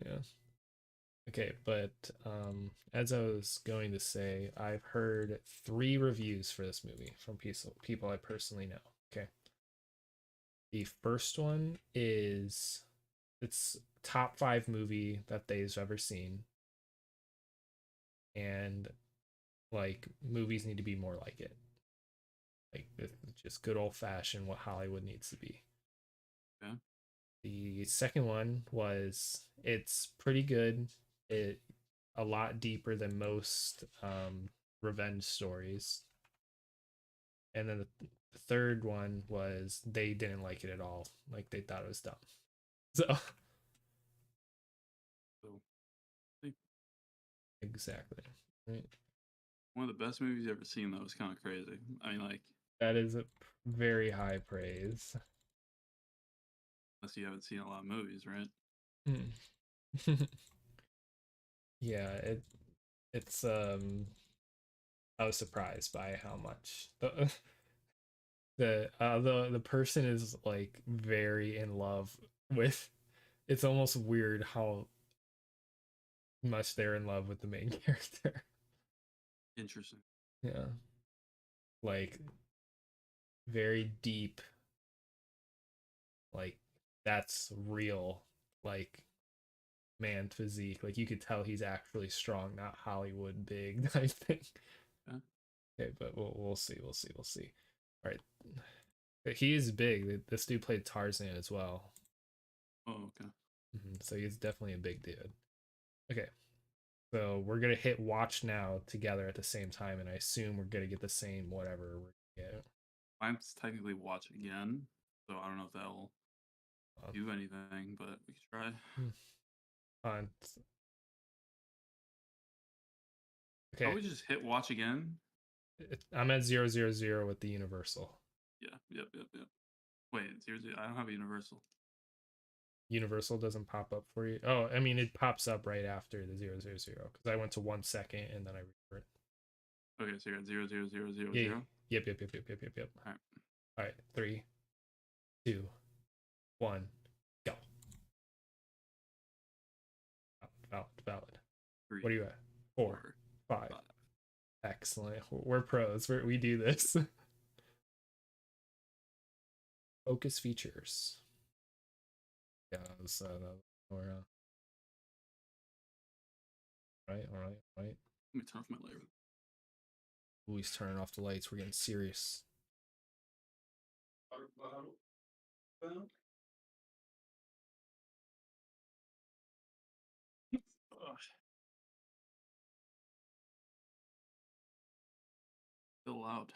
Yeah. Okay, but as I was going to say, I've heard 3 reviews for this movie from people I personally know. Okay. The first one is it's top 5 movie that they've ever seen, and like movies need to be more like it. Like just good old fashioned what Hollywood needs to be. Yeah. The second one was it's pretty good. It a lot deeper than most revenge stories. And then the third one was they didn't like it at all. Like they thought it was dumb. So So I think exactly. Right. one of the best movies I've ever seen. That was kind of crazy. I mean, like, That is a very high praise. unless you haven't seen a lot of movies, right? Hmm. Yeah, it's I was surprised by how much the person is like very in love with. It's almost weird how much they're in love with the main character. Interesting. Yeah, like very deep, like that's real, like man physique. Like you could tell he's actually strong, not Hollywood big, I think. Yeah. Okay, but we'll see, we'll see. All right, but he is big. This dude played Tarzan as well. Oh, okay. So he's definitely a big dude. Okay, so we're gonna hit watch now together at the same time, and I assume we're gonna get the same whatever we're gonna get. I'm technically watch again, so I don't know if that'll Um, do anything, but we can try. hmm, on I okay, would just hit watch again. I'm at 000 with the universal. Yeah. Yep. Yep. Yep. Wait, seriously, I don't have a universal. Universal doesn't pop up for you. Oh, I mean it pops up right after the 000 because I went to 1 second and then I refer it. Okay, so you're at zero zero zero zero Yeah. zero. Yep. All right. All right. 3, 2, 1, go. Valid. What are Three, you at? Four, four, five. five. Excellent. We're pros. We do this. Focus features. Yeah, that was, or, right. Let me turn off my light. Ooh, he's turning off the lights. We're getting serious. Water bottle. Ugh, still loud.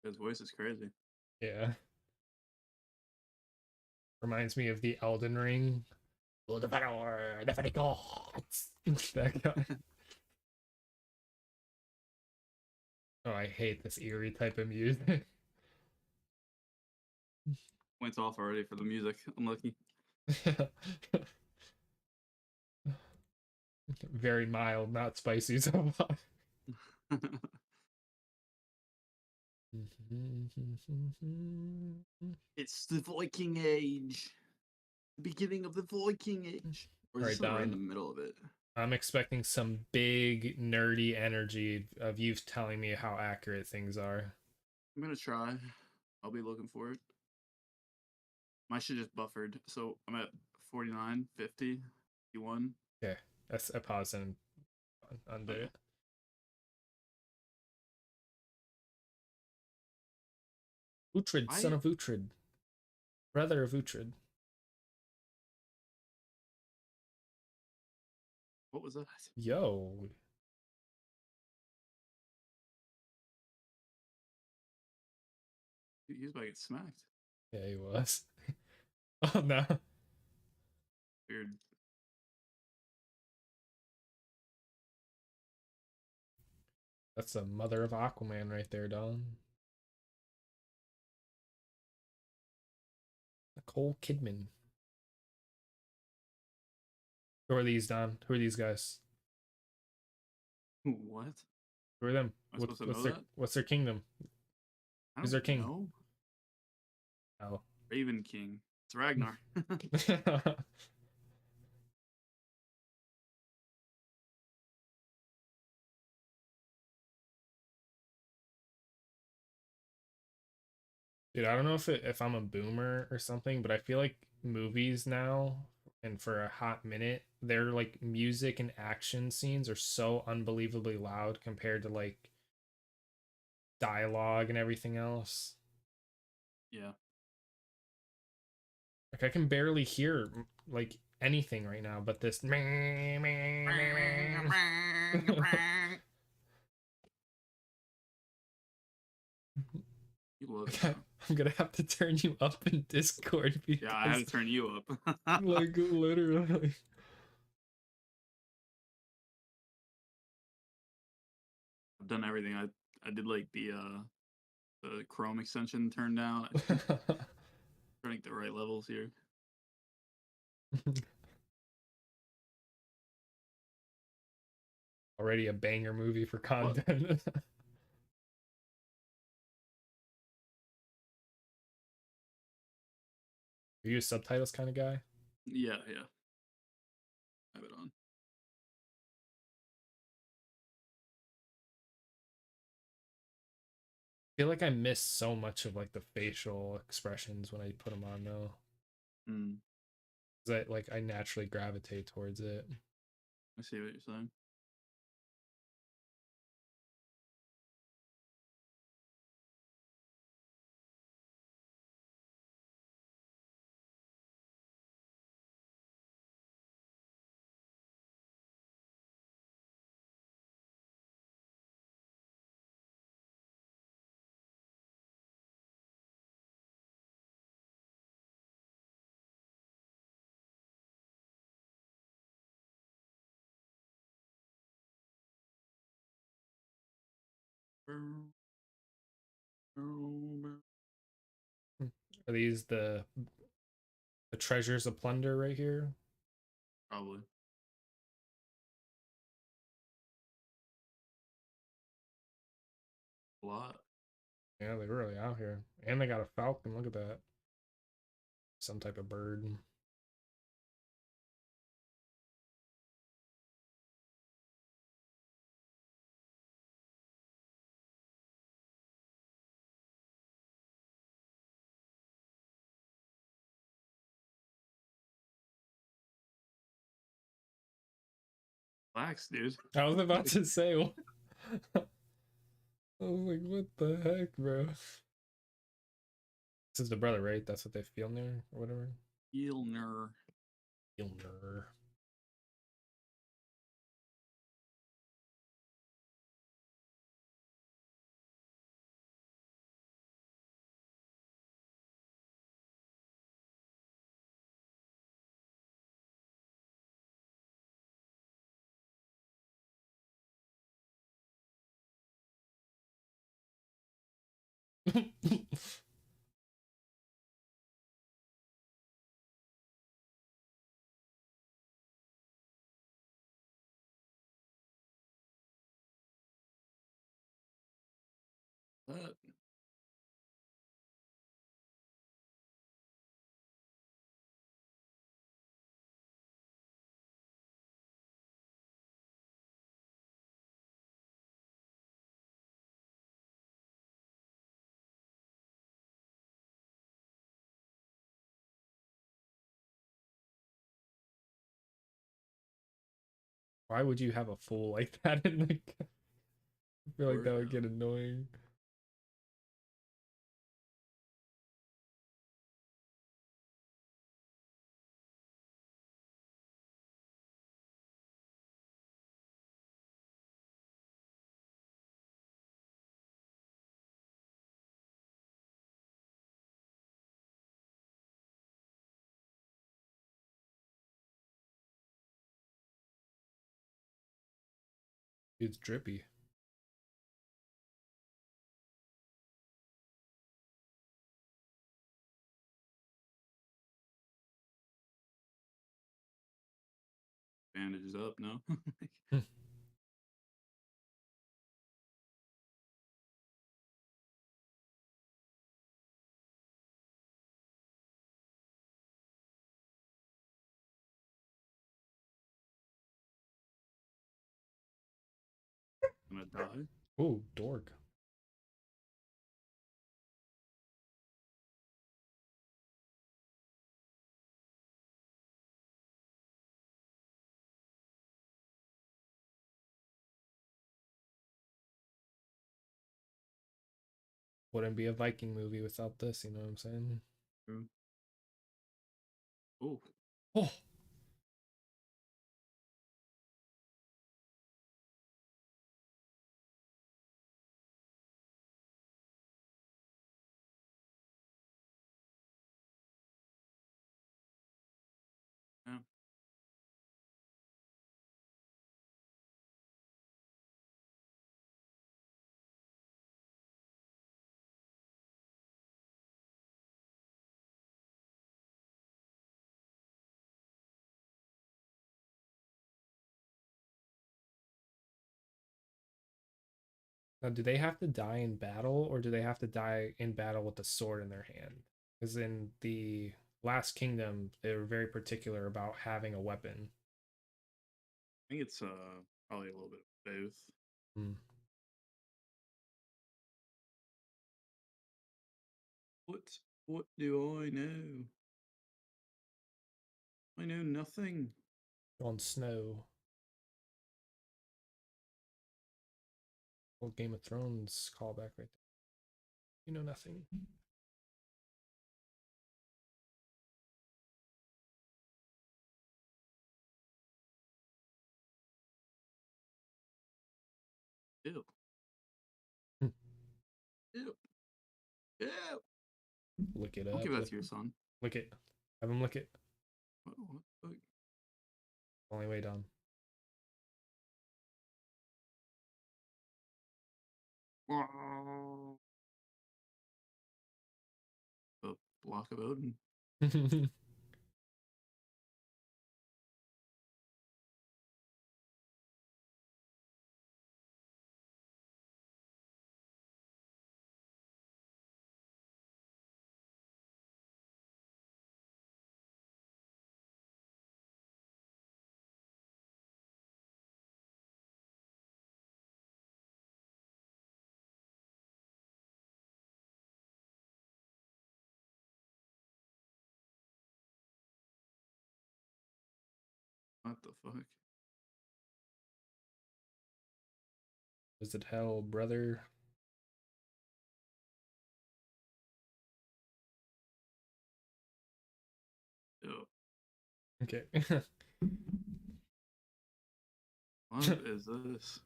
His voice is crazy. Yeah. Reminds me of the Elden Ring. The power, the gods. That guy. Oh, I hate this eerie type of music. Points off already for the music. I'm lucky. Very mild, not spicy so much. It's the Viking Age. The beginning of the Viking Age. Or All is right, this right in Don. the middle of it? I'm expecting some big nerdy energy of you telling me how accurate things are. I'm gonna try. I'll be looking for it. My shit just buffered. So I'm at 49, 50, 51. Okay, that's a pause and undo Okay. it. Uhtred, son I of Uhtred, brother of Uhtred. what was that? Yo, He was about to get smacked. yeah, he was. Oh no, Weird. that's the mother of Aquaman right there, Don. Nicole Kidman. Who are these, Don? Who are these guys? What? Who are them? Am I supposed to know that? What's their kingdom? I Who's don't their king? know. Oh. Raven King. It's Ragnar. Dude, I don't know if I'm a boomer or something, but I feel like movies now and for a hot minute, their like music and action scenes are so unbelievably loud compared to like dialogue and everything else. Yeah. Like I can barely hear like anything right now, but this. You love it, Okay, huh? I'm gonna have to turn you up in Discord Yeah, I had because to turn you up. like literally. I've done everything. I did like the Chrome extension turned down. Trying to get the right levels here. Already a banger movie for What? content. Are you a subtitles kind of guy? Yeah, yeah. Have it on. I feel like I miss so much of like the facial expressions when I put them on though. Hmm. 'Cause I naturally gravitate towards it. I see what you're saying. Are these the treasures of plunder right here? Probably. A lot. Yeah, they're really out here. And they got a falcon. Look at that. Some type of bird. Relax, dude. I was about to say, I was like, what the heck, bro? This is the brother, right? That's what they feel near or whatever. Eelner. Filner. That. Why would you have a fool like that in the? I feel like Or that would yeah. get annoying. It's drippy. Bandages up, no? I'm gonna die. Ooh, dork. Wouldn't be a Viking movie without this, you know what I'm saying? True. Oh, Oh, yeah. now do they have to die in battle or do they have to die in battle with a sword in their hand? Because in the Last Kingdom, they were very particular about having a weapon. I think it's probably a little bit of both. Hmm. What do I know? I know nothing. On snow. Well, Game of Thrones callback right there. You know nothing. Ew. Hmm. Ew. Ew. Look it Don't up. give that to your son. Lick it. Have him lick it. What the fuck? Only way down. The block of Odin. What the fuck? Visit hell, brother. Ew. Okay. What is this?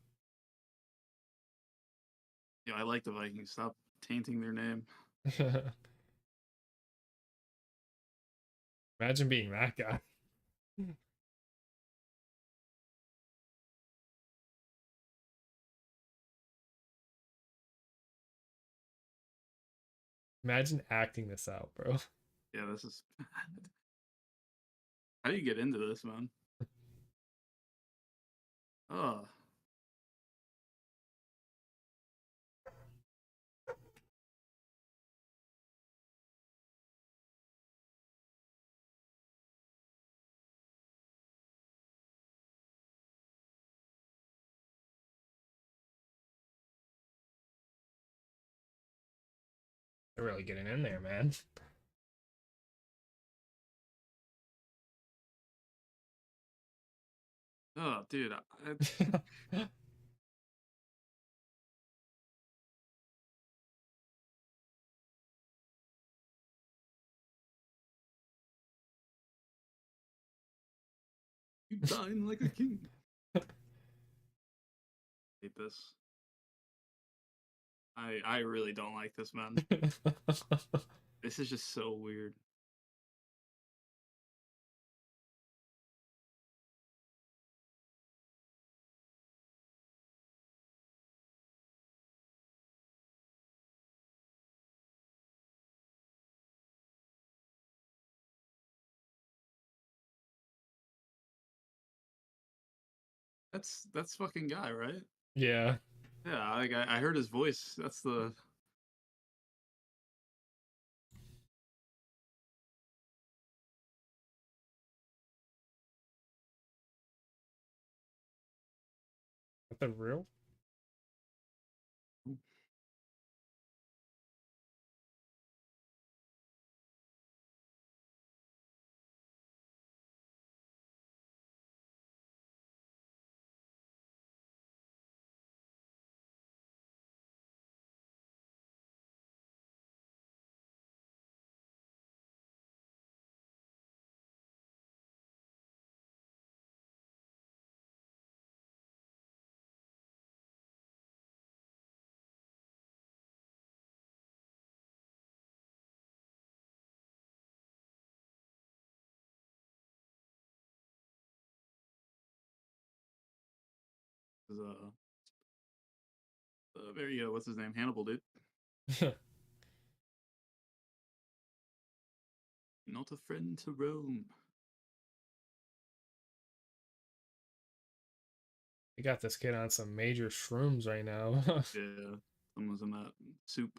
Yeah, I like the Vikings. Stop tainting their name. Imagine being that guy. Imagine acting this out, bro. Yeah, this is bad. How do you get into this, man? Oh, They're really getting in there, man. oh, dude, you dying like a king. Hate this. I really don't like this, man. This is just so weird. That's fucking guy, right? Yeah. Yeah, like I heard his voice. That's the What the real? is very what's his name? Hannibal, dude. Not a friend to Rome. You got this kid on some major shrooms right now. Yeah, someone's in that soup.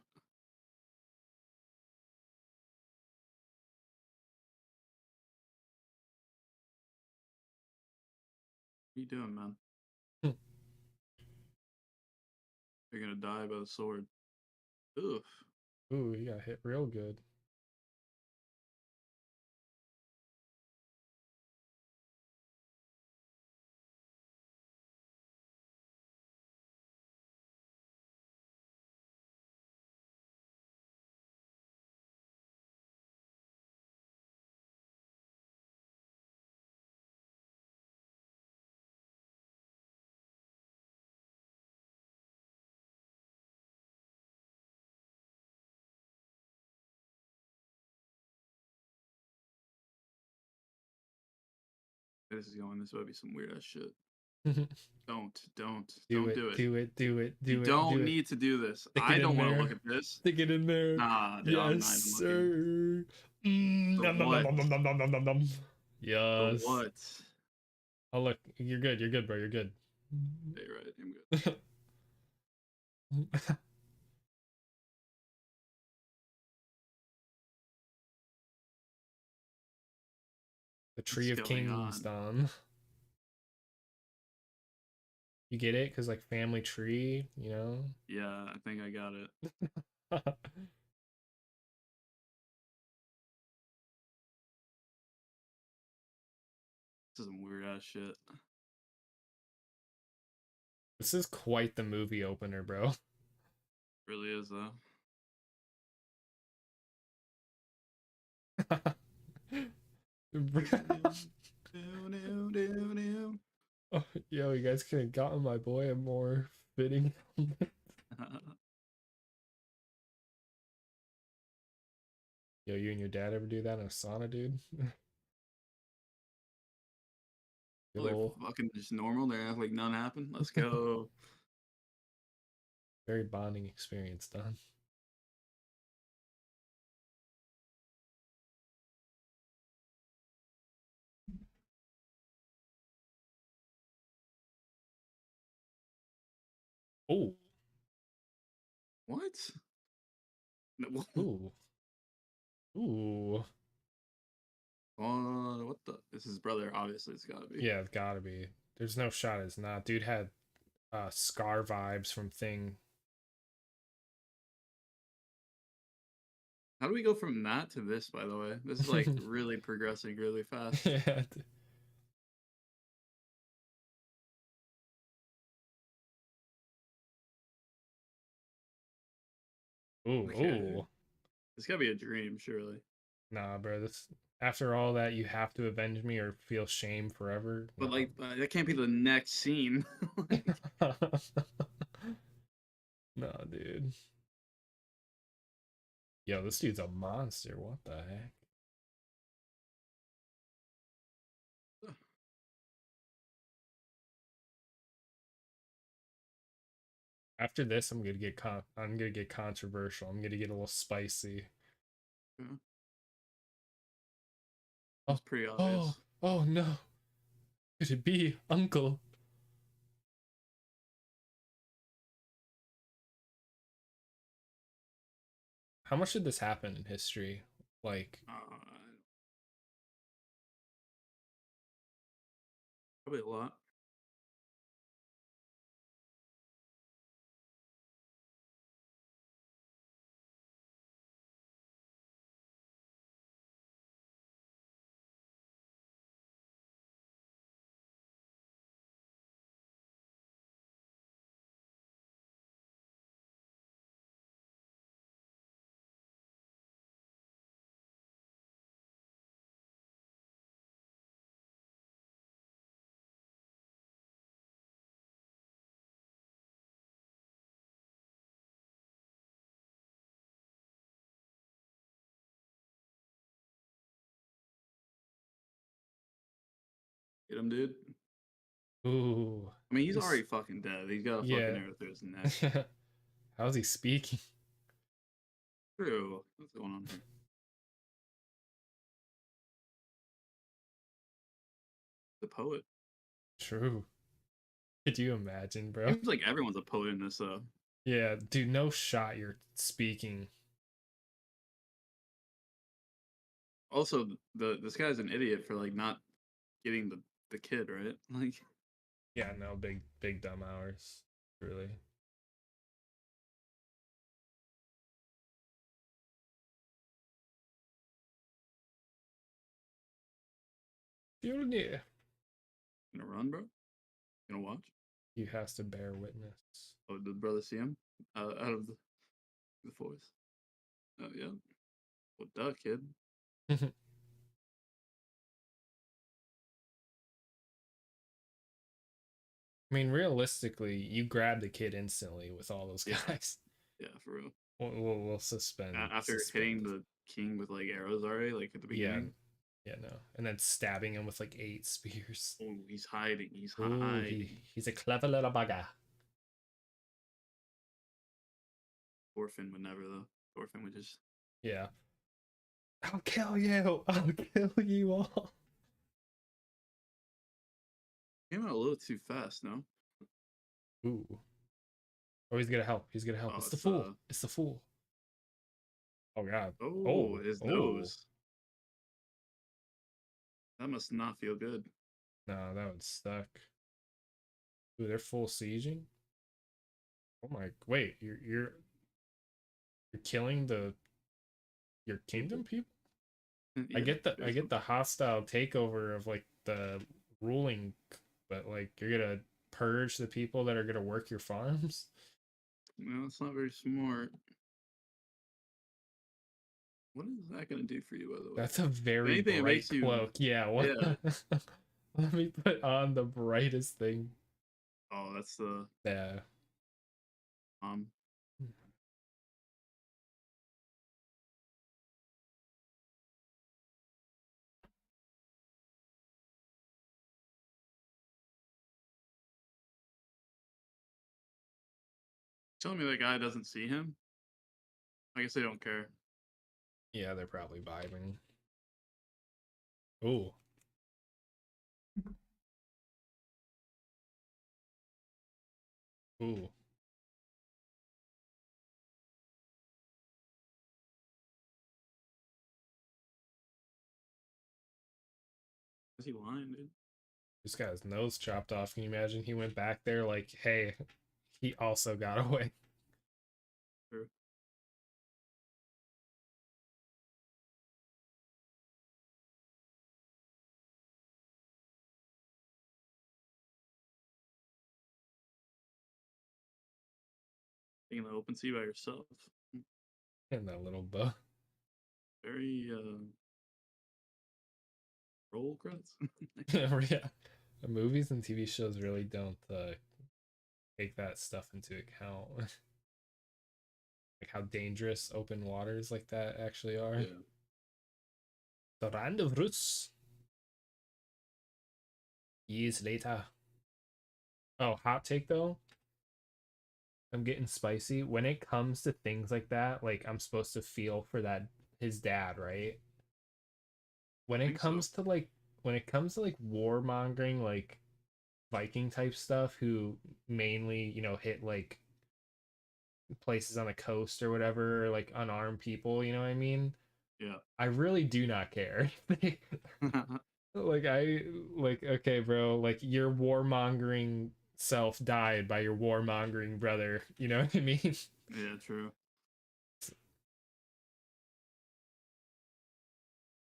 What are you doing, man? You're gonna die by the sword. Oof. Ooh, he got hit real good. This is going. This might be some weird ass shit. Don't Do it, do it. do it, do it, You do it, do don't it. need to do this. Stick I it in don't want to there. look at this. Stick it in there. Nah, dude, I'm Yes, not even looking. sir. The Nom, nom, nom, what? nom, nom, nom, nom, nom, nom, nom. The Yes. what? Oh, look. You're good. You're good, bro. You're good. Hey, right, I'm good. The What's Tree of going Kings, on? Don. You get it? Because, like, family tree, you know? Yeah, I think I got it. This is some weird ass shit. This is quite the movie opener, bro. Really is though. Oh, yo, you guys could have gotten my boy a more fitting helmet. Yo, you and your dad ever do that in a sauna, dude? Good They're old, fucking just normal. They act like none happened. Let's go. very bonding experience, Don. Oh, What? ooh, ooh. What the? This is his brother. Obviously, it's gotta be. Yeah, it's gotta be. There's no shot it's not. Dude had Scar vibes from Thing. How do we go from that to this? By the way, this is like really progressing really fast. Yeah. Ooh, Okay, ooh. it's gotta be a dream, surely. Nah, bro. This after all that, you have to avenge me or feel shame forever. But No. like, that can't be the next scene. Like, No, dude. Yo, this dude's a monster. What the heck? After this, I'm gonna get controversial. I'm gonna get a little spicy. yeah, Oh, it's pretty oh, obvious. oh no. Could it be Uncle? How much did this happen in history? Like, Probably a lot. Get him, dude. ooh, I mean, he's this, already fucking dead. He's got a fucking yeah. arrow through his neck. How's he speaking? True. What's going on here? The poet. True. Could you imagine, bro? Seems like everyone's a poet in this. Yeah, dude, no shot you're speaking. Also, this guy's an idiot for like not getting the kid right. Like, Yeah, no, big dumb hours. Really. Fjolnir. gonna run, bro. Gonna watch. He has to bear witness. Oh, did the brother see him out of the forest? Oh yeah. Well, duh, kid. I mean, realistically, you grab the kid instantly with all those Yeah. guys. Yeah, for real. We'll suspend. After hitting the king with like arrows already, like at the Yeah, beginning. yeah, no, and then stabbing him with like 8 spears. Oh, he's hiding. He's Ooh, hiding. he's a clever little bugger. Thorfinn would never though. Thorfinn would just. Yeah. I'll kill you. I'll kill you all. Came out a little too fast, no? Ooh. Oh, he's gonna help. He's gonna help. Oh, It's the fool. It's the fool. Oh god. Oh, Oh. his Oh. nose. That must not feel good. No, that would suck. Ooh, they're full sieging. Oh my. Wait, you're killing your kingdom people? I Yeah, get the I get seriously. the hostile takeover of like the ruling, but like you're gonna purge the people that are gonna work your farms. No, it's not very smart. What is that gonna do for you, by the way? That's a If very anything, it bright makes you. cloak. Yeah, what? Yeah. Let me put on the brightest thing. Oh, that's the Yeah. um. Telling me that guy doesn't see him. I guess they don't care. Yeah, they're probably vibing. Ooh. Ooh. Is he lying, dude? Just got his nose chopped off. Can you imagine he went back there like, hey, he also got away. Or in the open sea by yourself. And that little bug. Very roll credits. Yeah. The movies and TV shows really don't take that stuff into account. Like how dangerous open waters like that actually are. Yeah. The Rand of Roots. Years later. Oh, hot take though. I'm getting spicy. When it comes to things like that, like I'm supposed to feel for that his dad, right? When I it think so. comes to like warmongering, like Viking type stuff, who mainly hit like places on the coast or whatever, or like unarmed people, you know what I mean? Yeah. I really do not care. Like I like okay, bro, like your warmongering self died by your warmongering brother, you know what I mean? Yeah, true.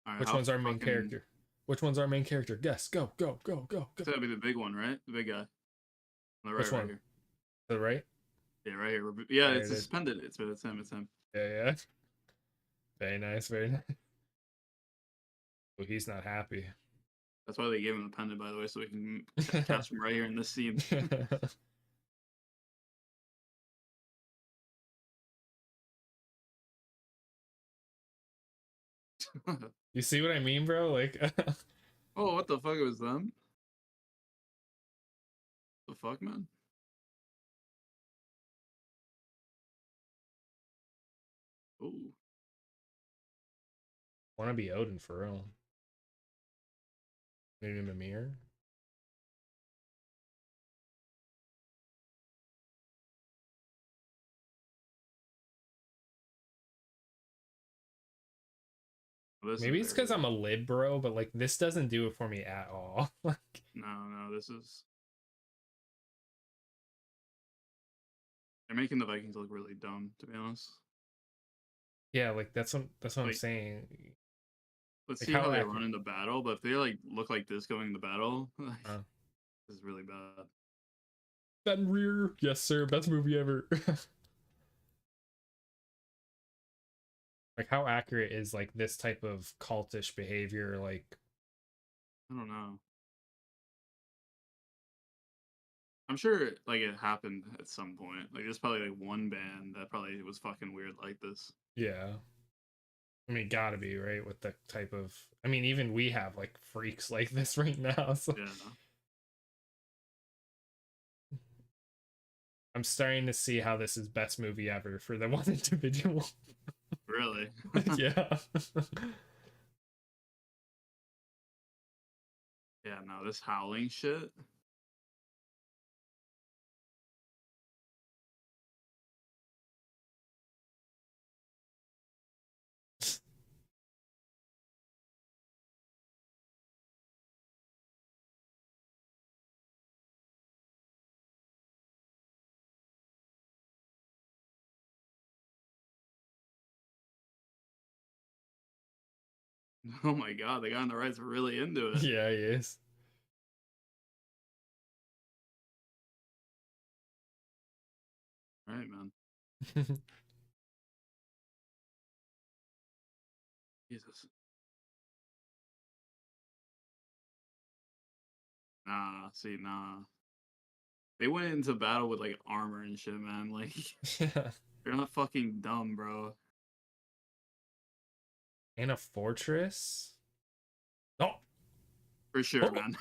All right, Which how one's our main fucking. character? Which one's our main character? Guess. Go, go, go, go, go. It's gotta be the big one, right? The big guy. On the Which right one? here. To the right? Yeah, right here. Yeah, There it's it is. suspended. It's him. It's him. Yeah, yeah. Very nice, very nice. Oh, he's not happy. That's why they gave him the pendant, by the way, so we can cast him right here in this scene. You see what I mean, bro? Like Oh, what the fuck, it was them? The fuck, man? Ooh. wanna be Odin for real. Need him a mirror. This is Maybe it's very because good. I'm a lib, bro, but like this doesn't do it for me at all. Like No, this is. They're making the Vikings look really dumb, to be honest. yeah, like that's what I'm Like, saying. let's Like see how how they run accurate. into battle, but if they like look like this going into battle, like, Uh, this is really bad. Ben Rear, yes sir, best movie ever. Like how accurate is like this type of cultish behavior? Like I don't know. I'm sure like it happened at some point. Like there's probably like one band that probably was fucking weird like this. yeah, I mean, gotta be right with the type of. I mean, even we have like freaks like this right now. So Yeah. I'm starting to see how this is best movie ever for the one individual. Really? Yeah. Yeah, no, this howling shit. Oh my god, the guy on the right's really into it. Yeah, he is. All right, man. Jesus. Nah, see, nah. They went into battle with like armor and shit, man. Like Yeah. they're not fucking dumb, bro. In a fortress. Oh. For sure, Oh. man.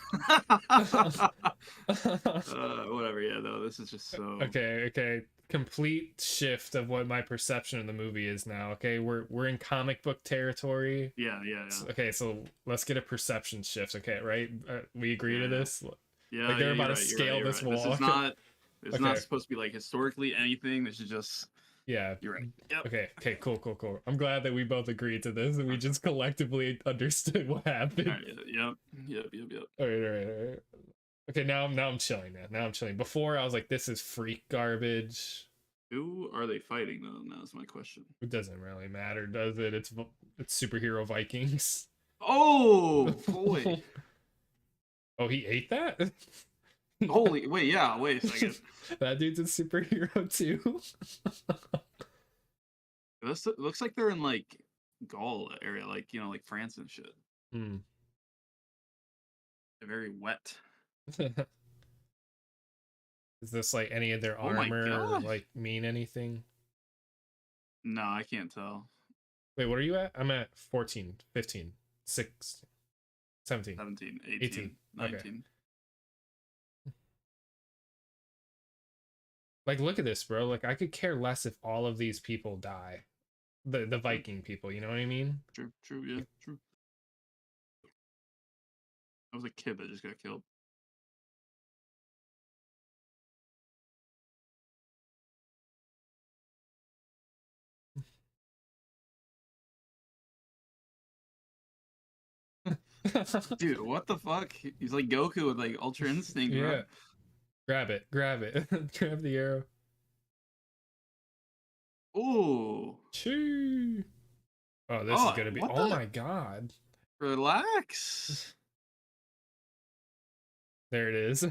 Whatever. Yeah, though. This is just so. Okay, okay. Complete shift of what my perception of the movie is now. Okay, we're in comic book territory. Yeah, yeah, yeah, Okay, so let's get a perception shift. Okay, right? We agree to yeah, this. yeah. Like they're Yeah, about you're to right. You're right. scale You're this right. This wall. is not. It's not Okay, supposed to be like historically anything. This is just. yeah. You're right. Yep. Okay, okay, cool, cool, cool. I'm glad that we both agreed to this and we just collectively understood what All happened. right. Yep. Yep. Yep. Yep. All right, all right, all right. Okay, now I'm chilling. Now I'm chilling. Before I was like, this is freak garbage. Who are they fighting though? That's my question. It doesn't really matter, does it? It's superhero Vikings. Oh boy! Oh, he ate that? Holy wait, yeah. Wait a second. That dude's a superhero too. This looks like they're in like Gaul area, like like France and shit. Hmm. They're very wet. Is this like any of their Oh my armor god! like mean anything? No, I can't tell. Wait, what are you at? I'm at 14, 15, 16, 17, 17, 18. 18, Okay. 19. Like look at this, bro. Like I could care less if all of these people die. The True, Viking people, you know what I mean? true, true, yeah, true. I was a kid that just got killed. Dude, what the fuck? He's like Goku with like Ultra Instinct, bro. Yeah. Grab it. Grab it. Grab the arrow. Ooh. Choo. Oh, this is Oh, gonna be. what Oh the? my god. Relax. There it is.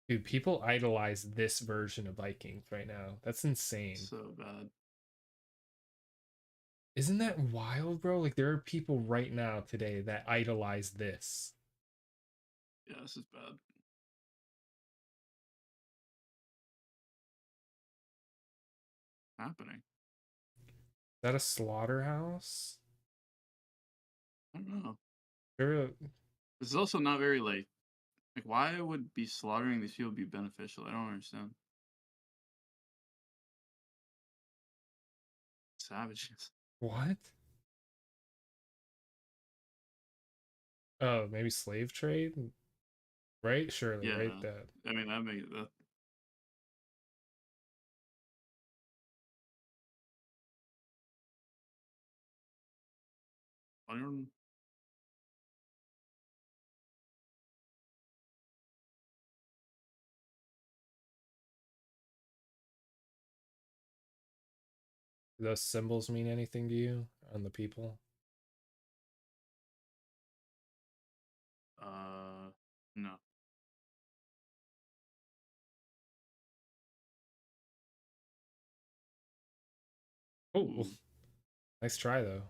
Dude, people idolize this version of Vikings right now. That's insane. So bad. Isn't that wild, bro? Like there are people right now today that idolize this. Yeah, this is bad. Happening. Is that a slaughterhouse? I don't know. There, This is also not very like why would be slaughtering these people be beneficial? I don't understand. Savages. what? Oh, maybe slave trade? Right? Surely, right? Yeah. That. I mean that makes that I don't Do those symbols mean anything to you on the people? no. Oh, Ooh. nice try though.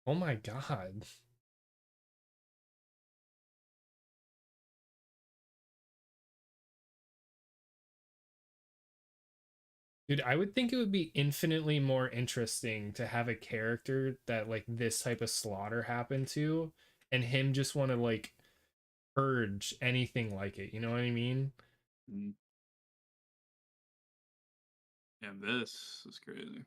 Oh my god. Dude, I would think it would be infinitely more interesting to have a character that like this type of slaughter happened to and him just want to like purge anything like it. You know what I mean? Mm. Yeah, this is crazy.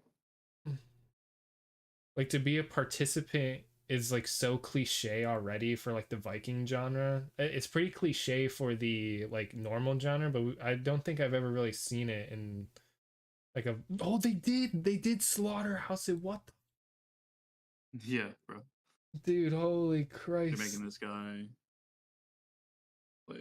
Like to be a participant is like so cliche already for like the Viking genre. It's pretty cliche for the like normal genre, but I don't think I've ever really seen it in like a. Oh, they did slaughterhouse it. What Yeah, bro. dude, holy They're Christ. making this guy play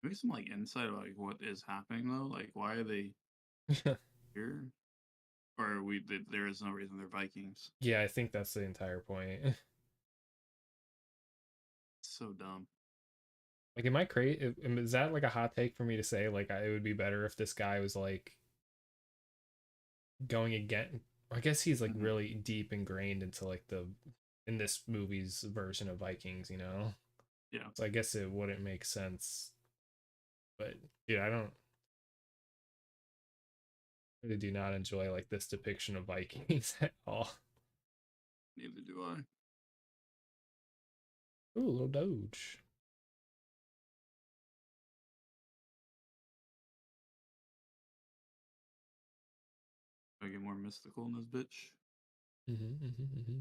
maybe some like insight about like what is happening though. Like why are they here? Or are there is no reason they're Vikings. Yeah, I think that's the entire point. So dumb. Like, am I crazy? Is that like a hot take for me to say? Like, it would be better if this guy was like going again. I guess he's like Hmm. really deep ingrained into like the in this movie's version of Vikings, you know? Yeah. So I guess it wouldn't make sense. But dude, I don't really do not enjoy like this depiction of Vikings at all. Neither do I. Ooh, little Doge. I get more mystical in this bitch. Mm-hmm.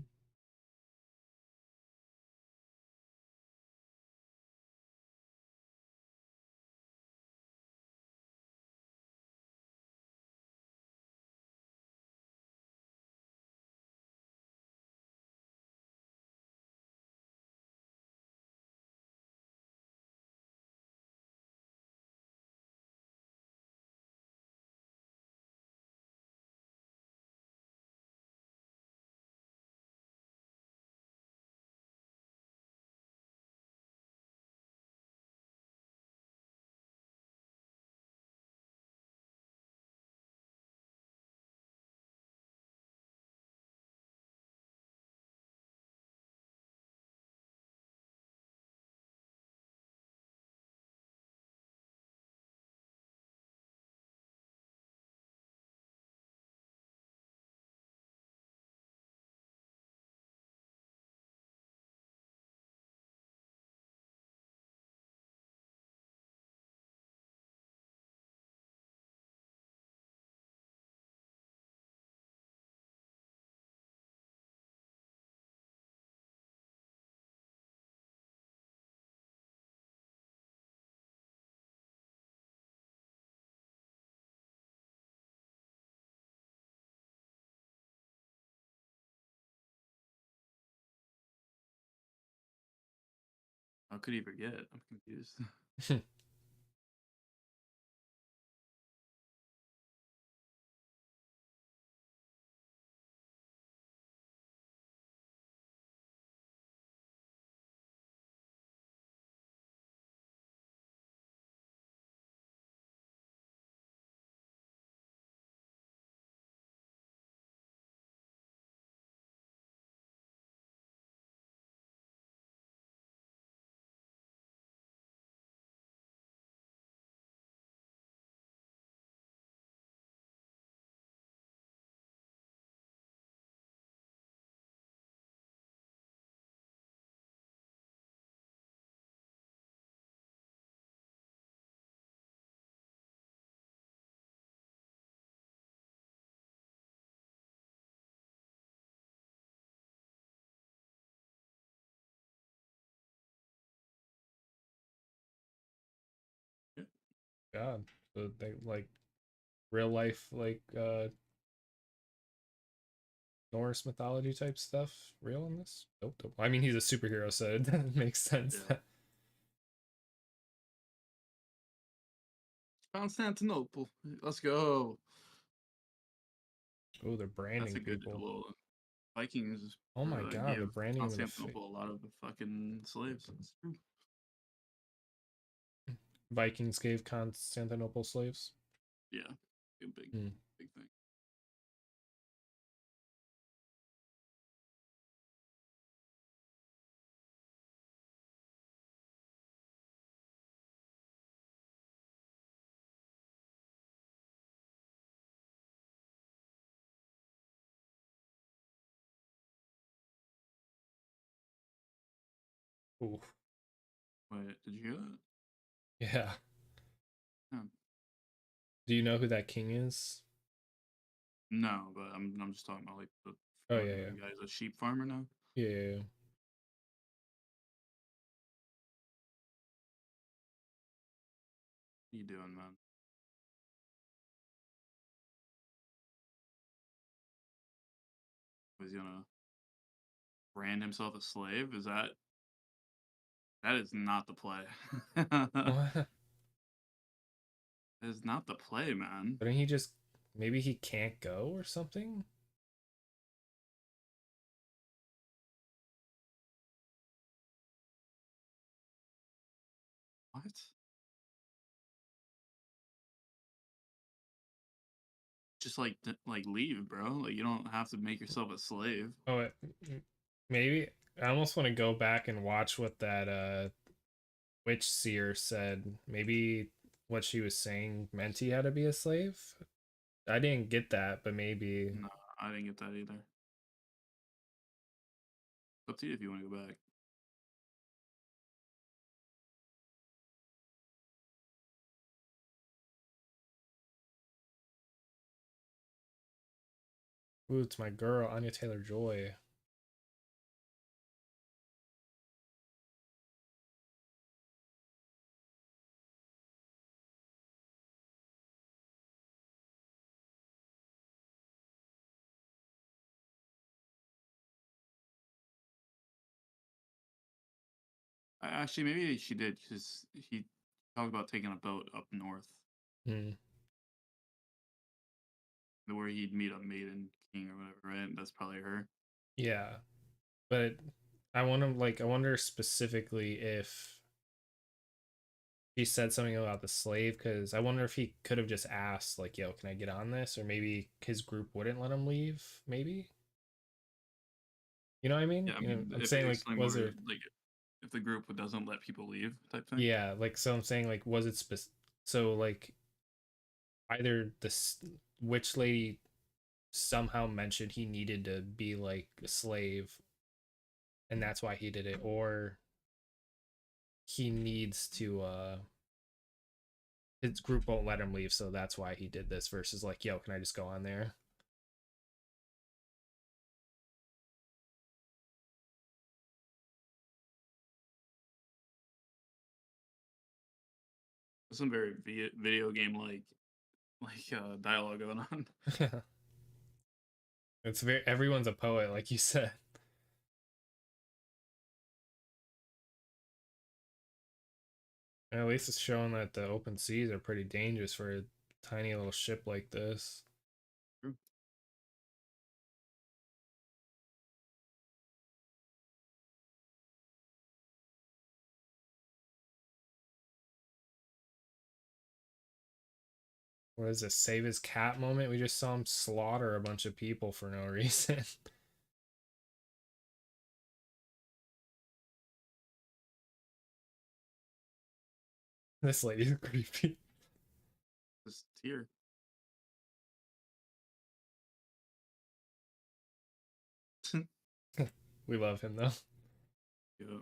How could he forget? I'm confused. Yeah. God, so they like real life like Norse mythology type stuff real in this? Nope, nope. I mean, he's a superhero, so it makes sense. Yeah. Constantinople. Let's go. Oh, they're That's branding a good people. little Vikings Oh my God, they're give branding him in the face. Constantinople a lot of the fucking slaves. That's true. Vikings gave Constantinople slaves. Yeah, a big, Hmm. big thing. Ooh, Wait, did you hear that? yeah. Yeah. Do you know who that king is? No, but I'm just talking about like the Oh what yeah, the yeah, guy's a sheep farmer now. yeah, yeah, yeah. What are you doing, man? Was he gonna brand himself a slave? That is not the play. That What? is not the play, man. Didn't he just maybe he can't go or something? What? Just like leave, bro. Like you don't have to make yourself a slave. Oh, maybe I almost want to go back and watch what that witch seer said. Maybe what she was saying meant he had to be a slave. I didn't get that, but maybe. No, I didn't get that either. It's up to you if you want to go back. Ooh, it's my girl, Anya Taylor-Joy. Actually, maybe she did because he talked about taking a boat up north Hmm. where he'd meet a maiden king or whatever, right? That's probably her. Yeah, but I wonder specifically if he said something about the slave, because I wonder if he could have just asked like, "Yo, can I get on this?" Or maybe his group wouldn't let him leave. Maybe, you know what I mean? Yeah, I You know, mean, I'm if you saying like, explain was more, there? like if the group doesn't let people leave, type thing. Yeah, like so I'm saying like, was it so like either witch lady somehow mentioned he needed to be like a slave and that's why he did it, or he needs to his group won't let him leave, so that's why he did this versus like, yo, can I just go on there? Some very video game dialogue going on. It's very everyone's a poet, like you said. And at least it's showing that the open seas are pretty dangerous for a tiny little ship like this. True. What is this? Save his cat moment? We just saw him slaughter a bunch of people for no reason. This lady's creepy. This tier. We love him though. Yeah.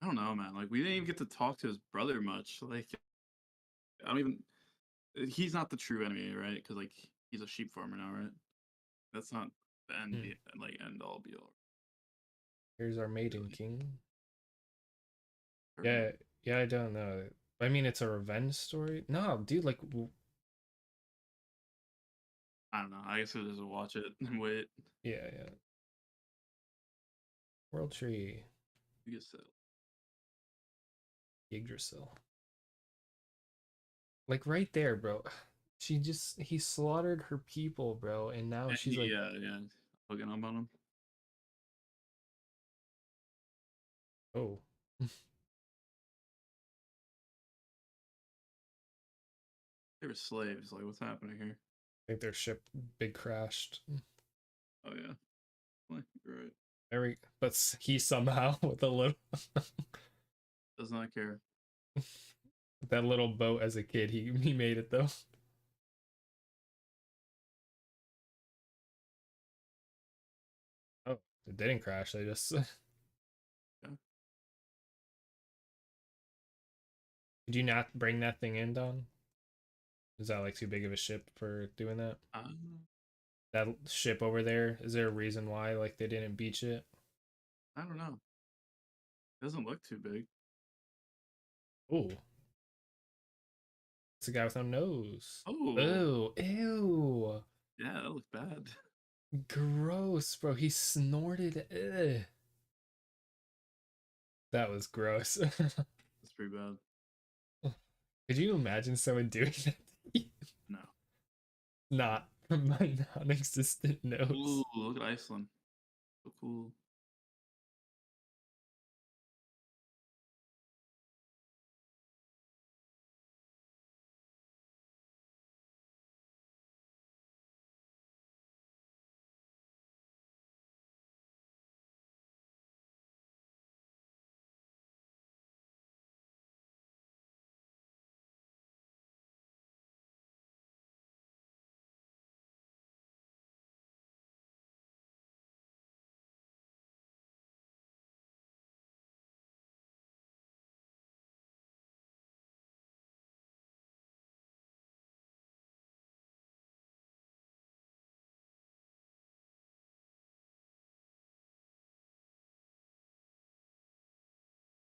I don't know, man. Like we didn't even get to talk to his brother much. Like I don't even. He's not the true enemy, right? Because like he's a sheep farmer now, right? That's not the end. Hmm. Like end all be all. Here's our maiden Really. king. Or, Yeah, yeah, I don't know. I mean, it's a revenge story. No, dude, like, I don't know. I guess I'll just watch it and wait. yeah, yeah. World Tree, I guess so. Yggdrasil. Like right there, bro. He slaughtered her people, bro, and now And she's he, like, yeah, hooking up on him. oh, I They were slaves. Like, what's happening here? think their ship big crashed. Oh yeah, like, you're right. But he somehow with a little Does not care. that little boat as a kid, he made it though. Oh, it didn't crash. They just Yeah. did you not bring that thing in, Don? Is that like too big of a ship for doing that? Uh, That ship over there, is there a reason why like they didn't beach it? I don't know. It doesn't look too big. Oh, it's a guy with no nose. Oh, Oh, ew. yeah, that looks bad. Gross, bro. He snorted. Ugh. That was gross. That's pretty bad. Could you imagine someone doing that? No. Not from my non-existent nose. Ooh, look at Iceland. So cool.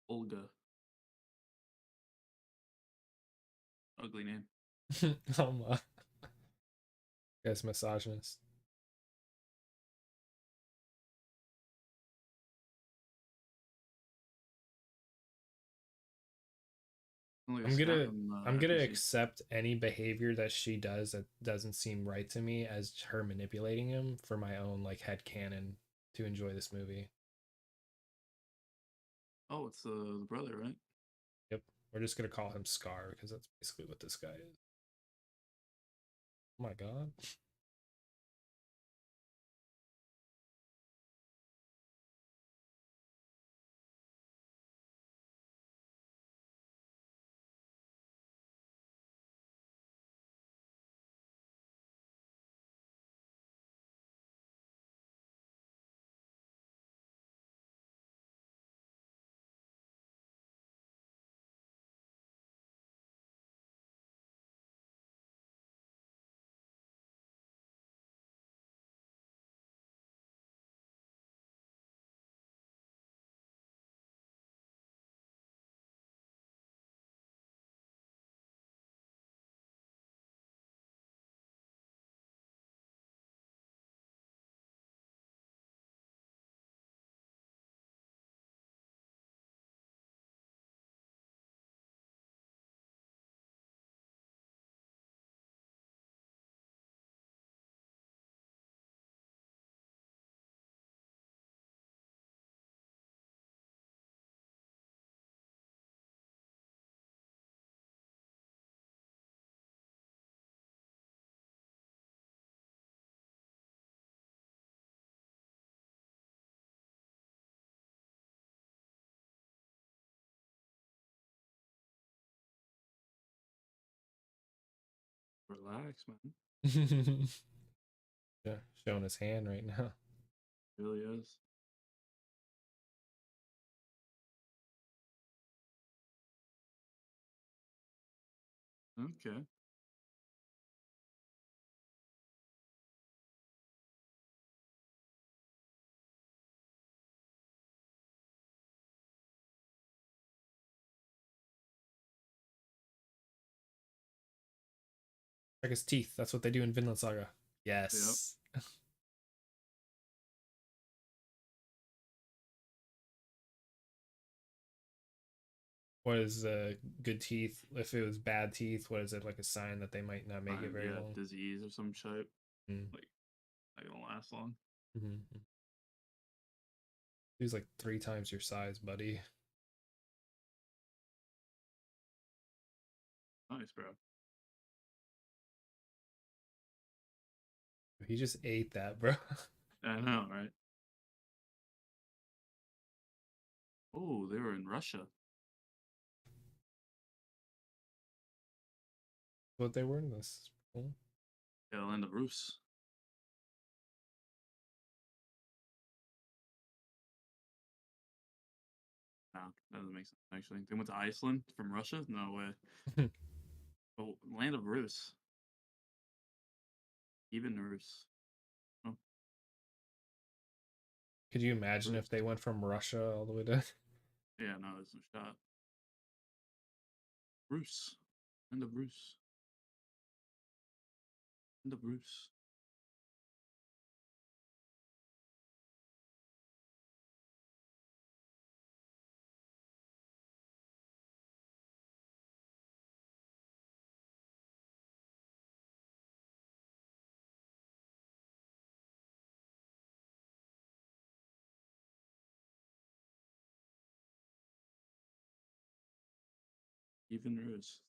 Olga. Ugly name. Oh my. Guys, misogynist. Like a I'm gonna Skyrim I'm gonna RPG. accept any behavior that she does that doesn't seem right to me as her manipulating him for my own like head canon to enjoy this movie. Oh, it's the brother, right? Yep. We're just gonna call him Scar because that's basically what this guy is. Oh my god. Relax, man. Yeah, showing his hand right now. It really is. Okay. Check his teeth. That's what they do in Vinland Saga. Yep. Yes. What is good teeth? If it was bad teeth, what is it, like a sign that they might not make it very Yeah, long? disease or some shit. Mm. Like, not gonna last long. Mm-hmm. He's like 3 times your size, buddy. Nice, bro. He just ate that, bro. I know, right? Oh, they were in Russia. What they were in this. Cool. Yeah, land of Rus. No, that doesn't make sense, actually. They went to Iceland from Russia? No way. Oh, land of Rus. Even Rus. Oh, Could you imagine Rus. if they went from Russia all the way to Yeah, no, there's no shot. Rus. Land of Rus. Land of Rus. Even Rus.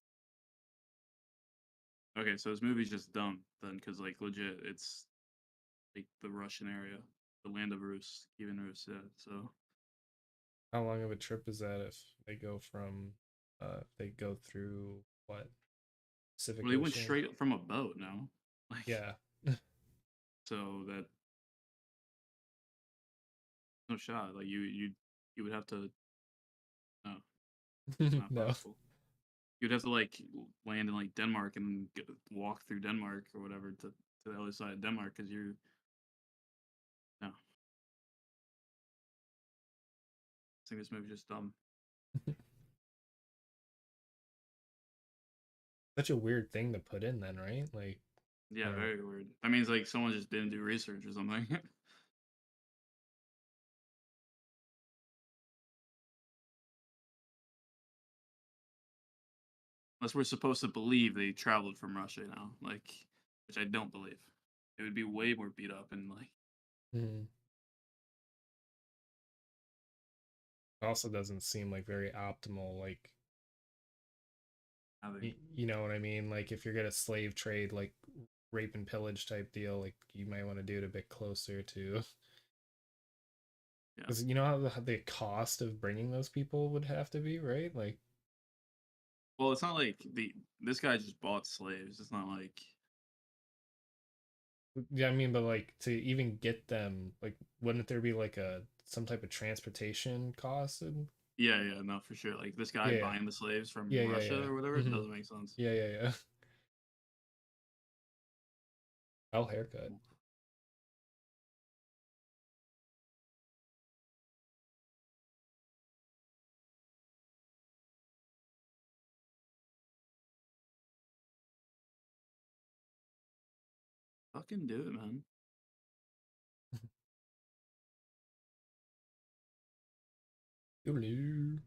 Okay, so this movie's just dumb then, because like legit, it's like the Russian area, the land of Rus, even Rus. Yeah. So how long of a trip is that if they go from they go through what, Pacific well, they went Ocean? straight from a boat. No, like Yeah. so that no shot. Like you would have to. No, it's not No. possible. You'd have to like land in like Denmark and walk through Denmark or whatever to the other side of Denmark because you're no. I think this movie's just dumb. Such a weird thing to put in then, right? Like, Yeah, very weird. That means like someone just didn't do research or something. Unless we're supposed to believe they traveled from Russia now, like, which I don't believe. It would be way more beat up and like, mm, also doesn't seem like very optimal. Like, having you know what I mean? Like, if you're gonna slave trade, like rape and pillage type deal, like you might want to do it a bit closer to, yeah. because you know how the cost of bringing those people would have to be, right? Like, Well, it's not like this guy just bought slaves. It's not like yeah, I mean, but like to even get them, like, wouldn't there be like a some type of transportation cost? And yeah, no, for sure. Like this guy yeah, buying the slaves from yeah, yeah, Russia yeah. or whatever Hmm. doesn't make sense. Yeah, yeah, yeah. I'll haircut. Fucking do it, man. Hello.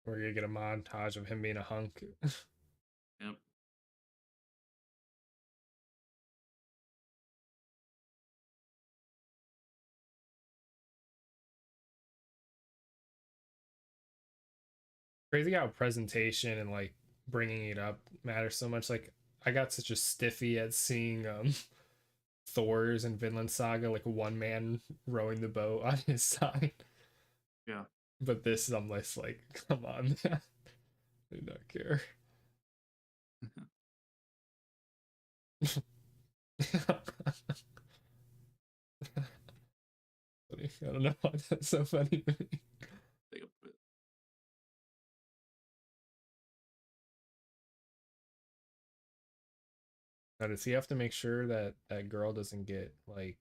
We're gonna get a montage of him being a hunk. Yep. Crazy how presentation and like bringing it up matters so much. Like, I got such a stiffy at seeing Thor's and Vinland Saga, like one man rowing the boat on his side. Yeah. But this, I'm less like, come on, man. I do not care. Funny. I don't know why that's so funny to me. Take a bit. Now, does he have to make sure that that girl doesn't get like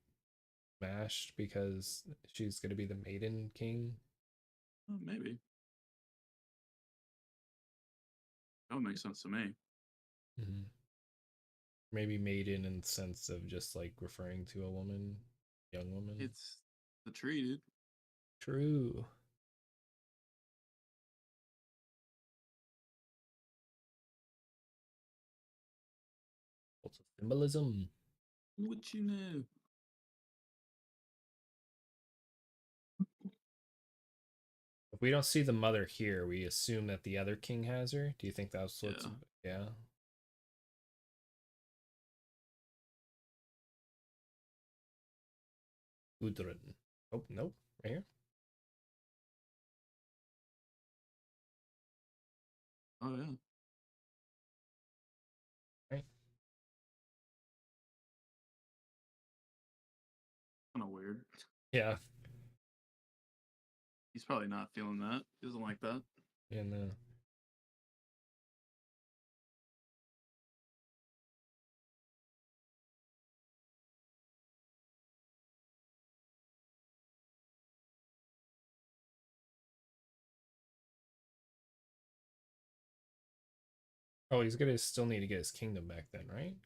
mashed because she's gonna be the maiden king? Oh, maybe. That would make sense to me. Mm-hmm. Maybe maiden in the sense of just like referring to a woman, young woman. It's the tree, dude. True. Lots of symbolism. What you know? If we don't see the mother here, we assume that the other king has her. Do you think that's what's Yeah. yeah? Gudrun. Oh, nope. Right here. Oh yeah. Right. Kind of weird. Yeah. He's probably not feeling that. He doesn't like that. And oh, he's gonna still need to get his kingdom back then, right?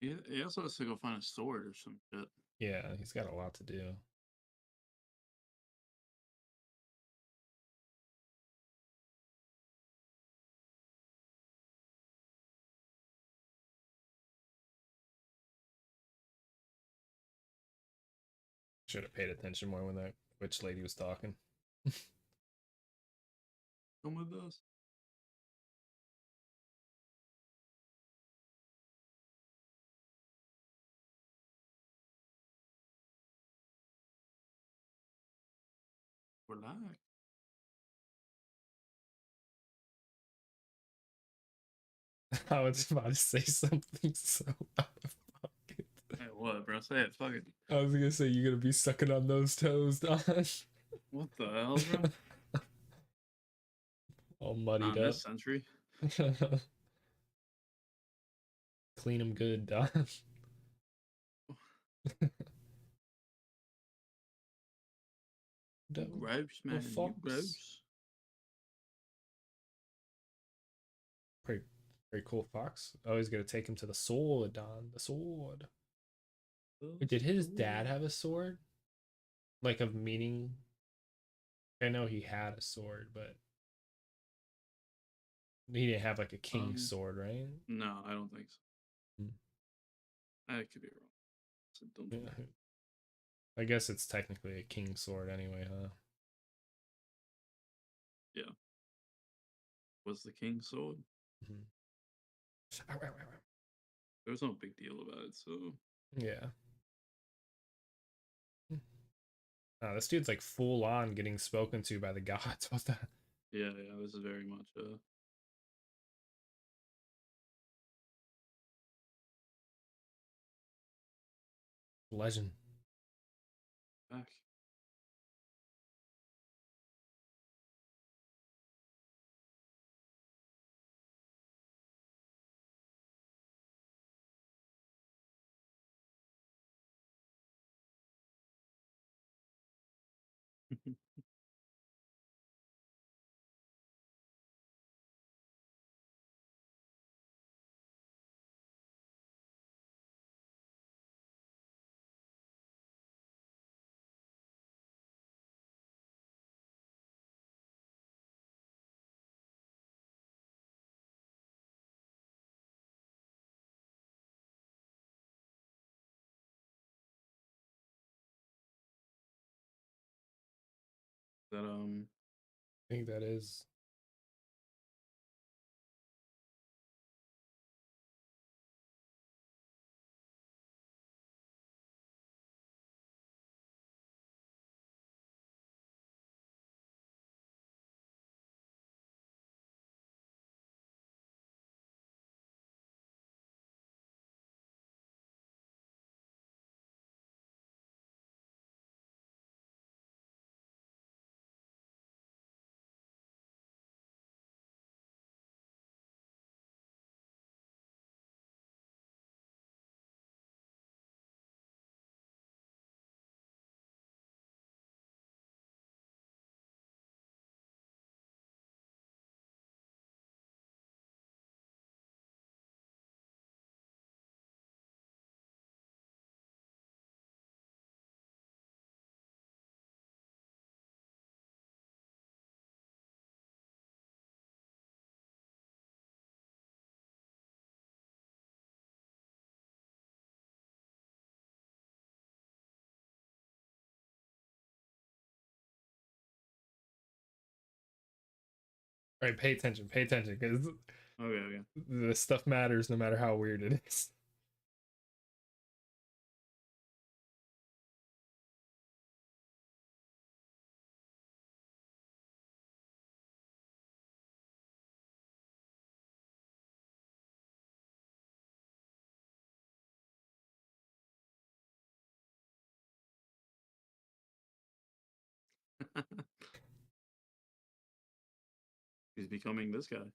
He also has to go find a sword or some shit. Yeah, he's got a lot to do. Should have paid attention more when that witch lady was talking. Come with us. Relax. I was about to say something so out of pocket. Hey, what, bro? Say it. Fuck it. I was gonna say you're gonna be sucking on those toes, Don. What the hell, bro? All muddied Not in up. this century. Clean them good, Don. You gross, The man. You fox. gross. Pretty, pretty cool fox. Always gonna take him to the sword, Don. The sword. Wait, did his dad have a sword? Like of meaning? I know he had a sword, but he didn't have like a king's sword, right? No, I don't think so. Hmm. I could be wrong. So don't. Yeah. I guess it's technically a king's sword anyway, huh? Yeah. Was the king's sword? Mhm. There was no big deal about it, so. Yeah. This dude's like full on getting spoken to by the gods. What's that? Yeah, yeah, this is very much Legend. back. That I think that is. All right, pay attention, because Okay, okay. the stuff matters no matter how weird it is. He's becoming this guy.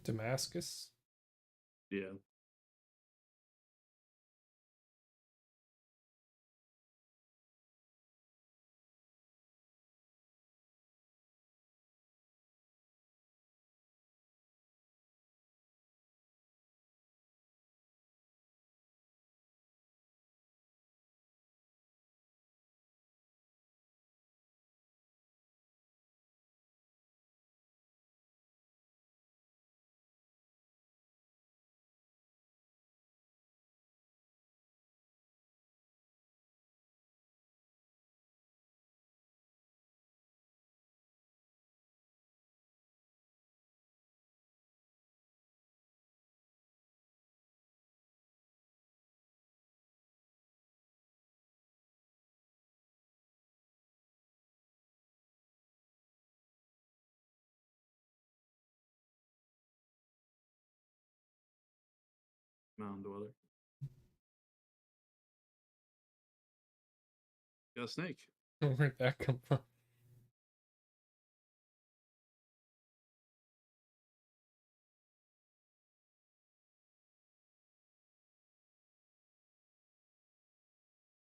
Damascus. Yeah. Mound Dweller. Got a snake. Where'd that come from?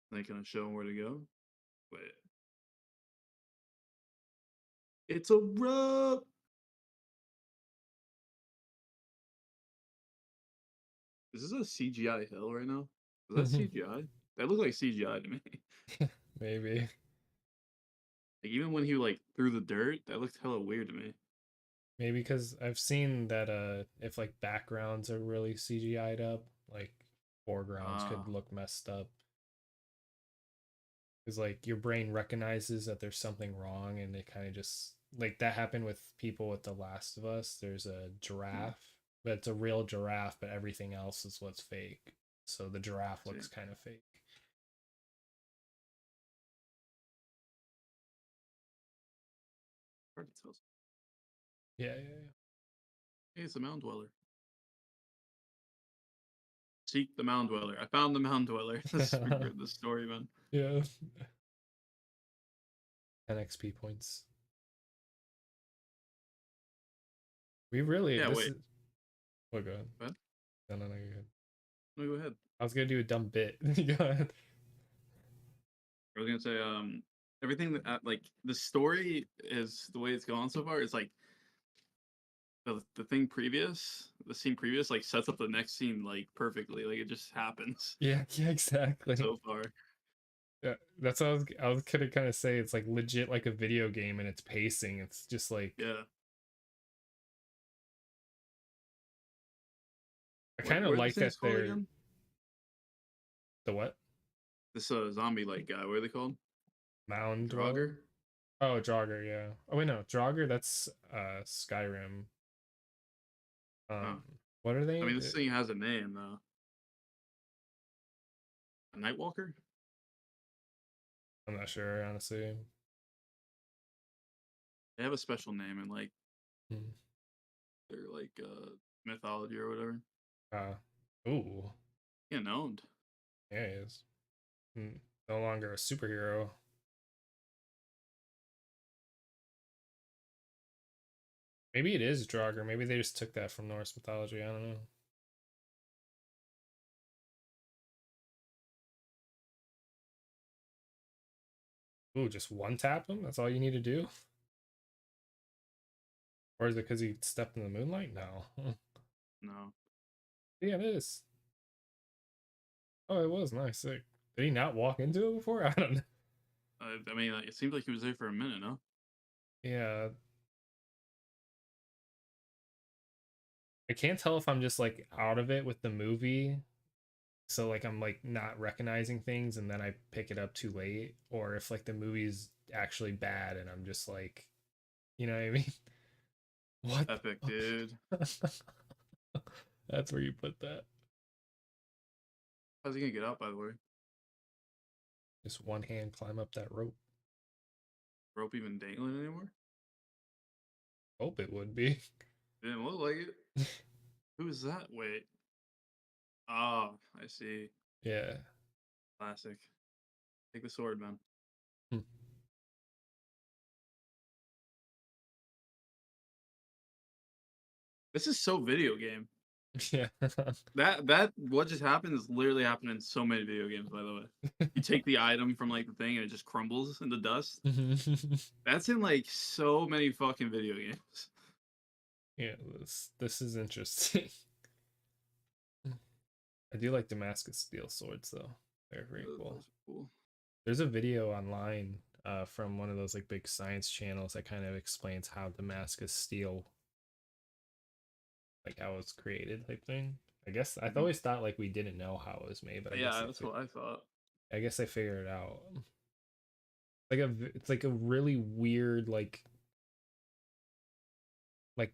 Snake gonna show him where to go. Wait. It's a rub. Is this a CGI hill right now? Is that CGI? That looked like CGI to me. Maybe. Like even when he like threw the dirt, that looked hella weird to me. Maybe because I've seen that if like backgrounds are really CGI'd up, like foregrounds could Ah, look messed up. Because like your brain recognizes that there's something wrong and it kind of just like that happened with people with The Last of Us. There's a hmm, giraffe, but it's a real giraffe, but everything else is what's fake. So the giraffe I see. looks kind of fake. Hard to tell. Yeah, yeah, Hey, it's a mound dweller. Seek the mound dweller. I found the mound dweller. This is yeah. the story, man. Yeah. 10 XP points. We really Yeah, this wait. is oh god. What? No, no, no, you're good. No, go ahead. I was gonna do a dumb bit. Go ahead. I was gonna say, everything that like the story is the way it's gone so far. Is like the thing previous, the scene previous, like sets up the next scene like perfectly. Like it just happens Yeah, yeah, exactly. so far. Yeah, that's what I was gonna kind of say. It's like legit like a video game and its pacing. It's just like Yeah. I kind of What are these like things that called they're again? the what? This zombie like guy. What are they called? Mound dweller? Draugr. Oh, Draugr, yeah. Oh wait, no, Draugr, that's Skyrim. Huh. Um, what are I they? mean, this thing has a name though. A Nightwalker? I'm not sure, honestly. They have a special name in like Hmm. their like mythology or whatever. Ooh, Getting owned. yeah, he is. Hmm. No longer a superhero. Maybe it is Draugr. Maybe they just took that from Norse mythology. I don't know. Ooh, just one tap him? That's all you need to do? Or is it because he stepped in the moonlight? No. No. Yeah, it is. Oh, it was nice. Sick. Did he not walk into it before? I don't know. I mean, like, it seems like he was there for a minute, no? Yeah. I can't tell if I'm just like out of it with the movie. So like I'm like not recognizing things and then I pick it up too late. Or if like the movie's actually bad and I'm just like, you know what I mean? What Epic, the dude. fuck? That's where you put that. How's he gonna get out, by the way? Just one hand climb up that rope. Rope even dangling anymore? Hope it would be. Didn't look like it. Who's that? Wait. Ah, I see. Yeah. Classic. Take the sword, man. Hmm. This is so video game. Yeah. That what just happened is literally happened in so many video games, by the way. You take the item from like the thing and it just crumbles into dust. That's in like so many fucking video games. Yeah, this is interesting. I do like Damascus steel swords though. They're very cool. Those are cool. There's a video online from one of those like big science channels that kind of explains how Damascus steel, like how it was created type thing. I guess I've Mhm. always thought like we didn't know how it was made, but Yeah, that's what I thought. I guess I figured it out. It's like a really weird like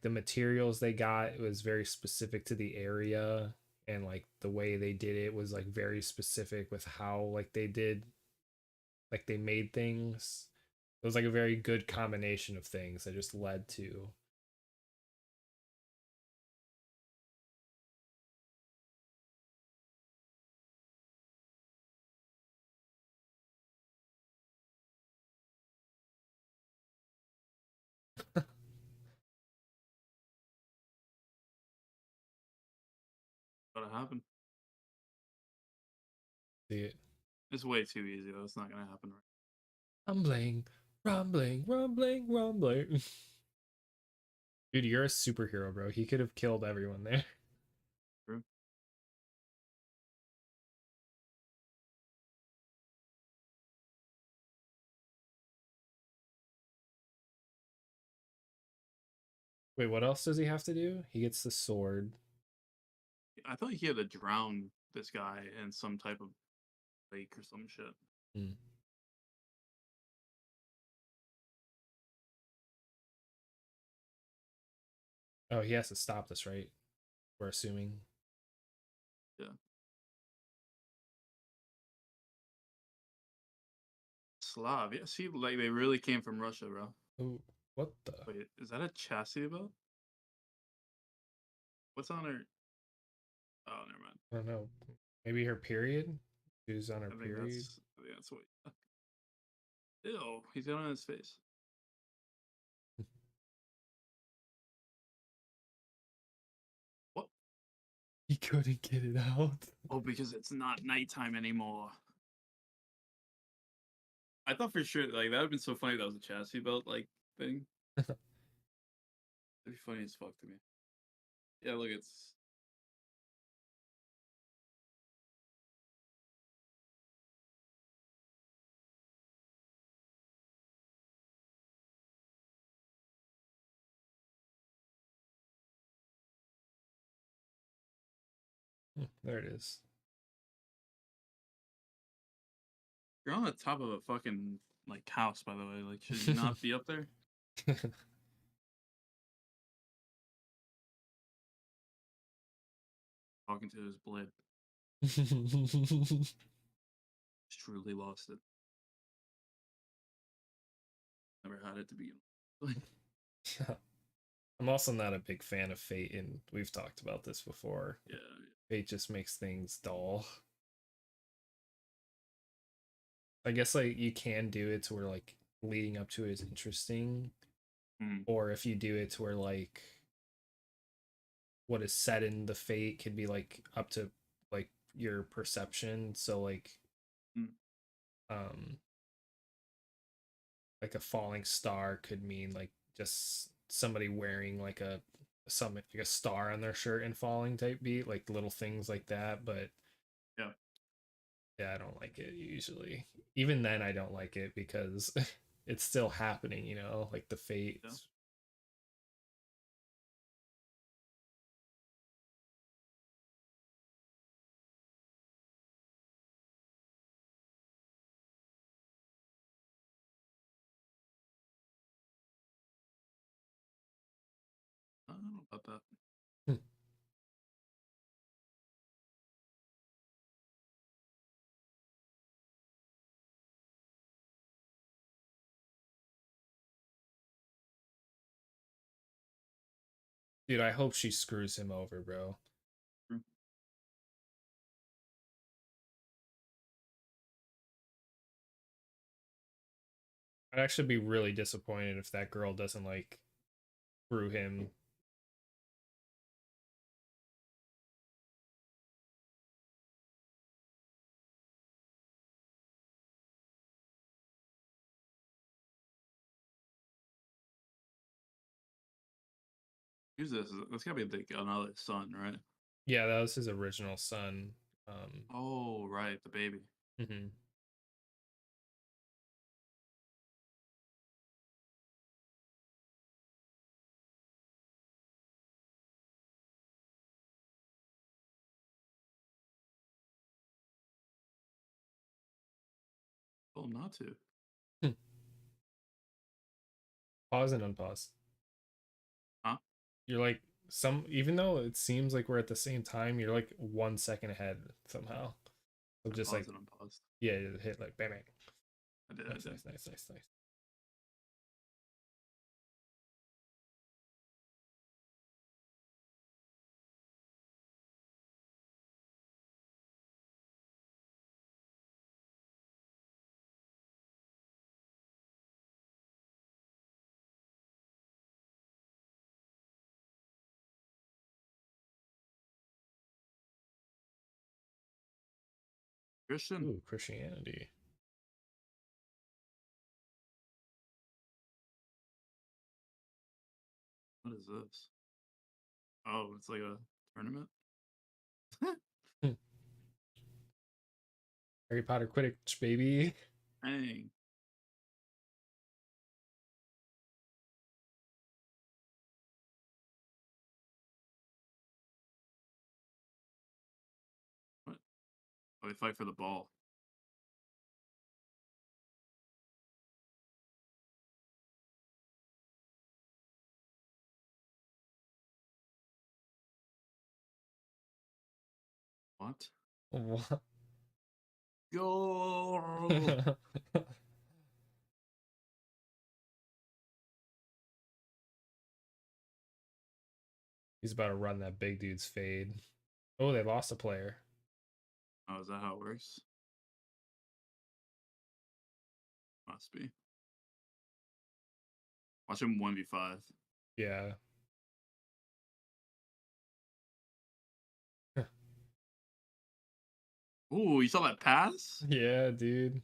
the materials they got, it was very specific to the area, and like the way they did it was like very specific with how like they made things. It was like a very good combination of things that just led to What happened? the It's way too easy though. It's not gonna happen right. rumbling, rumbling, rumbling, rumbling. Dude, you're a superhero, bro. He could have killed everyone there. True. Wait, what else does he have to do? He gets the sword. I thought he had to drown this guy in some type of lake or some shit. Hmm. Oh, he has to stop this, right? We're assuming. Yeah. Slav. Yeah, see, like they really came from Russia, bro. Oh, what the? Wait, is that a chastity belt? What's on her? Oh, never mind. I don't know. Maybe her period? She was on her I think period. that's what. Ew, he's got it on his face. What? He couldn't get it out. Oh, because it's not nighttime anymore. I thought for sure like that would have been so funny. That was a chastity belt like thing. That'd be funny as fuck to me. Yeah, look, it's There it is. you're on the top of a fucking like house, by the way. Like, should you not be up there? Talking to his blade. truly lost it. Never had it to begin with. I'm also not a big fan of Fate, and we've talked about this before. Yeah. Fate just makes things dull. I guess like you can do it to where like leading up to it is interesting, Mm. or if you do it to where like what is said in the Fate could be like up to like your perception. So Mm. um like a falling star could mean like just somebody wearing like a star on their shirt and falling type beat, like little things like that. But Yeah. yeah, I don't like it usually. Even then I don't like it because it's still happening, you know, like the Yeah. Fates. I don't know about that. Hmm. Dude, I hope she screws him over, bro. True. I'd actually be really disappointed if that girl doesn't like screw him. Who's this? That's gotta be another son, right? Yeah, that was his original son. Oh, right, the baby. Mhm. Told him not to. Pause and unpause. Huh? You're like some even though it seems like we're at the same time, you're like 1 second ahead somehow. So I just like paused and unpaused. yeah, hit like bang bang. I did. I Nice, did. nice, nice, nice, nice. Christian. Ooh, Christianity. What is this? Oh, it's like a tournament. Hmm. Harry Potter Quidditch, baby. Dang. What? Oh, they fight for the ball. What? What? Go! He's about to run that big dude's fade. Oh, they lost a player. Oh, is that how it works? Must be. Watch him 1v5. Yeah. Ooh, you saw that pass? Yeah, dude.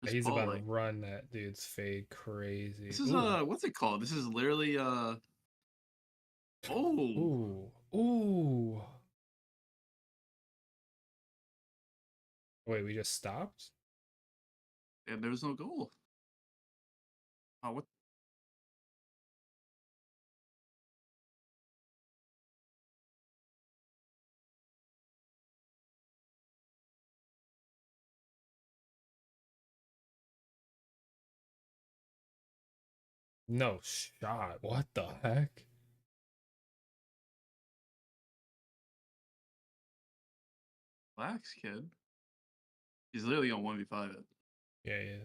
Just He's ball about to like. run that dude's fade crazy. This is Ooh. what's it called? This is literally oh, Ooh. Ooh. Wait, we just stopped? and there was no goal. Oh, what? No shot. What the heck? Relax, kid. He's literally on 1v5 it. Yeah, yeah.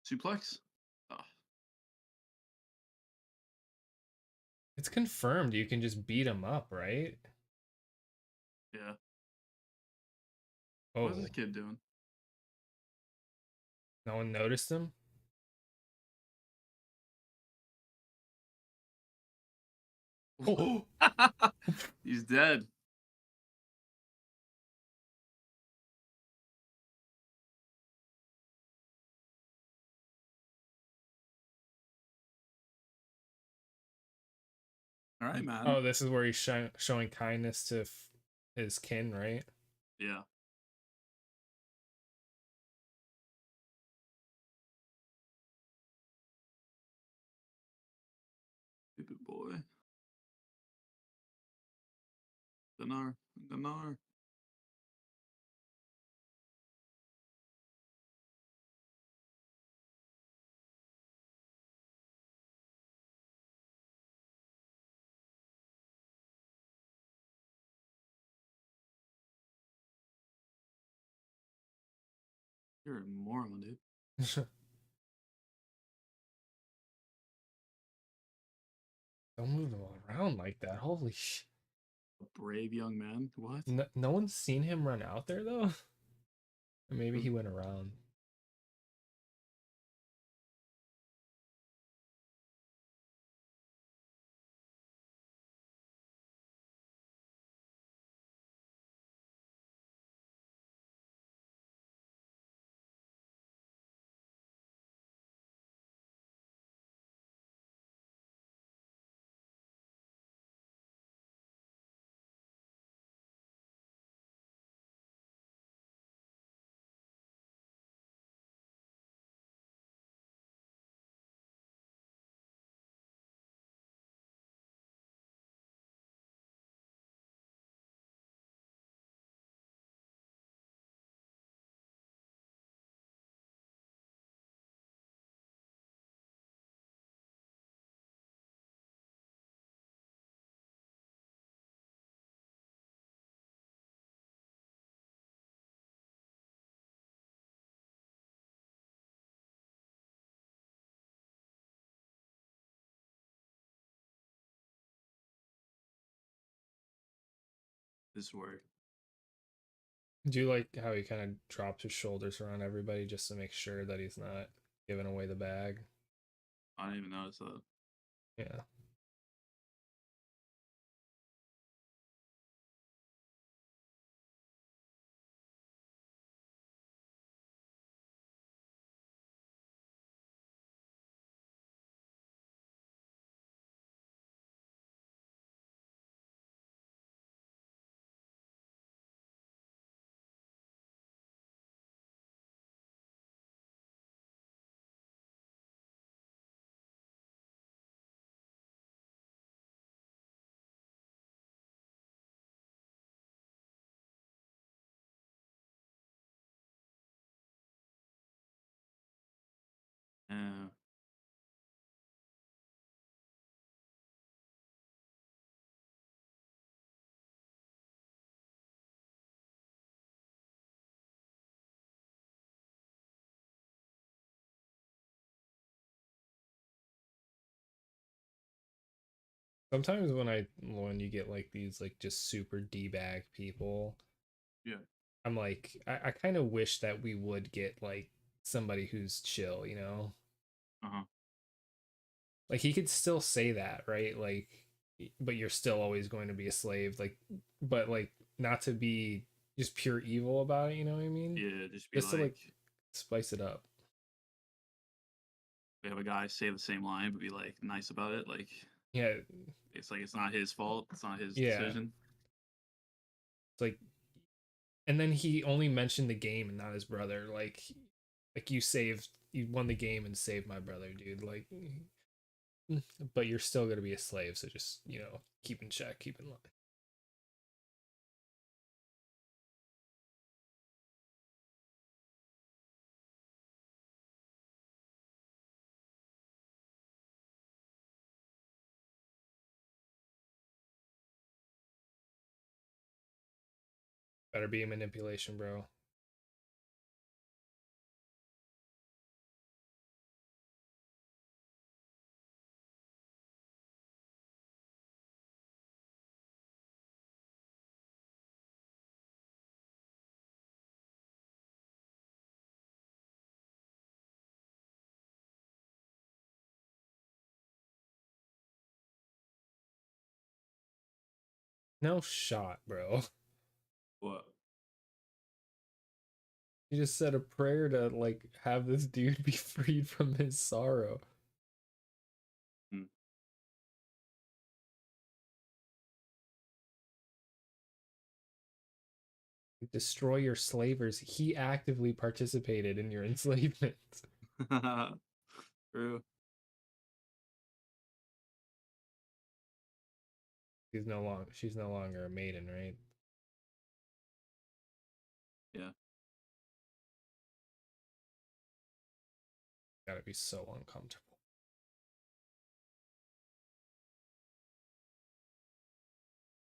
Suplex? Oh, It's confirmed you can just beat him up, right? yeah. What is this Oh, kid doing? no one noticed him? Oh, He's dead. All right, man. oh, this is where he's showing kindness to his kin, right? Yeah. Stupid boy. Dinar. Dinar. You're a moron, dude. Don't move him around like that. Holy sh! A brave young man. What? No one's seen him run out there though. Or maybe he went around. This word. Do you like how he kind of drops his shoulders around everybody just to make sure that he's not giving away the bag? I didn't even notice that. Yeah. Yeah. Sometimes when you get like these like just super d-bag people, Yeah. I'm like I kind of wish that we would get like somebody who's chill, you know? Uh-huh. Like he could still say that, right? Like but you're still always going to be a slave, like but like not to be just pure evil about it, you know what I mean? Yeah, just be Just to like, like spice it up. we have a guy say the same line, but be like nice about it. Like, Yeah, it's like it's not his fault. It's not his yeah. decision. It's like and then he only mentioned the game and not his brother. Like you won the game and saved my brother, dude. Like but you're still gonna be a slave, so just, keep in check, keep in line. Better be a manipulation, bro. No shot, bro. What? You just said a prayer to like have this dude be freed from his sorrow. Hmm. Destroy your slavers. He actively participated in your enslavement. True. She's no longer a maiden, right? Yeah. Gotta be so uncomfortable.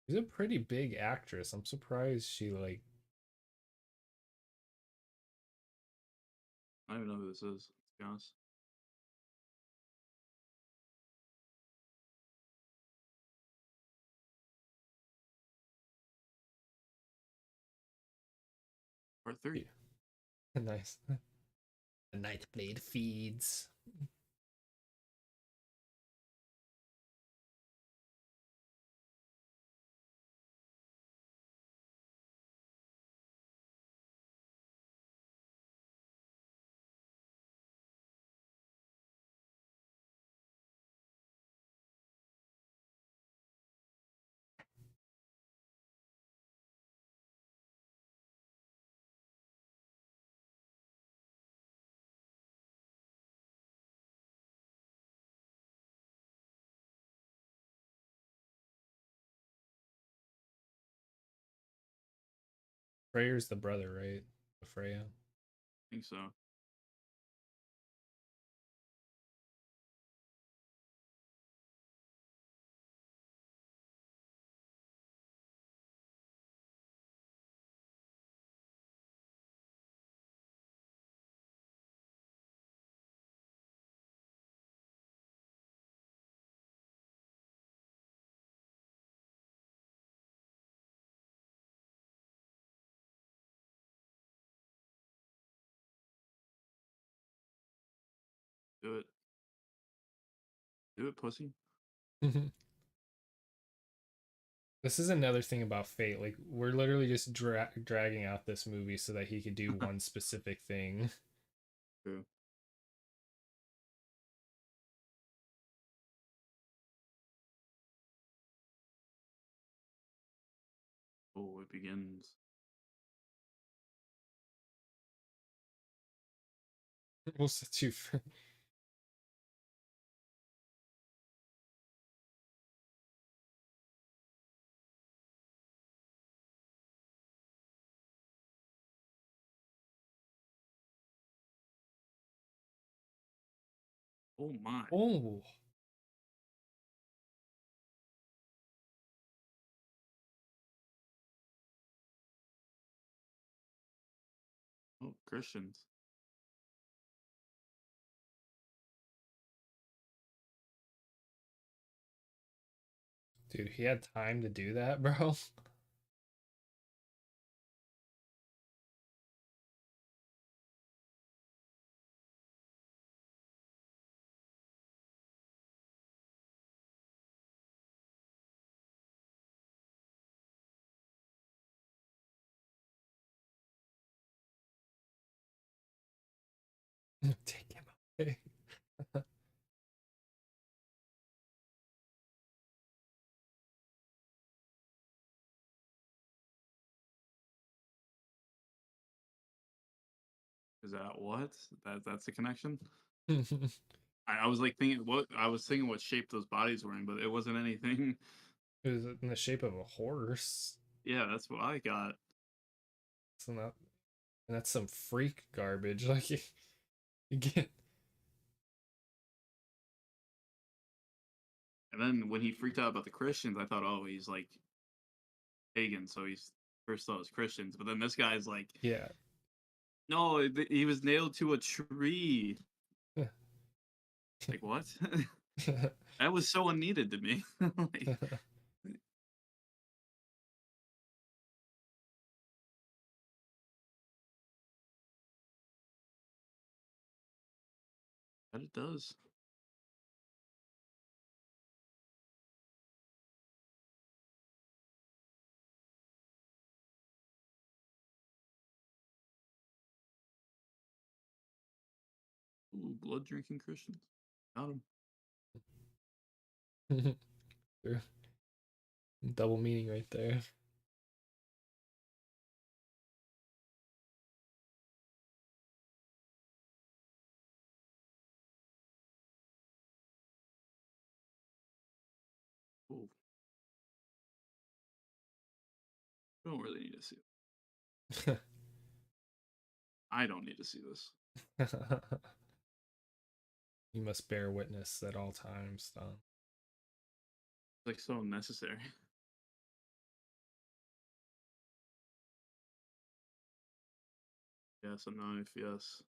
She's a pretty big actress. I'm surprised she like I don't even know who this is, to be honest. Part 3. nice. The Nightblade feeds. Freyr's the brother, right? Freya. I think so. Do it. Do it, pussy. This is another thing about fate. Like we're literally just dragging out this movie so that he could do one specific thing. True. Oh, it begins. We'll set you free. Oh my. Oh, Oh, Christians. dude, he had time to do that, bro. Take him away. Is that what? That's a connection? It I was like thinking what I was thinking what shape those bodies were in, but it wasn't anything. was in the shape of a horse. Yeah, that's what I got. So not, and that's some freak garbage. Like you get. And then when he freaked out about the Christians, I thought, oh, he's like pagan, so he's first thought was Christians, but then this guy's like, Yeah. no, he was nailed to a tree. Like what? That was so unneeded to me. Like, but it does. Ooh, blood drinking Christians. Got him. True. Double meaning right there. Ooh. Don't really need to see it. I don't need to see this. You must bear witness at all times, Don. It's like so unnecessary. Yes, a knife, yes.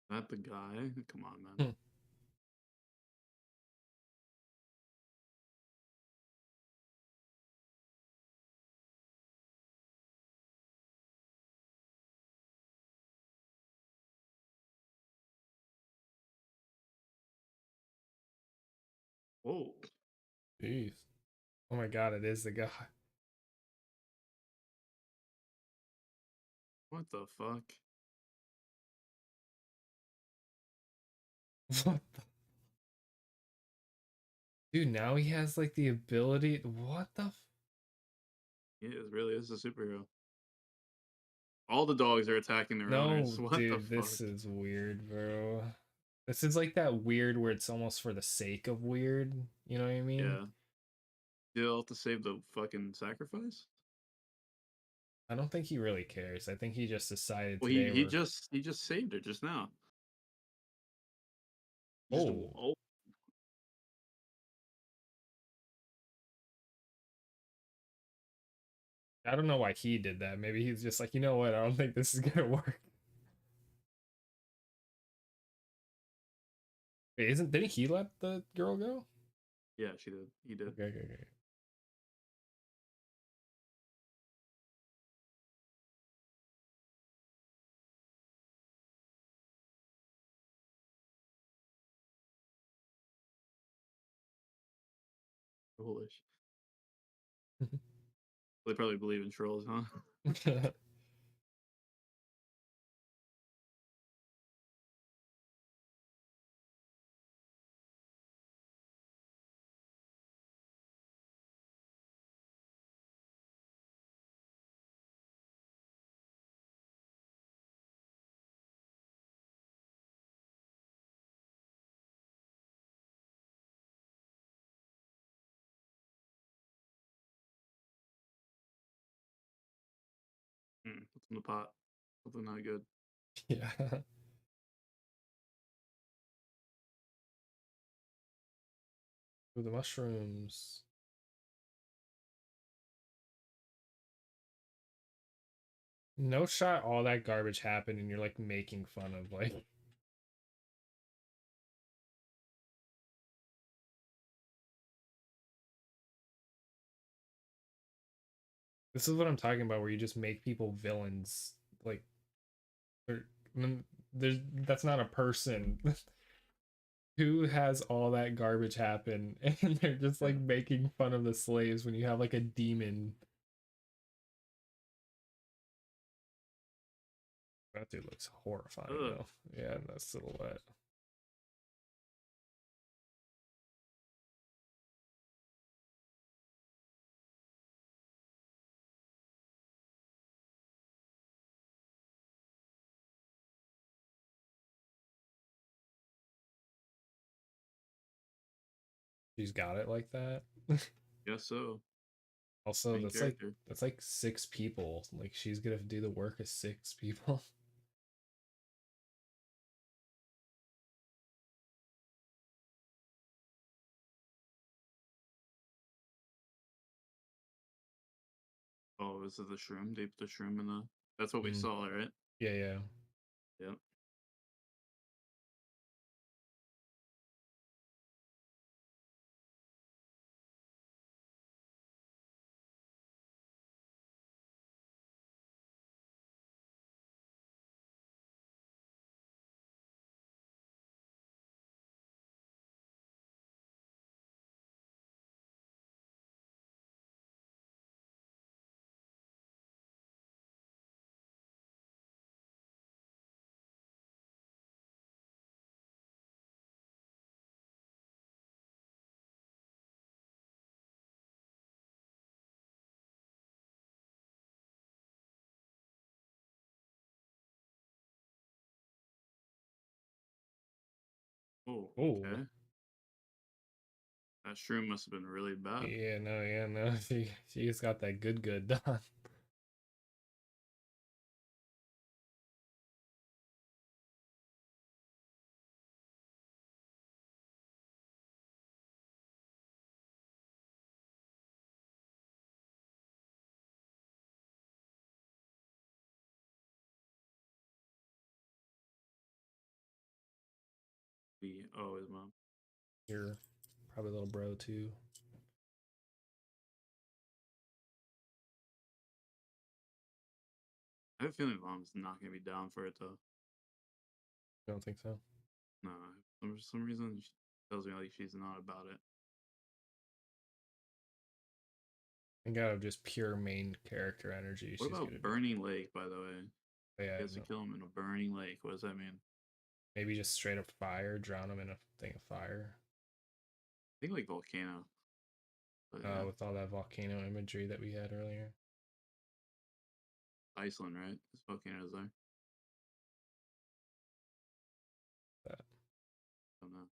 That the guy? Come on, man. Hmm. Whoa. Jeez. Oh my god, it is the guy. What the fuck? What the... Dude, now he has like the ability. What the He is really is a superhero. All the dogs are attacking their owners. No, What the dude, fuck? this is weird, bro. This is like that weird where it's almost for the sake of weird. You know what I mean? Yeah. You'll have to save the fucking sacrifice? I don't think he really cares. I think he just decided Well, today he just saved her just now. Just oh, oh, I don't know why he did that. Maybe he's just like, you know what? I don't think this is gonna work. Wait, didn't he let the girl go? yeah, she did. He did. Okay, okay, okay. Foolish. They probably believe in trolls, huh? What's in the pot? Something not good. Yeah. Ooh, the mushrooms. No shot all that garbage happened and you're like making fun of like this is what I'm talking about where you just make people villains like there- there's that's not a person who has all that garbage happen and they're just Yeah. like making fun of the slaves when you have like a demon. That dude looks horrifying Ugh. though. Yeah, in that silhouette. She's got it like that. Guess so. Also, Main character. that's like 6 people. Like she's gonna do the work of 6 people. Oh, is it the shroom? They put the shroom in the. That's what we Mm, saw, right? yeah, yeah. Yep. Oh, Oh, okay. That shroom must have been really bad. yeah, no. She's got that good done. The oh, his mom. You're probably a little bro too. I have a feeling mom's not gonna be down for it though. I don't think so. No, for some reason she tells me like she's not about it. I think out of just pure main character energy, What she's gonna about be. Burning Lake, by the way? Yeah, He has to no. kill him in a burning lake. What does that mean? Maybe just straight up fire, drown him in a thing of fire. I think like volcano. But yeah, With all that volcano imagery that we had earlier. Iceland, right? This volcano is there. That Don't know.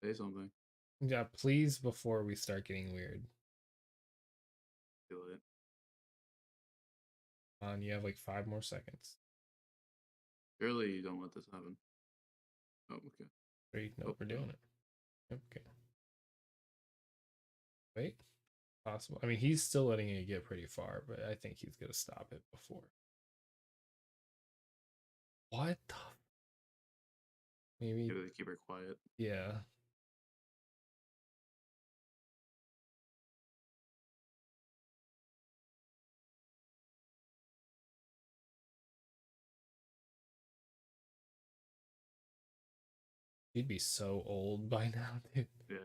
Say something. yeah, please before we start getting weird. Feel it. You have like 5 more seconds. Surely you don't let this happen. Oh, okay. 3. Nope, Oh, we're no. doing it. Okay. Wait. Possible. I mean, he's still letting it get pretty far, but I think he's gonna stop it before. What the? Maybe. Maybe they keep her quiet. Yeah. He'd be so old by now, dude. Yeah.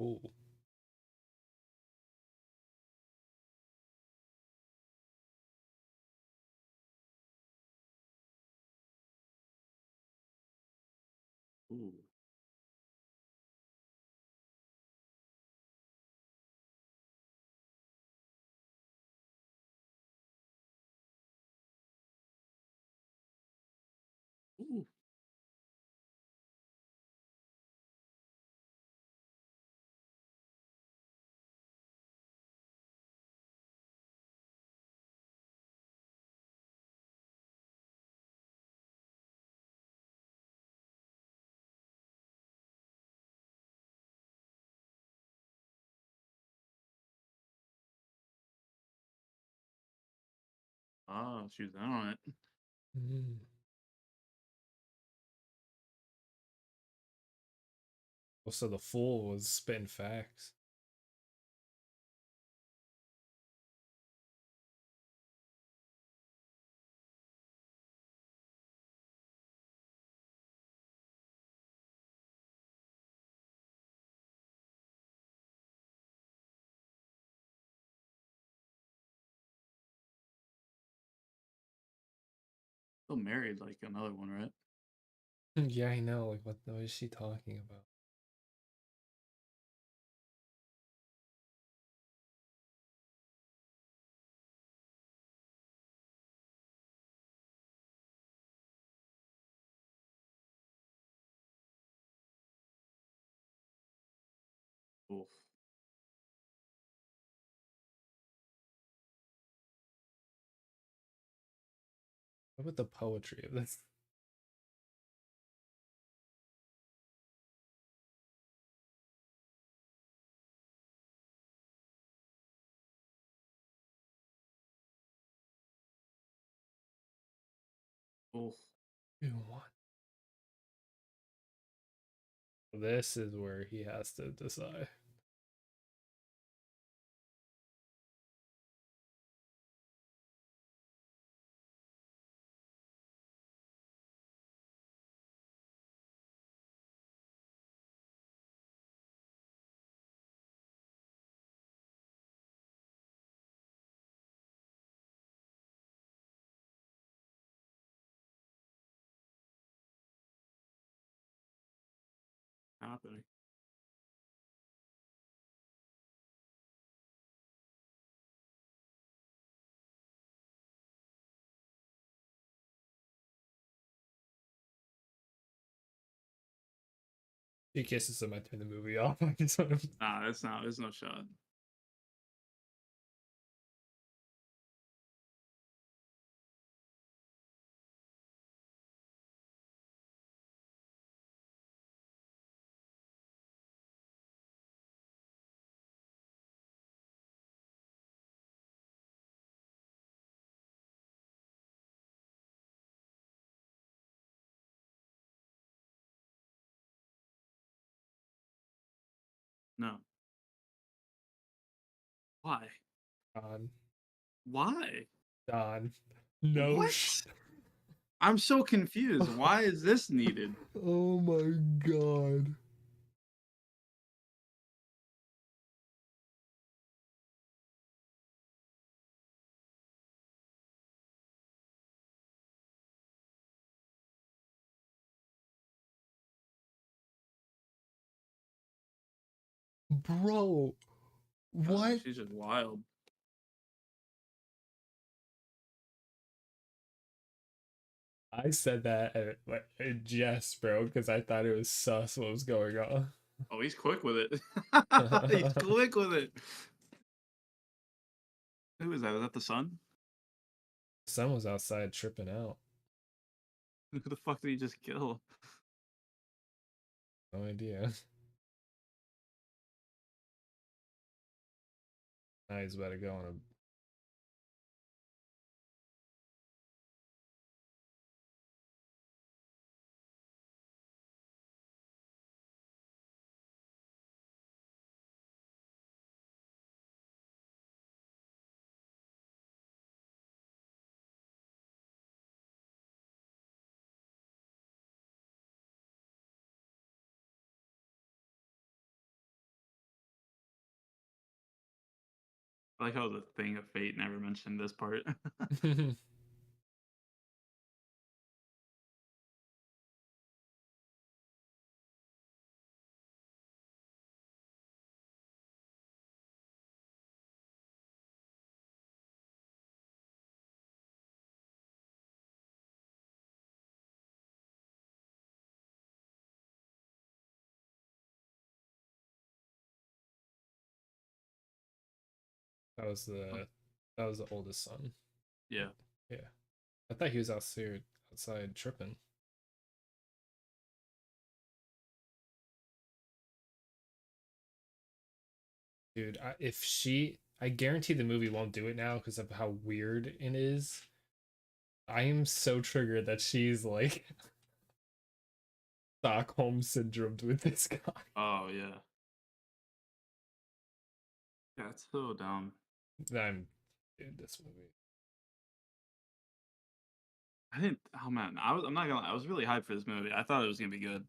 Ooh. Ooh. Ooh. Ah, she was in on it. Mm. Also, the fool was spitting facts. Still married, like another one, right? Yeah, I know. Like, what is she talking about? Oof. What about the poetry of this? Oof. What? This is where he has to decide. Happening. He kisses him. I turn the movie off. I just want to... Nah, that's not. There's no shot. No. Why? Don. Why? Don. No. What? I'm so confused. Why is this needed? Oh my god. Bro. What? She's just wild. I said that in jest, bro, because I thought it was sus what was going on. Oh, he's quick with it. He's quick with it. Who is that? Is that the son? Son was outside tripping out. Who the fuck did he just kill? No idea. Now he's about to go on a... I like how the thing of fate never mentioned this part. That was the oldest son. Yeah. Yeah. I thought he was outside tripping. Dude, I guarantee the movie won't do it now because of how weird it is. I am so triggered that she's like Stockholm syndromed with this guy. Oh yeah. Yeah, it's so dumb. I'm dude, this movie. I didn't. Oh man, I'm not gonna. I was really hyped for this movie. I thought it was gonna be good.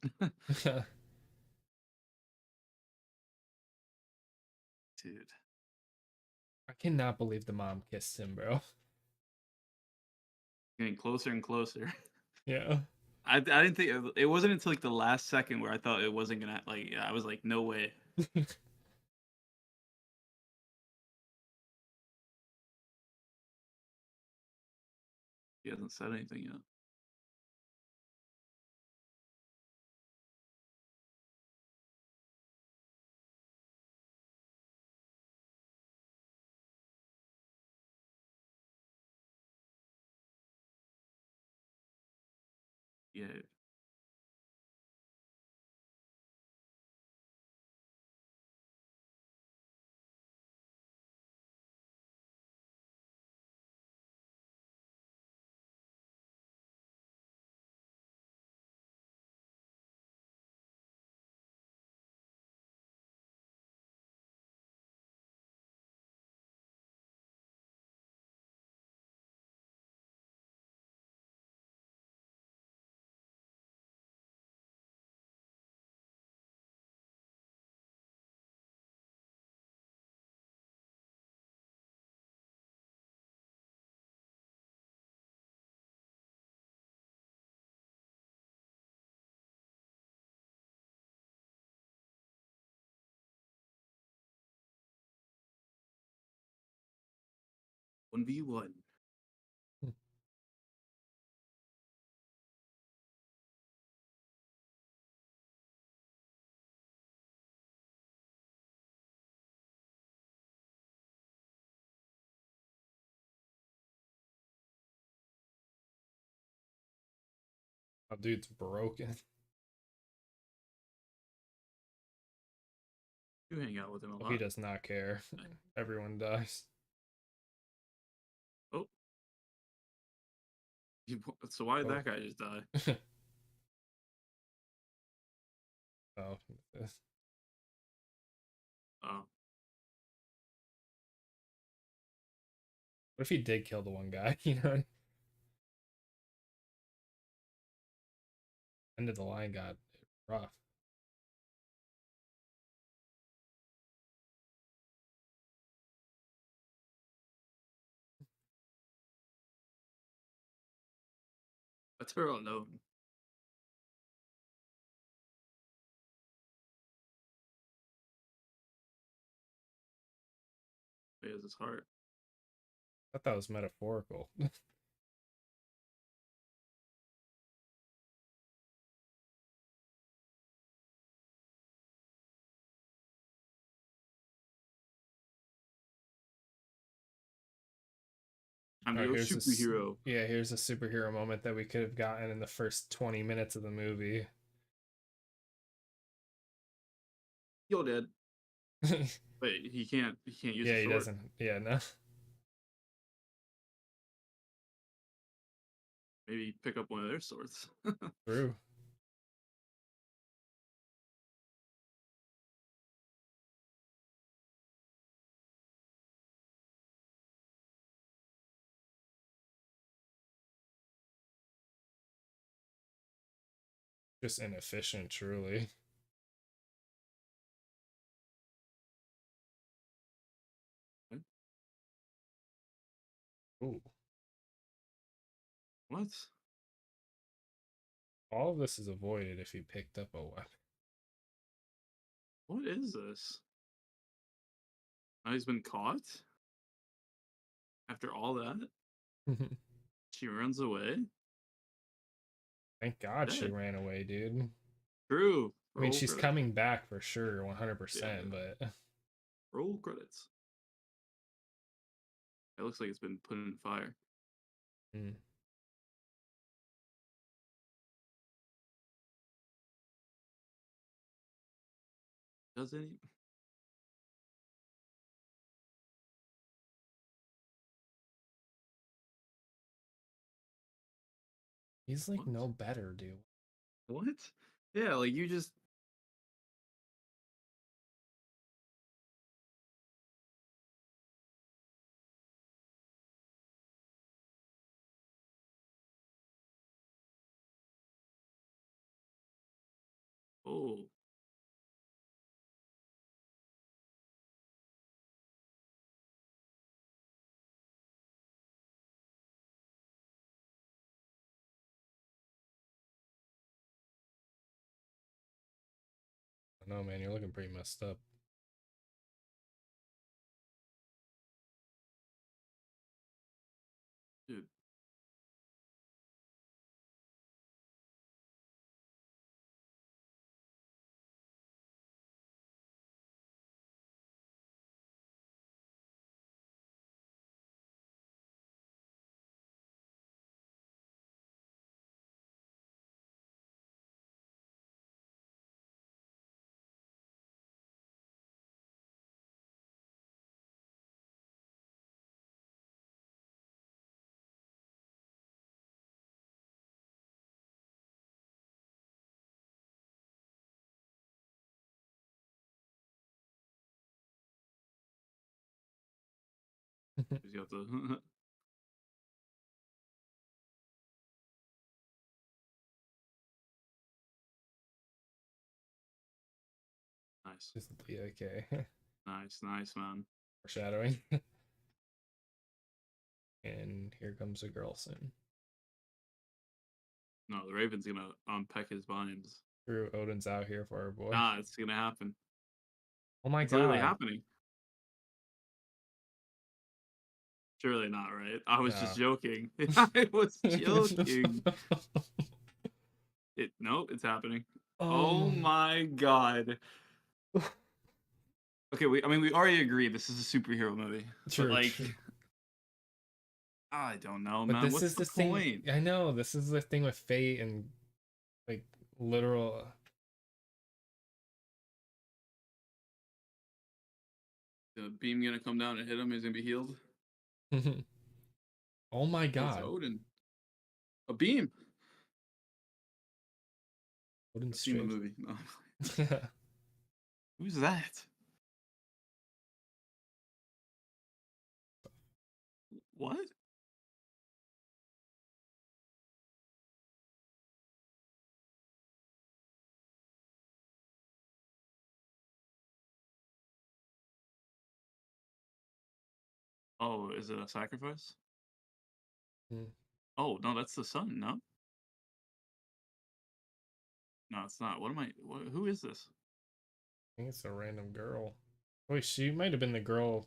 Dude, I cannot believe the mom kissed him, bro. getting closer and closer. Yeah. I didn't think it wasn't until like the last second where I thought it wasn't gonna like. Yeah, I was like, no way. He hasn't said anything yet. Yeah. One v one. Oh, dude's broken. You hang out with him a Oh, he lot. does not care. Everyone dies. Oh, so why did Oh. that guy just die? Oh. Oh, What if he did kill the one guy? You know, end of the line got rough. that's her unknown. He has his heart. I thought that was metaphorical. I'm All right, your here's this. superhero. Yeah, here's a superhero moment that we could have gotten in the first 20 minutes of the movie. Yo, Dad. Wait, he can't. He can't use Yeah, a he sword. doesn't. Yeah, no. Maybe pick up one of their swords. True. Just inefficient, truly. Ooh. What? All of this is avoided if he picked up a What is this? Now he's been caught after all that. weapon. She runs away. Thank God she Dead. ran away, dude. True. I mean, Roll she's credits. coming back for sure, Yeah. 100%, but Roll credits. It looks like it's been put in fire. mm. Doesn't he? He's like What? no better, dude. What? Yeah, like you just. Oh, No, man, you're looking pretty messed up. dude. He's got the. Nice. Just okay. Nice, nice, man. Foreshadowing. And here comes a girl soon. No, the Raven's gonna unpeck his binds. True, Odin's out here for our boy. Nah, it's gonna happen. Oh my It's literally god. happening. Surely not, right? I was just No. joking. I was joking. Nope, it's happening. Oh my god. Okay, I mean we already agreed this is a superhero movie. But True, like true. I don't know, But man. this What's is the the thing. point? I know this is the thing with fate and like literal. The beam gonna come down and hit him, he's gonna be healed. Oh my Oh, it's god. Odin. A beam. I've Odin's seen the straight. movie. No. Who's that? What? Oh, is it a sacrifice? Mm, Oh, no, that's the sun, no? No, it's not. Who is this? I think it's a random girl. Wait, she might have been the girl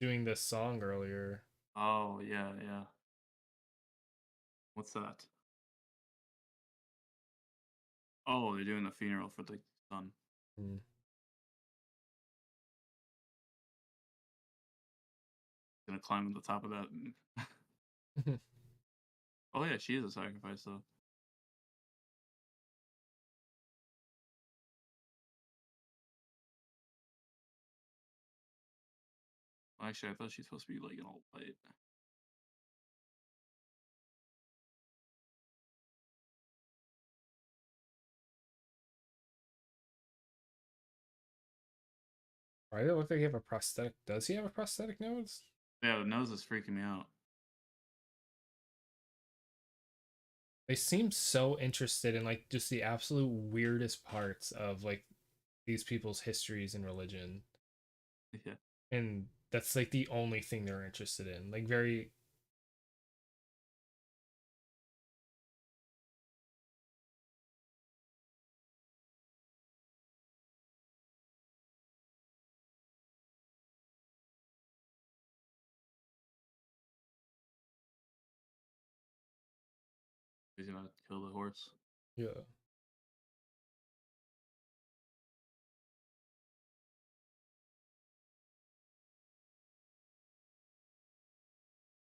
doing this song earlier. Oh, yeah, yeah. What's that? Oh, they're doing the funeral for the son. Mm. Gonna climb to the top of that. Oh, yeah, she is a sacrifice, though. Actually, I thought she's supposed to be like an all white. Why did it look like he have a prosthetic? Does he have a prosthetic nose? Yeah, the nose is freaking me out. They seem so interested in like just the absolute weirdest parts of like these people's histories and religion. Yeah. And that's like the only thing they're interested in. Like very He's gonna kill the horse. yeah.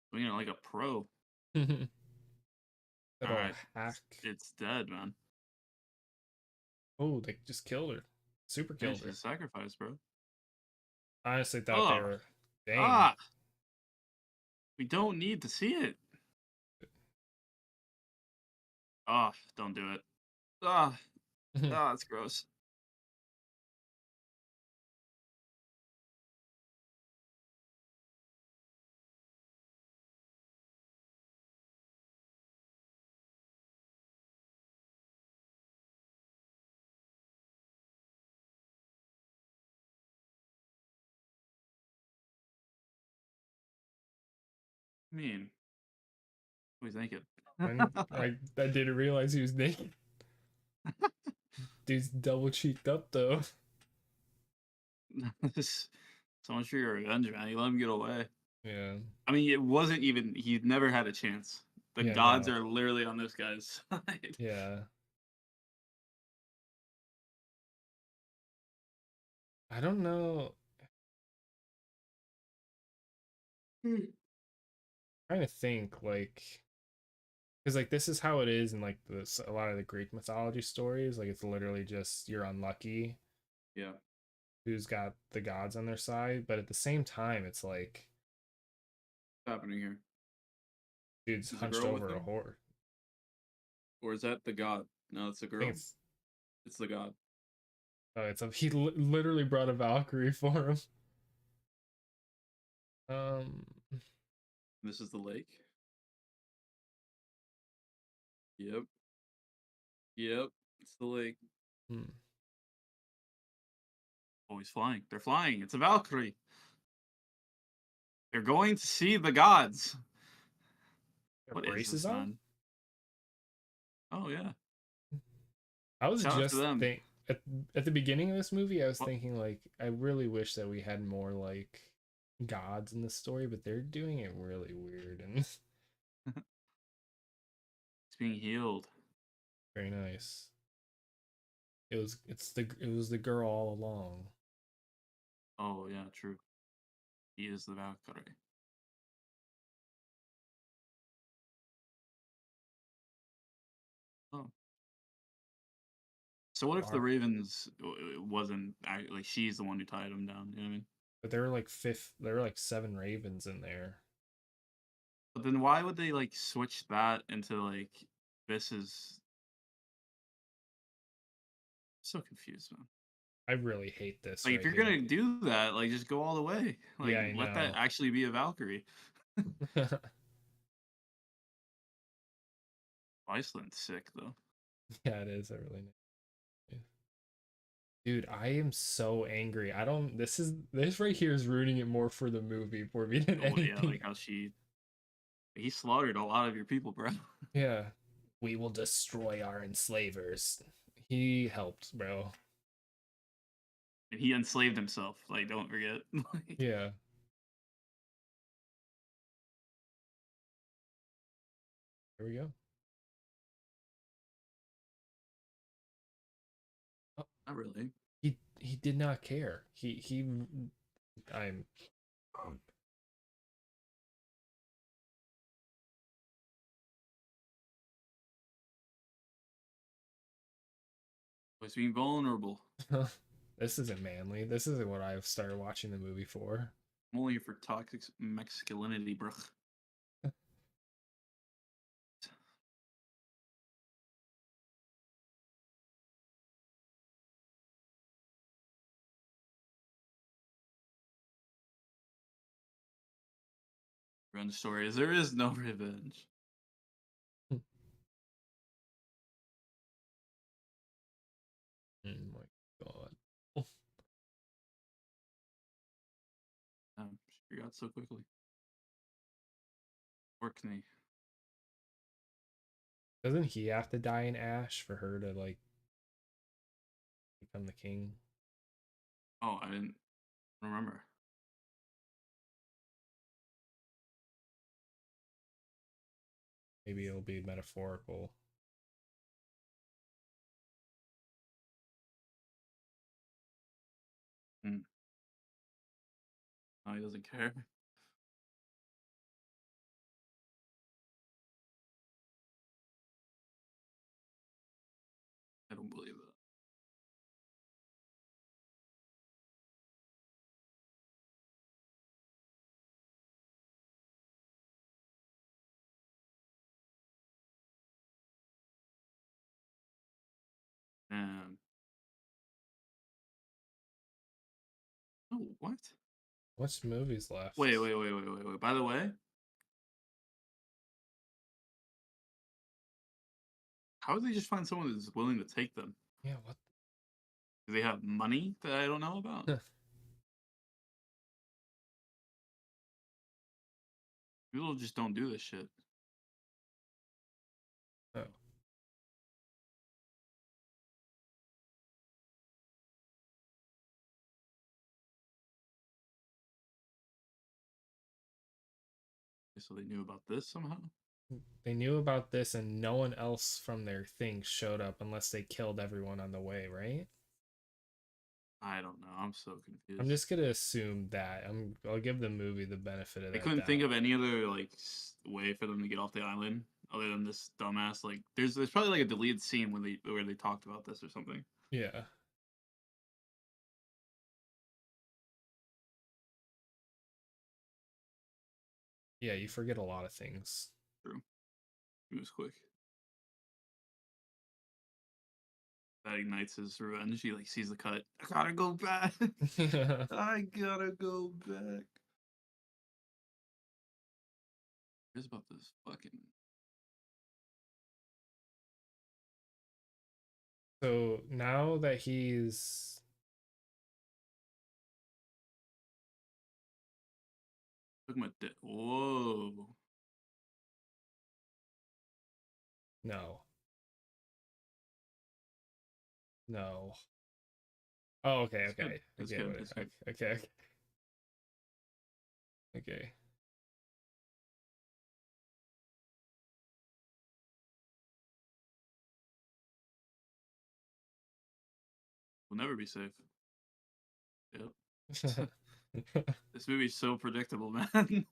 Swinging it like a pro. All Little right, hack. it's dead, man. Oh, they just killed her. Super Yeah, killed she's a her. sacrifice, bro. I honestly thought they Oh, were dang. ah, we don't need to see it. Ah, don't do it. Ah, that's gross. I mean, what do you thinking? And I didn't realize he was naked. Dude's double cheeked up though. So much for your revenge, man. You let him get away. Yeah. I mean, it wasn't even. He never had a chance. The Yeah, gods no. are literally on this guy's side. Yeah. I don't know. Trying to think like because like this is how it is in like this a lot of the Greek mythology stories. Like it's literally just you're unlucky Yeah, who's got the gods on their side, but at the same time, it's like what's happening here? dude's Is the hunched girl with over a him, horse. or is that the god? No, it's the I think girl. It's the god. it's a he literally brought a Valkyrie for him. Um, This is the lake. Yep. Yep. It's the lake. hmm. Oh, he's flying. They're flying. It's a Valkyrie. They're going to see the gods. Got What is braces this, on. man? Oh yeah. I was Shout out to just them. think at the beginning of this movie, I was What? thinking like I really wish that we had more like gods in the story, but they're doing it really weird and It's being healed. very nice. It was the girl all along. Oh yeah, true. He is the Valkyrie. Oh. So what if the Are Ravens wasn't like she's the one who tied him down? You know what I mean? but there were like there were like seven ravens in there. But then why would they like switch that into like this is so confused, man. I really hate this Like if right you're here. gonna do that, like just go all the way. Yeah, Like I let that know. actually be a Valkyrie. Iceland's sick though. Yeah, it is. I really know. Dude, I am so angry. I don't. This right here is ruining it more for the movie for me than Oh yeah, anything. like how he slaughtered a lot of your people, bro. Yeah. We will destroy our enslavers. He helped, bro. And he enslaved himself. Like don't forget. Like, Yeah. There we go. Oh, not really. he did not care. I'm Was being vulnerable. this isn't manly. This isn't what I've started watching the movie for. I'm only here for toxic masculinity, bro. Revenge story is there is no revenge. Oh my god. She got so quickly. Orkney. Doesn't he have to die in ash for her to like become the king? Oh, I didn't remember. Maybe it'll be metaphorical. Hmm. Oh, he doesn't care. I don't believe that. And oh, what? What's movies left? Wait. By the way, how did they just find someone that's willing to take them? Yeah, what? Do they have money that I don't know about? People just don't do this shit. Oh. So they knew about this somehow? They knew about this and no one else from their thing showed up unless they killed everyone on the way, right? I don't know. I'm so I'm confused. just gonna assume that. I'll give the movie the benefit of I that couldn't think doubt. of any other like way for them to get off the island other than this dumbass. Like, there's probably like a deleted scene where they talked about this or something. Yeah. Yeah, you forget a lot of things. True. It was quick. That ignites his revenge. He like sees the cut. I gotta go back. I gotta go back. Here's about this fucking. So now that he's Look at my dick. Whoa. no. No. Oh, okay, It's good. okay. It's Okay, good. wait. It's Okay, good. okay. Okay. We'll never be safe. Yep. Okay. This movie's so predictable, man.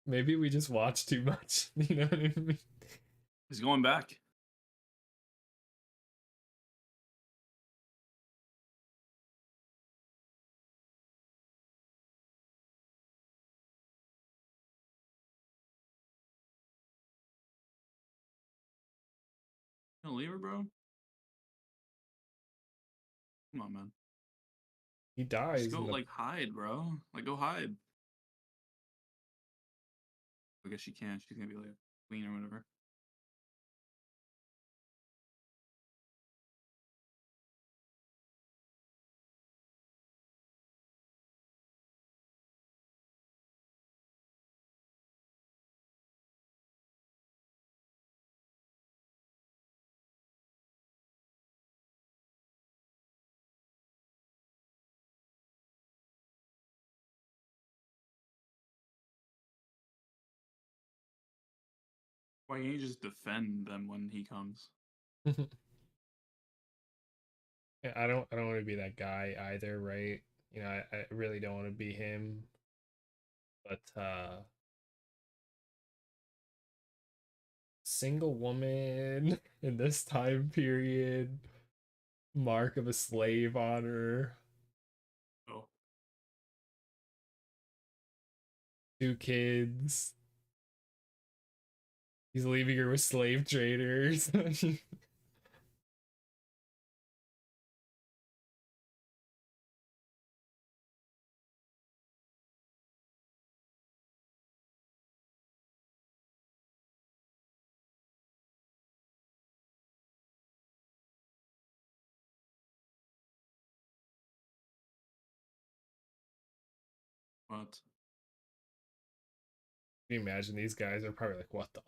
Maybe we just watch too much. You know what I mean? He's going back. You gonna leave her, bro? Come on, man. He Just dies go in the like hide, bro. Like go hide. I guess she can't. She's gonna be like a queen or whatever. Why can't you just defend them when he comes? Yeah, I don't want to be that guy either, right? You know, I really don't want to be him. But single woman in this time period, mark of a slave owner, Oh, 2 kids. He's leaving her with slave traders. what? Can you imagine these guys are probably like, what the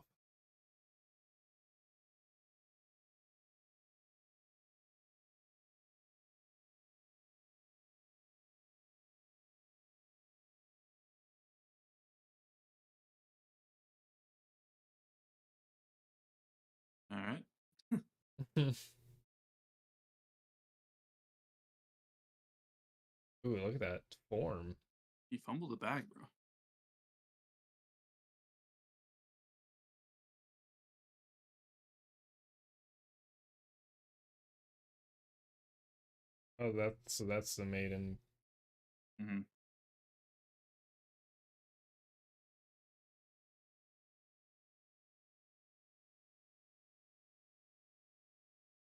All right. Ooh, look at that form. He fumbled the bag, bro. Oh, that's the maiden. Mm-hmm.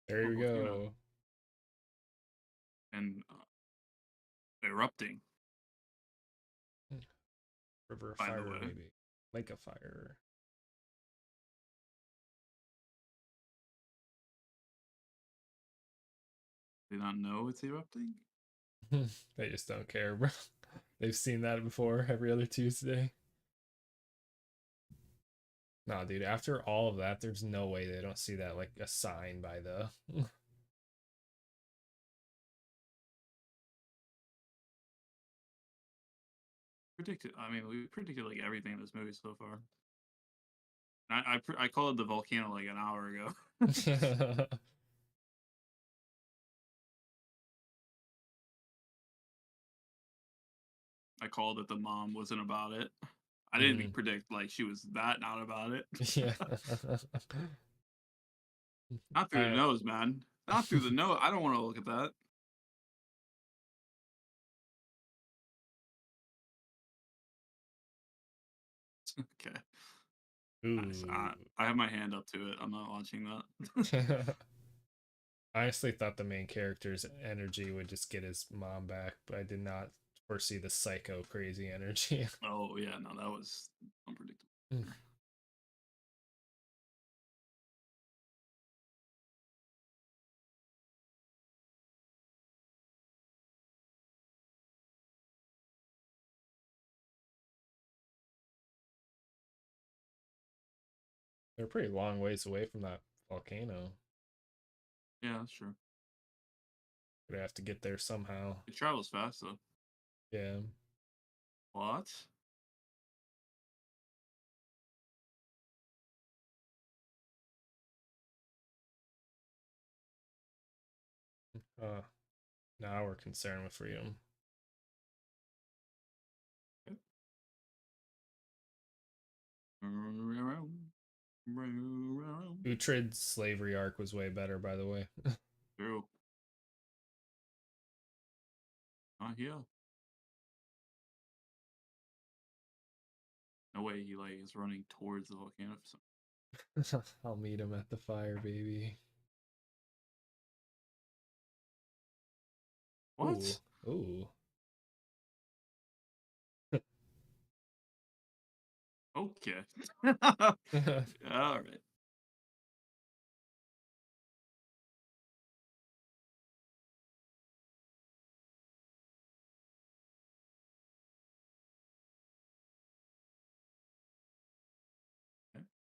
There Oh, we volcano. go. And erupting, River of by the fire, way. maybe. Lake of fire. Do you not know it's erupting? They just don't care, bro. They've seen that before every other Tuesday. No, dude, after all of that, there's no way they don't see that like a sign by the Predicted. I mean, we predicted like everything in this movie so far. I called it the volcano like an hour ago. I called it the mom wasn't about it. I didn't Mm, predict like she was that not about it. yeah. Not through the I nose, man. Not through the nose. I don't want to look at that. Okay. Nice. Ooh. I have my hand up to it. I'm not watching that. I honestly thought the main character's energy would just get his mom back, but I did not foresee the psycho crazy energy. Oh yeah, no, that was unpredictable. They're pretty long ways away from that volcano. Yeah, that's true. They have to get there somehow. It travels fast though. Yeah. What? Uh, now we're concerned with freedom. Uhtred's slavery arc was way better, by the way. True. Not here. No way he like is running towards the volcano for some. I'll meet him at the fire, baby. Ooh, What? ooh. Okay. All right.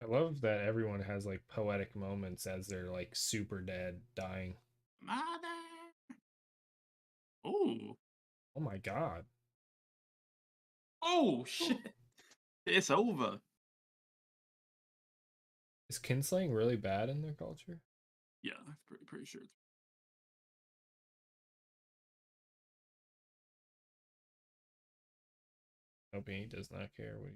I love that everyone has like poetic moments as they're like super dead, dying. Mother. Oh. Oh my god. Oh shit. It's over. Is kinslaying really bad in their culture? Yeah, I'm pretty sure. Nope, he does not care what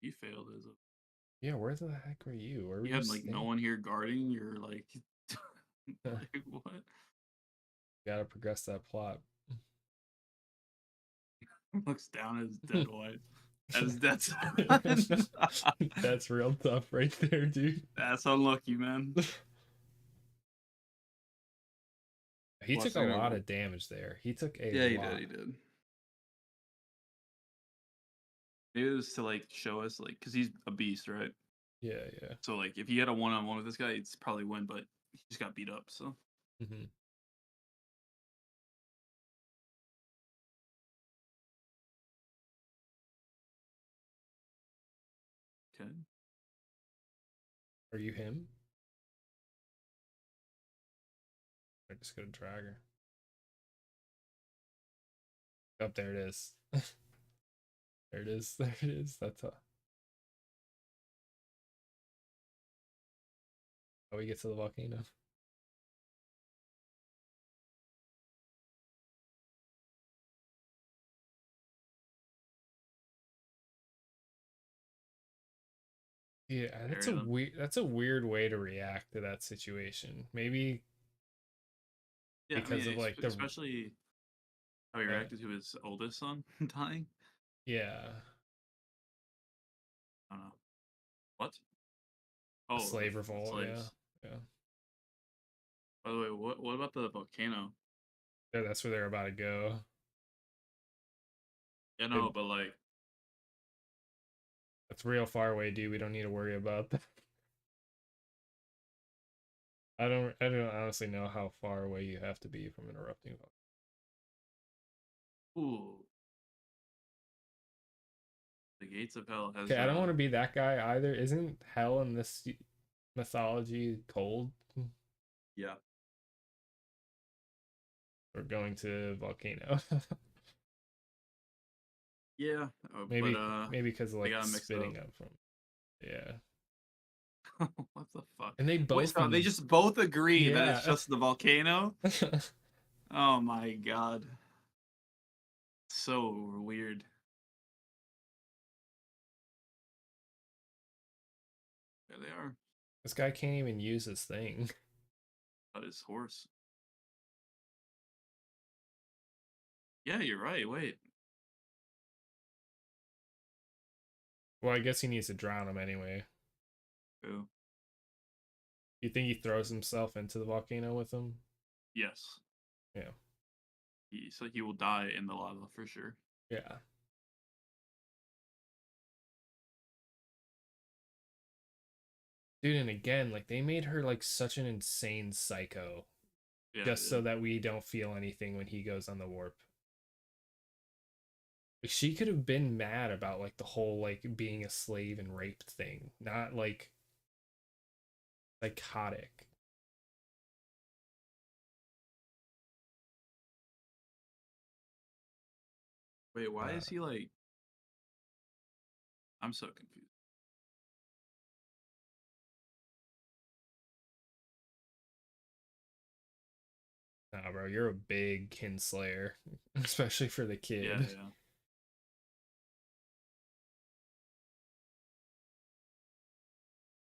He failed as a. Yeah, where the heck were you? Where were You you had like no staying? one here guarding. You're like, like what? Gotta progress that plot. Looks down at his dead wife. At his dead son. That's real tough right there, dude. That's unlucky, man. He took a Blessing lot her. of damage there. He took a Yeah, he did. lot. He did. Maybe it was to like show us, like, because he's a beast, right? Yeah, yeah. So like, if he had a one-on-one with this guy, it's probably win, but he just got beat up. So Mm-hmm. okay. Are you him? I just gonna drag her. Oh, there it is. There it is. There it is. That's how we get to the volcano. Yeah, Bury them. that's a weird way to react to that situation. Maybe Yeah, I because of mean, like the especially how he uh, reacted to his oldest son dying. yeah. I don't know. What? A Oh, slave the revolt, yeah. slaves. Yeah. By the way, what about the volcano? Yeah, that's where they're about to go. Yeah, no, It, but like, that's real far away, dude. We don't need to worry about that. I don't honestly know how far away you have to be from an erupting volcano. ooh, the gates of hell has Okay, I don't want to be that guy either. Isn't hell in this mythology cold? yeah, Or going to volcano? yeah, but Maybe because of they like got the them mixed up. spitting up from. Yeah. What the fuck? And they Wait, both so they just both agree that it's yeah. just the volcano? Oh my god. So weird. There they are. This guy can't even use his thing. That is horse. Yeah, you're right. Wait. Well, I guess he needs to drown him anyway. Who? You think he throws himself into the volcano with him? Yes. Yeah. So he will die in the lava for sure. Yeah. Dude, and again, like they made her like such an insane psycho Yeah, just they so did. that we don't feel anything when he goes on the warp. Like she could have been mad about like the whole like being a slave and raped thing, not like psychotic. Wait, why Uh, is he like? I'm so confused. nah, bro, you're a big kinslayer, especially for the Yeah, kid. yeah.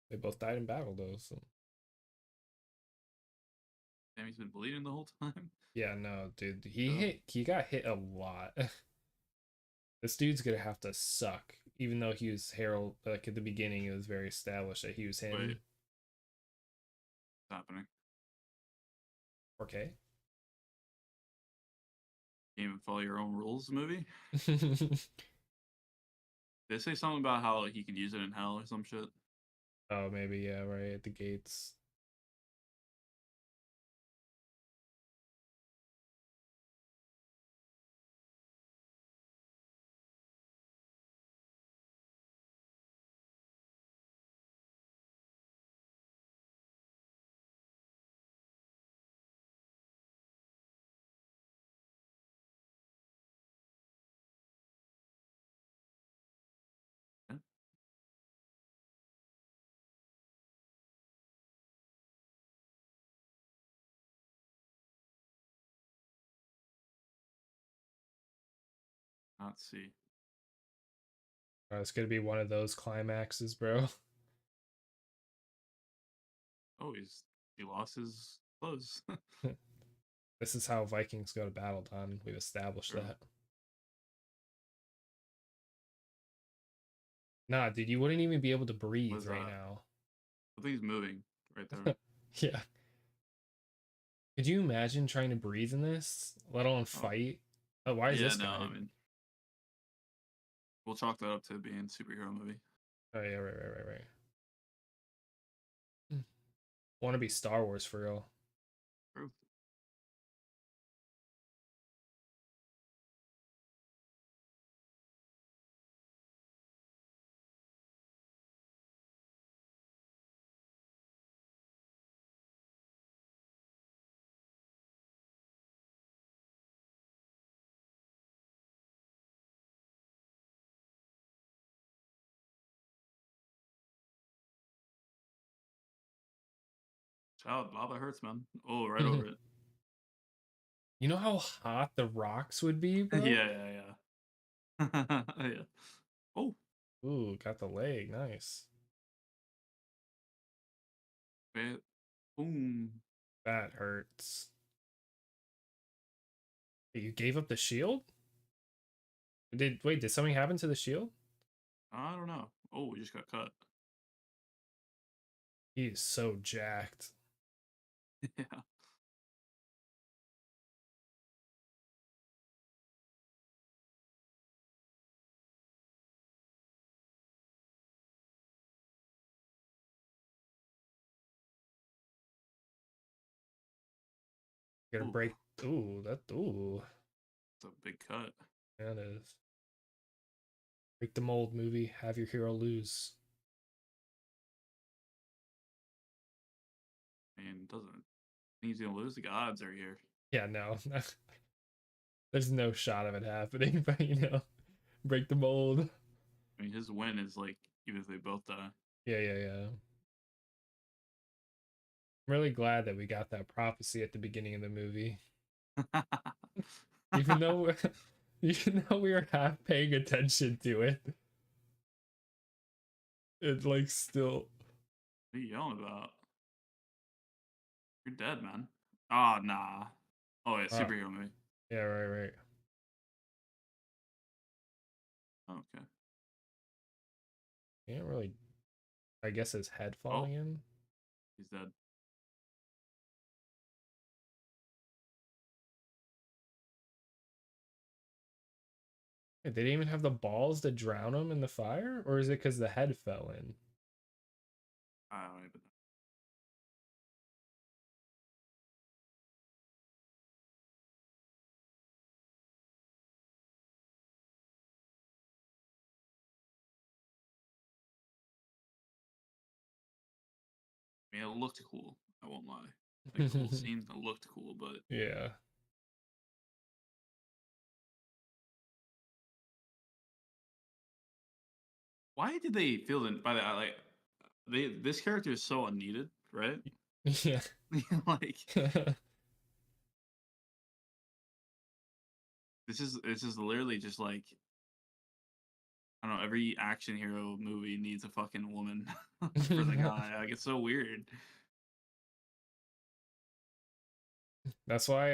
They both died in battle though, so Damn, he's been bleeding the whole time. yeah, no, dude, Oh, he got hit a lot. This dude's gonna have to suck, even though he was Harold. Like at the beginning, it was very established that he was wait, him. what's happening? Okay. Can't even follow your own rules, movie. They say something about how he could use it in hell or some shit. Oh, maybe yeah, right at the gates. Yeah. Let's see. It's gonna be one of those climaxes, bro. Oh, he lost his clothes. This is how Vikings go to battle, Don. We've established True. that. Nah, dude, you wouldn't even be able to What is breathe right that? now. I think he's moving right there. Yeah. Could you imagine trying to breathe in this, let alone Oh, fight? Oh, why is yeah, this no, guy? I mean, we'll chalk that up to being a superhero movie. Oh yeah, right. Want to be Star Wars for real? True. Child, lava hurts, man. Oh, right over it. You know how hot the rocks would be, bro? Yeah, yeah. Yeah. Oh, Ooh, got the leg. Nice. man. Boom. That hurts. You gave up the shield? Did something happen to the shield? I don't know. Oh, we just got cut. He's so jacked. Yeah. Gonna Ooh, break. Ooh, that. Ooh, it's a big cut. that is. Break the mold movie. Have your hero lose. I mean, doesn't think he's gonna lose. The odds are here. Yeah, no. There's no shot of it happening, but break the mold. I mean, his win is like even if they both die. Yeah. I'm really glad that we got that prophecy at the beginning of the movie. Even though even though we were half paying attention to it, it like still. What are you yelling about? You're dead, man. Ah, oh, nah. Oh, yeah, Ah, superhero movie. yeah, right. Okay. Can't really. I guess his head Oh, falling in. he's dead. They didn't even have the balls to drown him in the fire, or is it because the head fell in? I don't even know. I mean, it looked cool. I won't lie. Like the whole scene, it looked cool, but Yeah. why did they feel that by that? Like, this character is so unneeded, right? Yeah. Like, this is literally just like I don't know. Every action hero movie needs a fucking woman for the guy. Like, it's so weird. That's why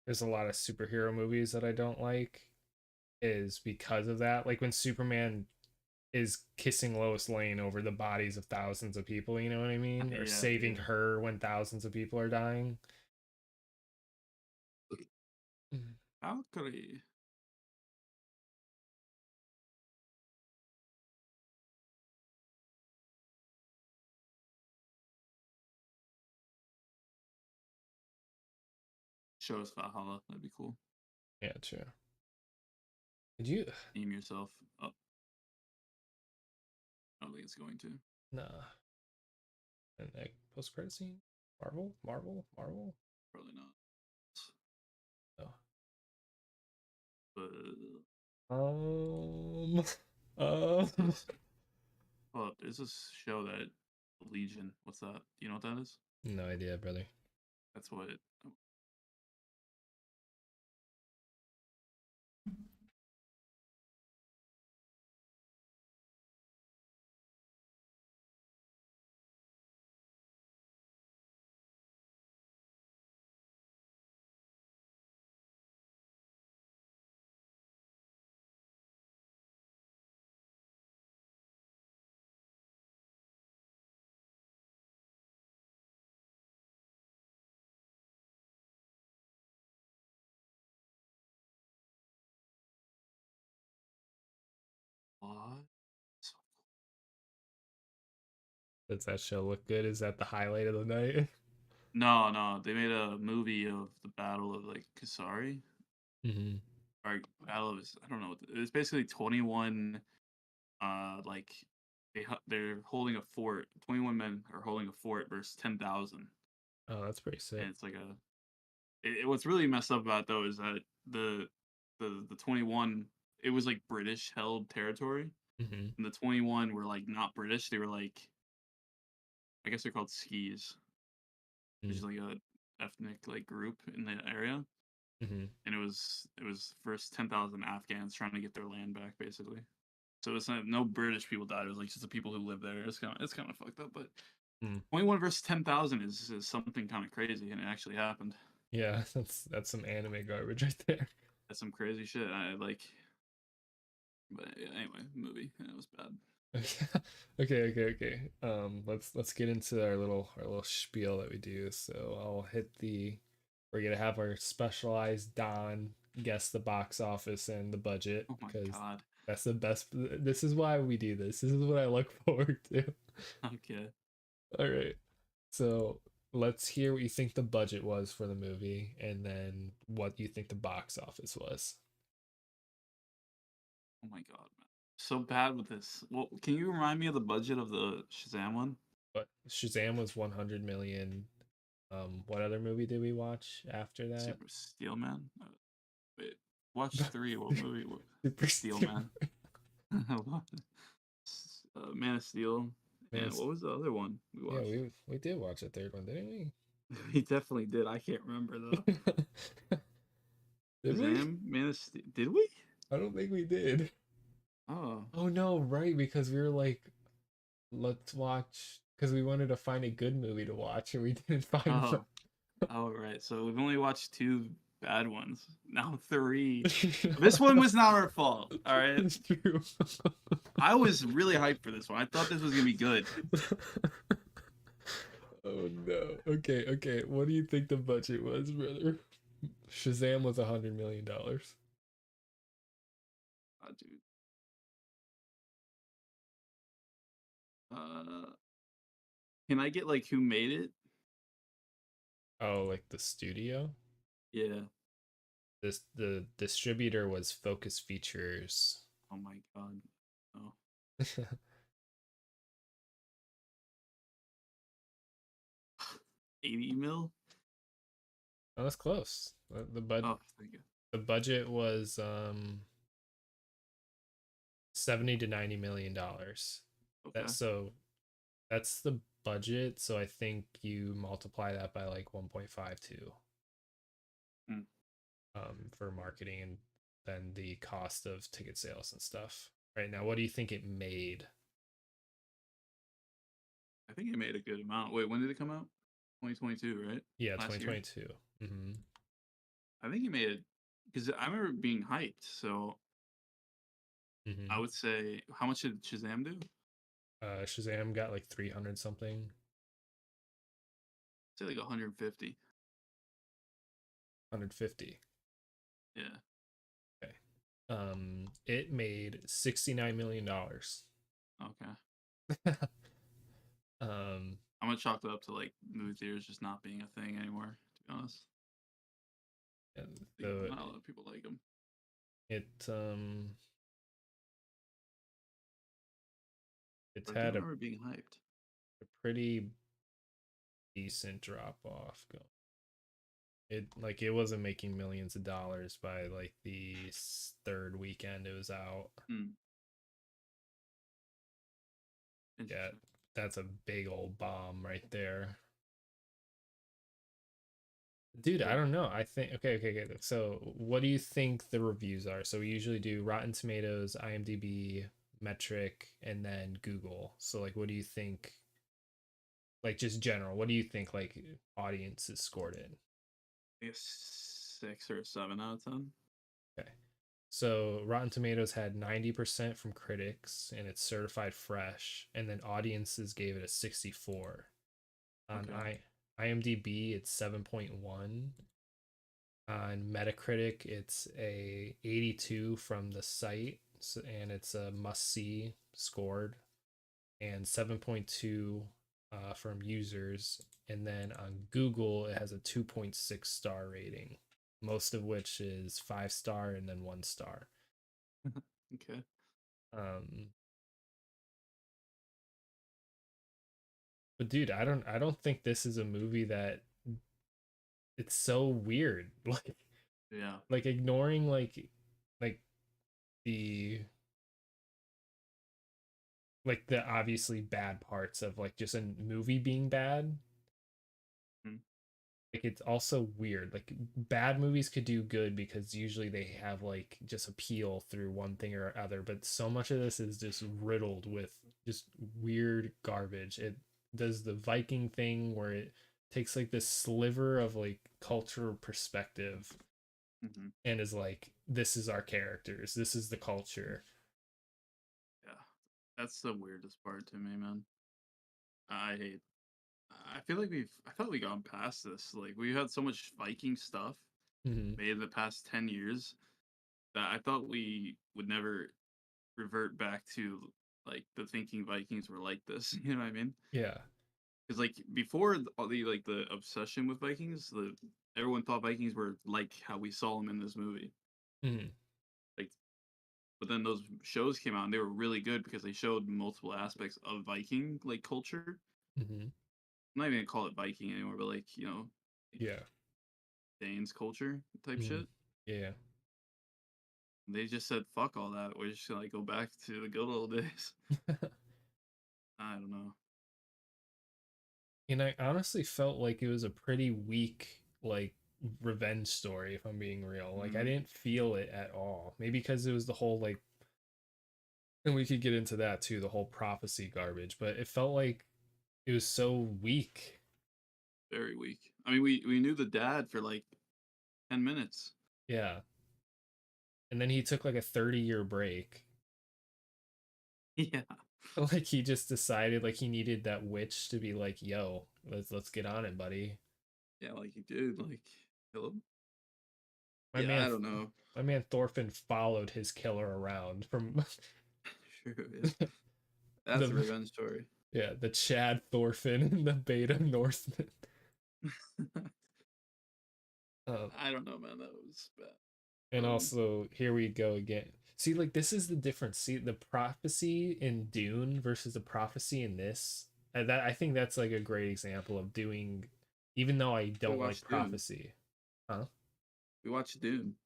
there's a lot of superhero movies that I don't like is because of that. Like when Superman is kissing Lois Lane over the bodies of thousands of people, you know what I mean? Or Yeah, saving dude. her when thousands of people are dying. How could he? Show us Valhalla. That'd be cool. Yeah, true. Did you? Name yourself. Oh, I don't think it's going to. Nah. And like post credit scene? Marvel? Probably not. Oh. But Um. what's Uh. this? Oh, there's this show that Legion. What's that? Do you know what that is? No idea, brother. That's what. What? Does that show look good? Is that the highlight of the night? No. They made a movie of the Battle of like Kasari Mm-hmm. or Battle of I don't know. It was basically 21. Like they're holding a fort. 21 men are holding a fort versus 10,000, Oh, that's pretty and sick. it's like what's really messed up about it, though is that the 21 it was like British held territory, Mm-hmm. and the 21 were like not British. They were like I guess they're called skis, which is like a ethnic like group in the area, Mm-hmm. and it was first 10,000 Afghans trying to get their land back basically. So it's not no British people died. It was like just the people who live there. It's kind of fucked up, but Mm. 21 versus 10,000 is something kind of crazy, and it actually happened. Yeah, that's some anime garbage right there. That's some crazy shit. I like, but yeah, anyway, movie. Yeah, it was bad. Okay. Let's get into our little spiel that we do. So I'll hit the. We're gonna have our specialized Don guess the box office and the budget Oh my because god. that's the best. This is why we do this. This is what I look forward to. Okay. All right. So let's hear what you think the budget was for the movie, and then what you think the box office was. Oh my god, man. So bad with this. Well, can you remind me of the budget of the Shazam one? But Shazam was 100 million. What other movie did we watch after that? Super Steel Man? Wait. Watch 3. What movie? Super Steel Steel. Man. Man of Steel. Man, And what was the other one we yeah, watched? we did watch a third one, didn't We definitely did. I can't remember though. we? Did we? Shazam? Man of Steel. Did we? I don't think we did. Oh. Oh no, right, because we were like, let's watch because we wanted to find a good movie to watch and we didn't find one. Oh. Oh, right. So we've only watched 2 bad ones. Now 3. This one was not our fault. All right. It's true. I was really hyped for this one. I thought this was gonna be good. Oh no. Okay. What do you think the budget was, brother? Shazam was $100 million. Oh, dude. Uh, can I get like who made it? Oh, like the studio? Yeah. This the distributor was Focus Features. Oh my god. Oh. 80 mil? Oh, that's close. Oh, thank you. The budget was 70 to 90 million dollars. Okay. That's the budget, so I think you multiply that by like 1.52 Hmm. for marketing and then the cost of ticket sales and stuff. Right now, what do you think it made? I think it made a good amount. Wait, when did it come out? 2022, right? Yeah, Last year. 2022. Mm-hmm. I think it made it because I remember it being hyped. So I Mm-hmm. would say, how much did Shazam do? Shazam got like 300 something, Say like 150. 150. Yeah. Okay. It made $69 million. Okay. um, I'm gonna chalk that up to like movie theaters just not being a thing anymore. To be honest, and I think the not a lot of people like them. it it's But I do had remember being hyped. a pretty decent drop off going. It wasn't making millions of dollars by like the third weekend it was out. Hmm. Yeah, Interesting. that's a big old bomb right there. Dude, I Yeah. don't know. I think okay. So, what do you think the reviews are? So, we usually do Rotten Tomatoes, IMDb, Metric, and then Google. So, like, what do you think? Like, just general, what do you think? Like, audiences scored it? I guess 6 or a 7 out of 10. Okay. So, Rotten Tomatoes had 90% from critics, and it's certified fresh, and then audiences gave it a 64. On Okay. IMDb, it's 7.1. On Metacritic, it's a 82 from the site, and it's a must see scored, and 7.2 from users. And then on Google, it has a 2.6 star rating, most of which is 5 star and then 1 star. Okay. Um, but dude, I don't think this is a movie that it's so weird. Yeah. Like ignoring like the the obviously bad parts of like just a movie being bad. Hmm. Like it's also weird. Like bad movies could do good because usually they have like just appeal through one thing or other, but so much of this is just riddled with just weird garbage. It does the Viking thing where it takes like this sliver of like cultural perspective Hmm. and is like, this is our characters, this is the culture. Yeah. That's the weirdest part to me, man. I hate. I feel like I thought we gone past this. Like we had so much Viking stuff Hmm. made in the past 10 years that I thought we would never revert back to like the thinking Vikings were like this. You know what I mean? Yeah. Because like before all the like the obsession with Vikings, the everyone thought Vikings were like how we saw them in this movie. Hmm. Like, but then those shows came out and they were really good because they showed multiple aspects of Viking like culture. Hmm. I'm not even gonna call it Viking anymore, but like like Yeah. Danes culture type Hmm. shit. Yeah. They just said fuck all that. We're just gonna like go back to the good old days. I don't know. And I honestly felt like it was a pretty weak, like, revenge story, if I'm being real. Like, I Mm, didn't feel it at all. Maybe because it was the whole, like, and we could get into that too, the whole prophecy garbage, but it felt like it was so weak. very weak. I mean, we knew the dad for like 10 minutes. Yeah. And then he took like a 30-year break. Yeah, Like he just decided like he needed that witch to be like, "Yo, let's get on it, buddy." yeah, like he did. Like, hello. My Yeah, man I don't know. my man Thorfinn followed his killer around from True. Yeah, that's a the revenge story. yeah, the Chad Thorfinn and the Beta Northman. Um, I don't know, man. That was bad. and Um, also here we go again. See, like this is the difference. See, the prophecy in Dune versus the prophecy in this. That I think that's like a great example of doing, even though I we don't like watched Dune. prophecy. Huh? We watched Dune.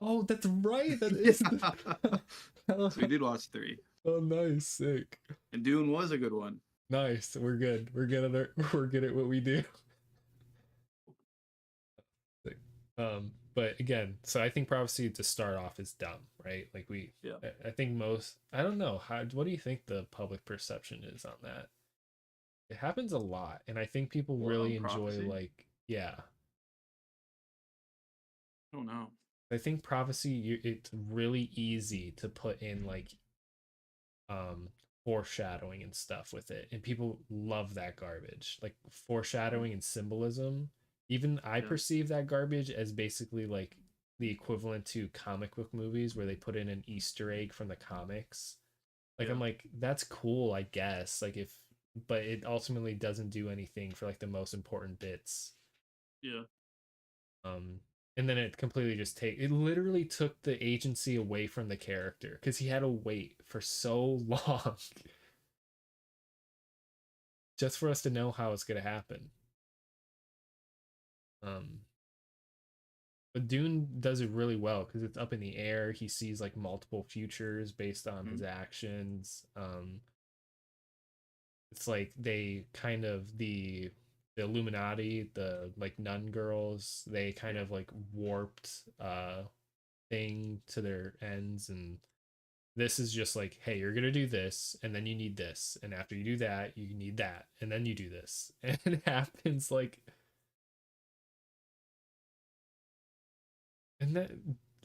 Oh, that's right. That Yeah. is the. So we did watch three, Oh, nice, sick, and Dune was a good one. nice. We're good. We're good at we're good at what we do. Sick. But again, so I think prophecy to start off is dumb, right? Like Yeah. I think most. I don't know how. What do you think the public perception is on that? It happens a lot, and I think people What on really enjoy prophecy? like, yeah. I don't know. I think prophecy, it's really easy to put in like um foreshadowing and stuff with it, and people love that garbage, like Mm, foreshadowing and symbolism. Even I yeah. perceive that garbage as basically like the equivalent to comic book movies where they put in an Easter egg from the comics. Like I'm Yeah. like, that's cool, I guess, like if, but it ultimately doesn't do anything for like the most important bits. Yeah. um and then it completely just take it literally took the agency away from the character because he had to wait for so long just for us to know how it's going to happen. um but Dune does it really well because it's up in the air. He sees like multiple futures based on Mm, his actions. It's like they kind of the Illuminati, the like nun girls, they kind yeah. of like warped thing to their ends, and this is just like, hey, you're gonna do this and then you need this, and after you do that you need that, and then you do this and it happens like, and that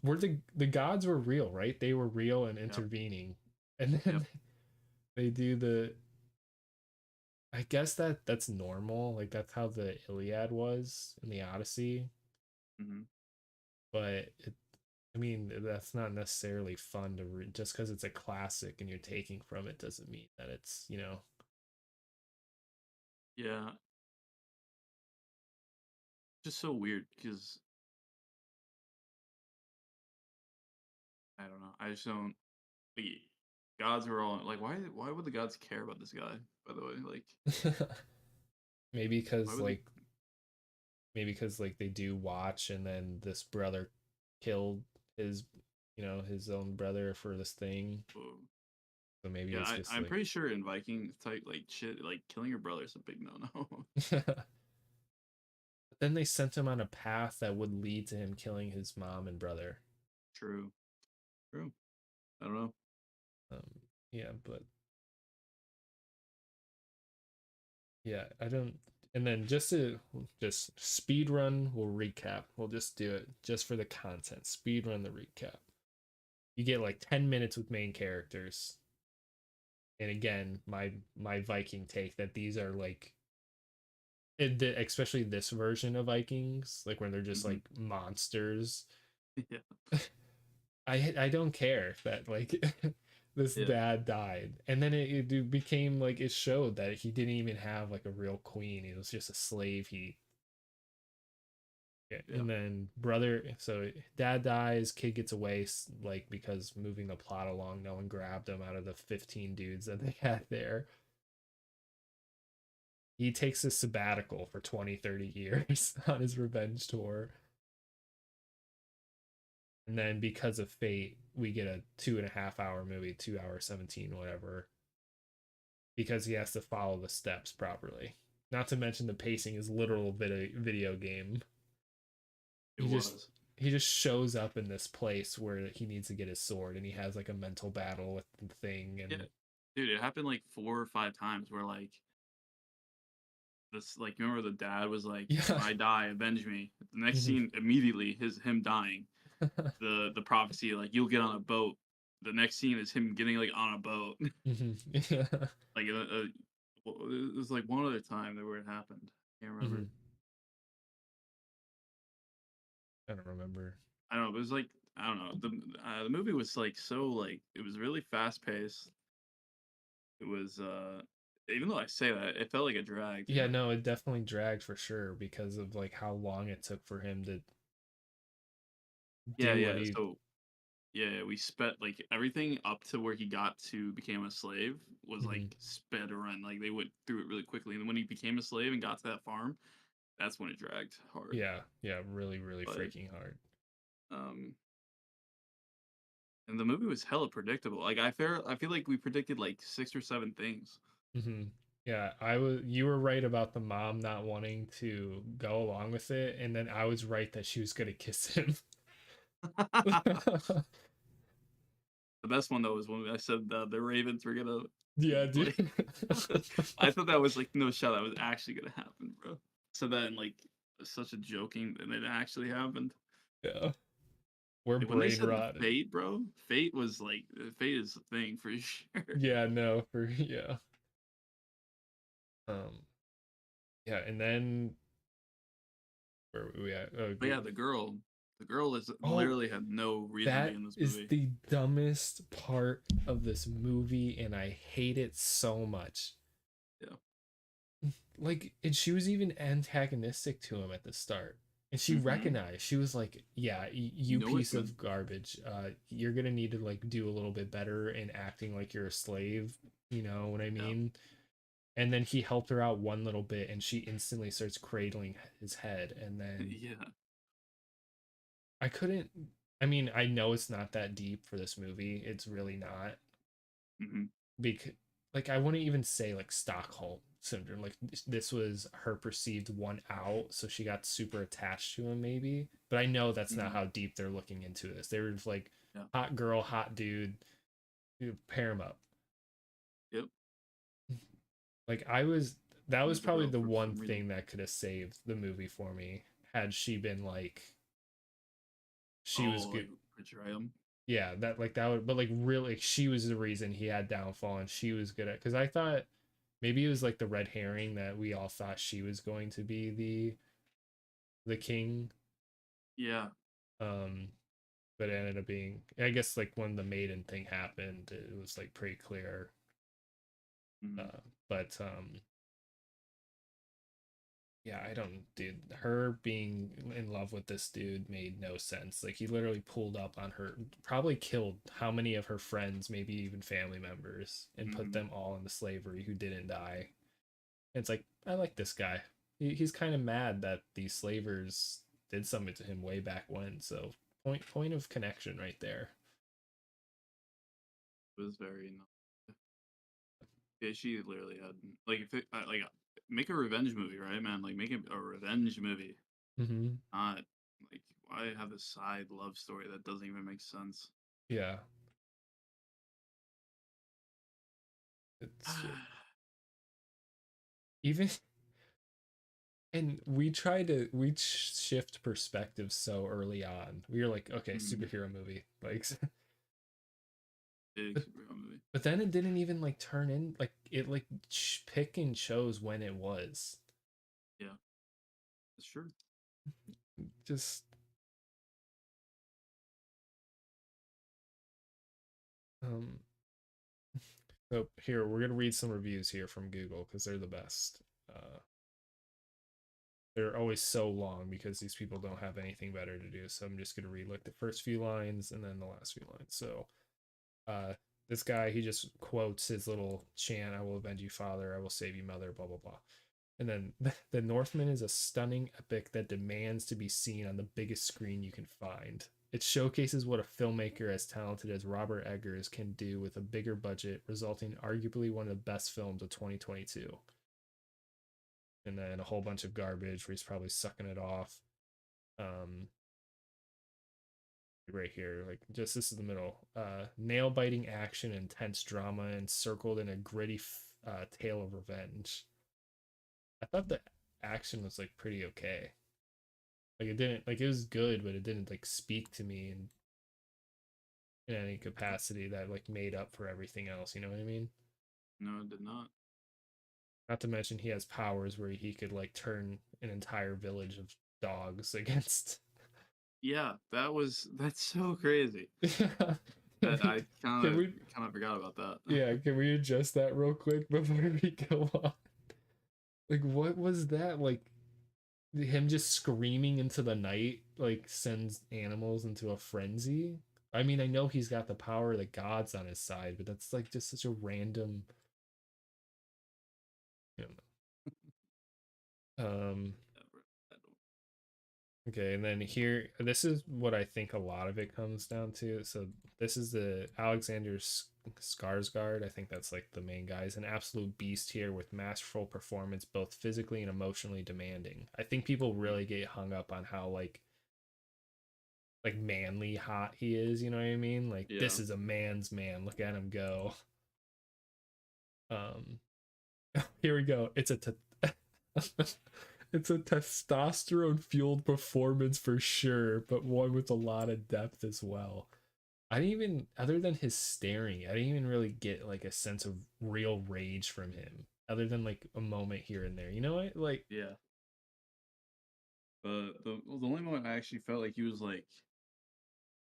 were the gods were real, right? They were real and Yep. intervening, and Yep. then they do the, I guess that's normal, like that's how the Iliad was in the Odyssey. Hmm. But it, I mean, that's not necessarily fun to just because it's a classic and you're taking from it doesn't mean that it's, you know. Yeah. Just so weird because I don't know. I just don't. The gods were all like, why would the gods care about this guy? By the way, like, maybe why because would they? like, maybe because like they do watch, and then this brother killed his, you know, his own brother for this thing, Oh, so maybe yeah, it's just I'm like. pretty sure in Viking type like shit, like killing your brother is a big no no. But then they sent him on a path that would lead to him killing his mom and brother. True. True. I don't know. um yeah, but yeah, I don't. And then just to just speed run, we'll recap. We'll just do it just for the content. Speed run the recap. You get like 10 minutes with main characters, And again, my Viking take that these are like especially this version of Vikings, like when they're just Hmm. like monsters. Yeah, I don't care that like this yeah, dad died, and then it became like it showed that he didn't even have like a real queen. He was just a slave. He Yeah, yeah. and then brother, so dad dies, kid gets away, like because moving the plot along, no one grabbed him out of the 15 dudes that they had there. He takes a sabbatical for 20, 30 years on his revenge tour. And then because of fate, we get a 2.5 hour movie, 2 hour 17, whatever, because he has to follow the steps properly. Not to mention the pacing is literal video game. It He just was. he just shows up in this place where he needs to get his sword, and he has like a mental battle with the thing. Yeah, And dude, it happened like 4 or 5 times where like this, like, you remember the dad was like, yeah. "When I die, avenge me." The next Mhm. scene, immediately, him dying. The prophecy, like, "You'll get on a boat." The next scene is him getting like on a boat. Mhm. Yeah. Like, it was like one other time that where it happened. Can't remember. Mhm. I don't remember. I don't know. It was like, I don't know. The movie was like so like it was really fast paced. It was even though I say that, it felt like it dragged. Yeah, no, it definitely dragged for sure because of like how long it took for him to Yeah, do what yeah. he. So yeah, we sped like everything up to where he got to became a slave was like Mhm. sped around. Like they went through it really quickly, and then when he became a slave and got to that farm, that's when it dragged hard. Yeah, yeah, really, really But freaking hard. um, and the movie was hella predictable. Like I feel like we predicted like 6 or 7 things. Hmm. Yeah, you were right about the mom not wanting to go along with it, and then I was right that she was gonna kiss him. The best one though was when I said the Ravens were gonna Yeah, dude. like. I thought that was like no shot that was actually gonna happen, bro. So that in like such a joking, and it actually happened. Yeah, we're Like, when they brain said the rotted. fate, bro, fate was like fate is a thing for sure. Yeah, no, for yeah. Um, yeah, and then where were we at? Oh, But yeah, the girl is oh, literally had no reason to be that in this is movie. the dumbest part of this movie, and I hate it so much. Yeah. Like, and she was even antagonistic to him at the start, and she Mm-hmm. recognized, she was like, yeah, You you piece Northman. of garbage, you're gonna need to like do a little bit better in acting like you're a slave, you know what I Yeah. mean? And then he helped her out one little bit, and she instantly starts cradling his head. And then Yeah. I couldn't, I mean, I know it's not that deep for this movie, it's really not. Mm-hmm. Because like I wouldn't even say like Stockholm syndrome. Like this was her perceived one out, so she got super attached to him maybe. But I know that's not Mm-hmm. how deep they're looking into this. They were just like Yeah. hot girl, hot dude, pair them up. Yep. Like that was Never probably broke the for one some reason. thing that could have saved the movie for me had she been like she was Oh, good. like portray him. Yeah, that like that would, but like really, she was the reason he had downfall, and she was good at. Because I thought maybe it was like the red herring that we all thought she was going to be the king. Yeah. Um, but it ended up being, I guess, like when the maiden thing happened, it was like pretty clear. Mm-hmm. But yeah, I don't, dude. Her being in love with this dude made no sense. Like he literally pulled up on her, probably killed how many of her friends, maybe even family members, and put Mm-hmm. them all into slavery who didn't die. And it's like I like this guy. He's kind of mad that these slavers did something to him way back when. So point of connection right there. It was very yeah, she literally had like if it, like make a revenge movie, right, man? Like make a revenge movie. Mm-hmm. Not like why have a side love story that doesn't even make sense. Yeah, it's even, and we try to shift perspective so early on. We were like, okay, Mhm. superhero movie, like big But superhero movie. but then it didn't even like turn in like it like pick and chose when it was. Yeah, that's true. Just um so here we're gonna read some reviews here from Google because they're the best. They're always so long because these people don't have anything better to do. So I'm just gonna read like the first few lines and then the last few lines. So uh this guy he just quotes his little chant, I will avenge you, father, I will save you, mother, blah blah blah. And then the Northman is a stunning epic that demands to be seen on the biggest screen you can find. It showcases what a filmmaker as talented as Robert Eggers can do with a bigger budget, resulting in arguably one of the best films of 2022. And then a whole bunch of garbage where he's probably sucking it off. Um, right here, like just this is the middle. Nail biting action, intense drama, encircled in a gritty tale of revenge. I thought the action was like pretty okay. Like it didn't like it was good, but it didn't like speak to me in any capacity that like made up for everything else. You know what I mean? No, it did not. Not to mention he has powers where he could like turn an entire village of dogs against. Yeah, that's so crazy. Yeah. I kind Can of we? kind of forgot about that. Yeah, can we adjust that real quick before we go on? Like, what was that? Like, him just screaming into the night, like, sends animals into a frenzy? I mean, I know he's got the power of the gods on his side, but that's like just such a random. You know. Okay, and then here, this is what I think a lot of it comes down to. So this is the Alexander Skarsgård. I think that's like the main guy. He's an absolute beast here with masterful performance, both physically and emotionally demanding. I think people really get hung up on how like manly hot he is. You know what I mean? Like Yeah, this is a man's man. Look at him go. Um, here we go. It's a testosterone fueled performance for sure, but one with a lot of depth as well. I didn't even, other than his staring, I didn't even really get like a sense of real rage from him, other than like a moment here and there. You know what? Like, yeah. The only moment I actually felt like he was like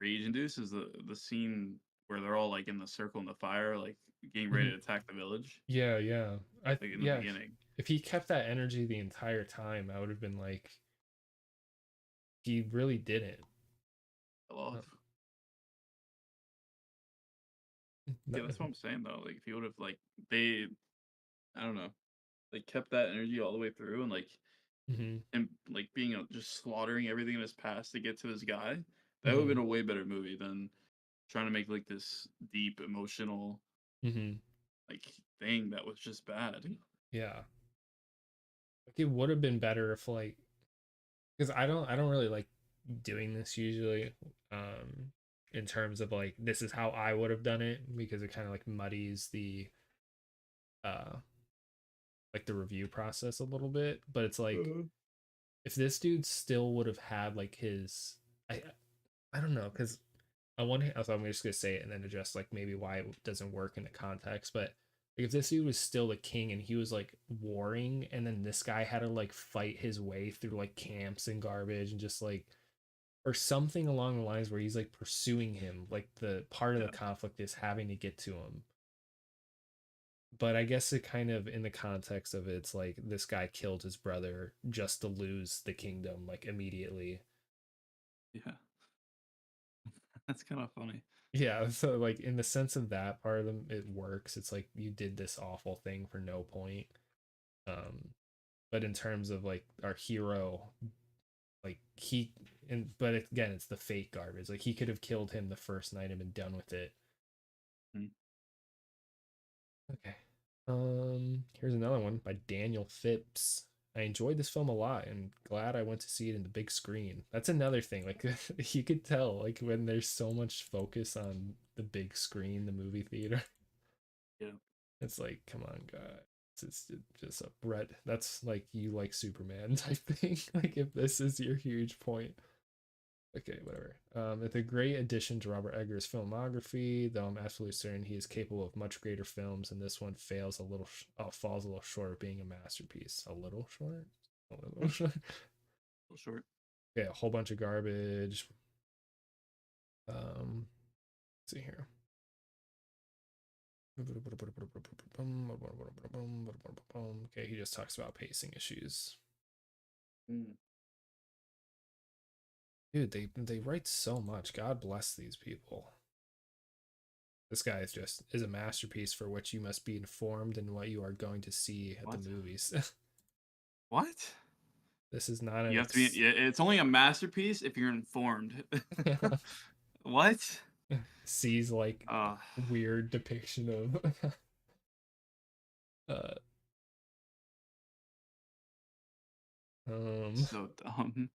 rage induced is the scene where they're all like in the circle in the fire, like getting ready mhm. to attack the village, Yeah, yeah. like in the Yeah. beginning. If he kept that energy the entire time, I would have been like, he really didn't. I love. Uh, no, Yeah, that's what I'm saying though. Like if he would have like they, I don't know, like kept that energy all the way through and mhm, like being just slaughtering everything in his past to get to this guy, that would have been mhm, a way better movie than trying to make like this deep emotional mhm. like thing that was just bad. Yeah. Like it would have been better if like because I don't really like doing this usually in terms of like this is how I would have done it because it kind of like muddies the uh like the review process a little bit, but it's like Uh, if this dude still would have had like his I I don't know cuz I want to so I'm just going to say it and then address like maybe why it doesn't work in the context, but like if this dude was still the king and he was like warring and then this guy had to like fight his way through like camps and garbage and just like or something along the lines where he's like pursuing him like the part of the yeah, conflict is having to get to him, but I guess it kind of in the context of it's like this guy killed his brother just to lose the kingdom like immediately. yeah, that's kind of funny. Yeah, so like in the sense of that part of them it works. It's like you did this awful thing for no point. um but in terms of like our hero, like he and but again it's the fake garbage, like he could have killed him the first night and been done with it. Mm. Okay. Here's another one by Daniel Phipps. I enjoyed this film a lot and glad I went to see it in the big screen. That's another thing. Like you could tell, like when there's so much focus on the big screen, the movie theater, Yeah, it's like, come on, God. It's just a Brett. That's like you like Superman type thing. Like if this is your huge point. Okay, whatever. It's a great addition to Robert Eggers' filmography, though I'm absolutely certain he is capable of much greater films, and this one falls a little short of being a masterpiece. A little short. A little A short. little short. Yeah, a whole bunch of garbage. Let's see here. Okay, he just talks about pacing issues. Mm. Dude, they write so much. God bless these people. This guy is a masterpiece for which you must be informed and what you are going to see at the What? movies. What? This is not You an have to be. Yeah, it's only a masterpiece if you're informed. What? sees like Uh, weird depiction of uh um so dumb.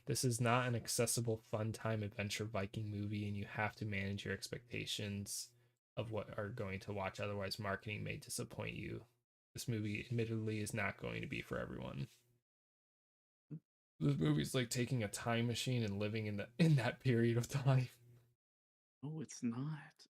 this is not an accessible fun time adventure Viking movie, and you have to manage your expectations of what are going to watch, otherwise marketing may disappoint you. This movie admittedly is not going to be for everyone. This movie's like taking a time machine and living in that period of time. No, it's not.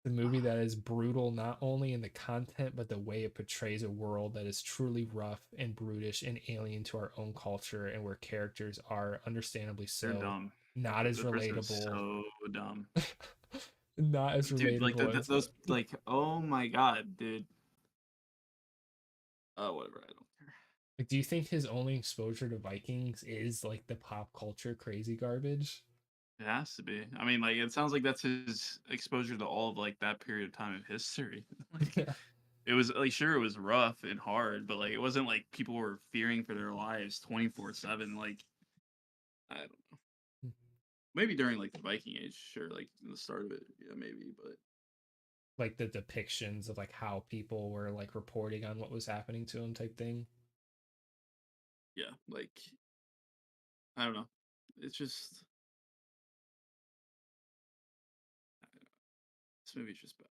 The movie Ah, that is brutal not only in the content but the way it portrays a world that is truly rough and brutish and alien to our own culture, and where characters are understandably they're so dumb. not as The person is relatable. so dumb, Not as dude. Like relatable as those. Like, oh my god, dude. Whatever. I don't care. like, do you think his only exposure to Vikings is like the pop culture crazy garbage? It has to be. I mean, like, it sounds like that's his exposure to all of like that period of time of history. Like, it was like sure it was rough and hard, but like it wasn't like people were fearing for their lives 24/7. Like, I don't know. Maybe during like the Viking Age, sure, like in the start of it, yeah, maybe, but Like the depictions of like how people were like reporting on what was happening to him type thing. yeah, like I don't know. It's just this movie's just bad.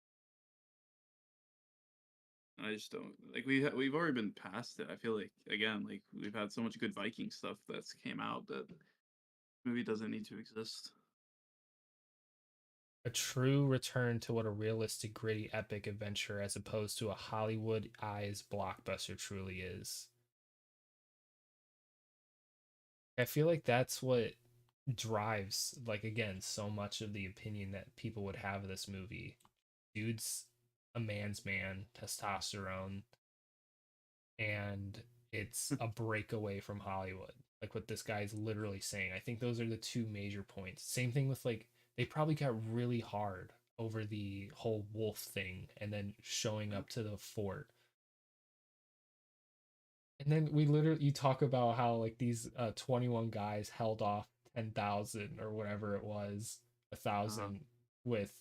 I just don't like we've already been past it. I feel like again, like we've had so much good Viking stuff that's came out that movie doesn't need to exist. A true return to what a realistic, gritty, epic adventure as opposed to a Hollywood eyes blockbuster truly is. I feel like that's what drives, like, again, so much of the opinion that people would have of this movie. Dude's a man's man, testosterone, and it's a breakaway from Hollywood. Like what this guy's literally saying. I think those are the two major points. Same thing with like they probably got really hard over the whole wolf thing and then showing Yeah. up to the fort. And then we literally you talk about how like these 21 guys held off 10,000 or whatever it was, a Uh-huh. thousand with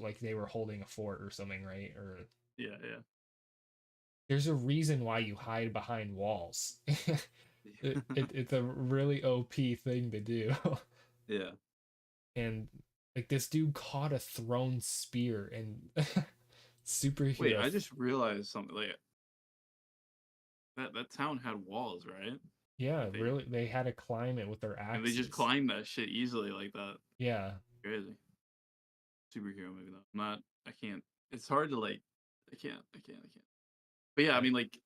like they were holding a fort or something, right? Or Yeah, yeah. there's a reason why you hide behind walls. It's a really OP thing to do. Yeah. And like this dude caught a thrown spear and Wait, superhero. I just realized something. Like that town had walls, right? Yeah, They really, they had to climb it with their and they just axes. climbed that shit easily like that. Yeah. Crazy. Superhero movie though. I'm not. I can't. It's hard to like. I can't. But yeah, I Yeah. mean, like,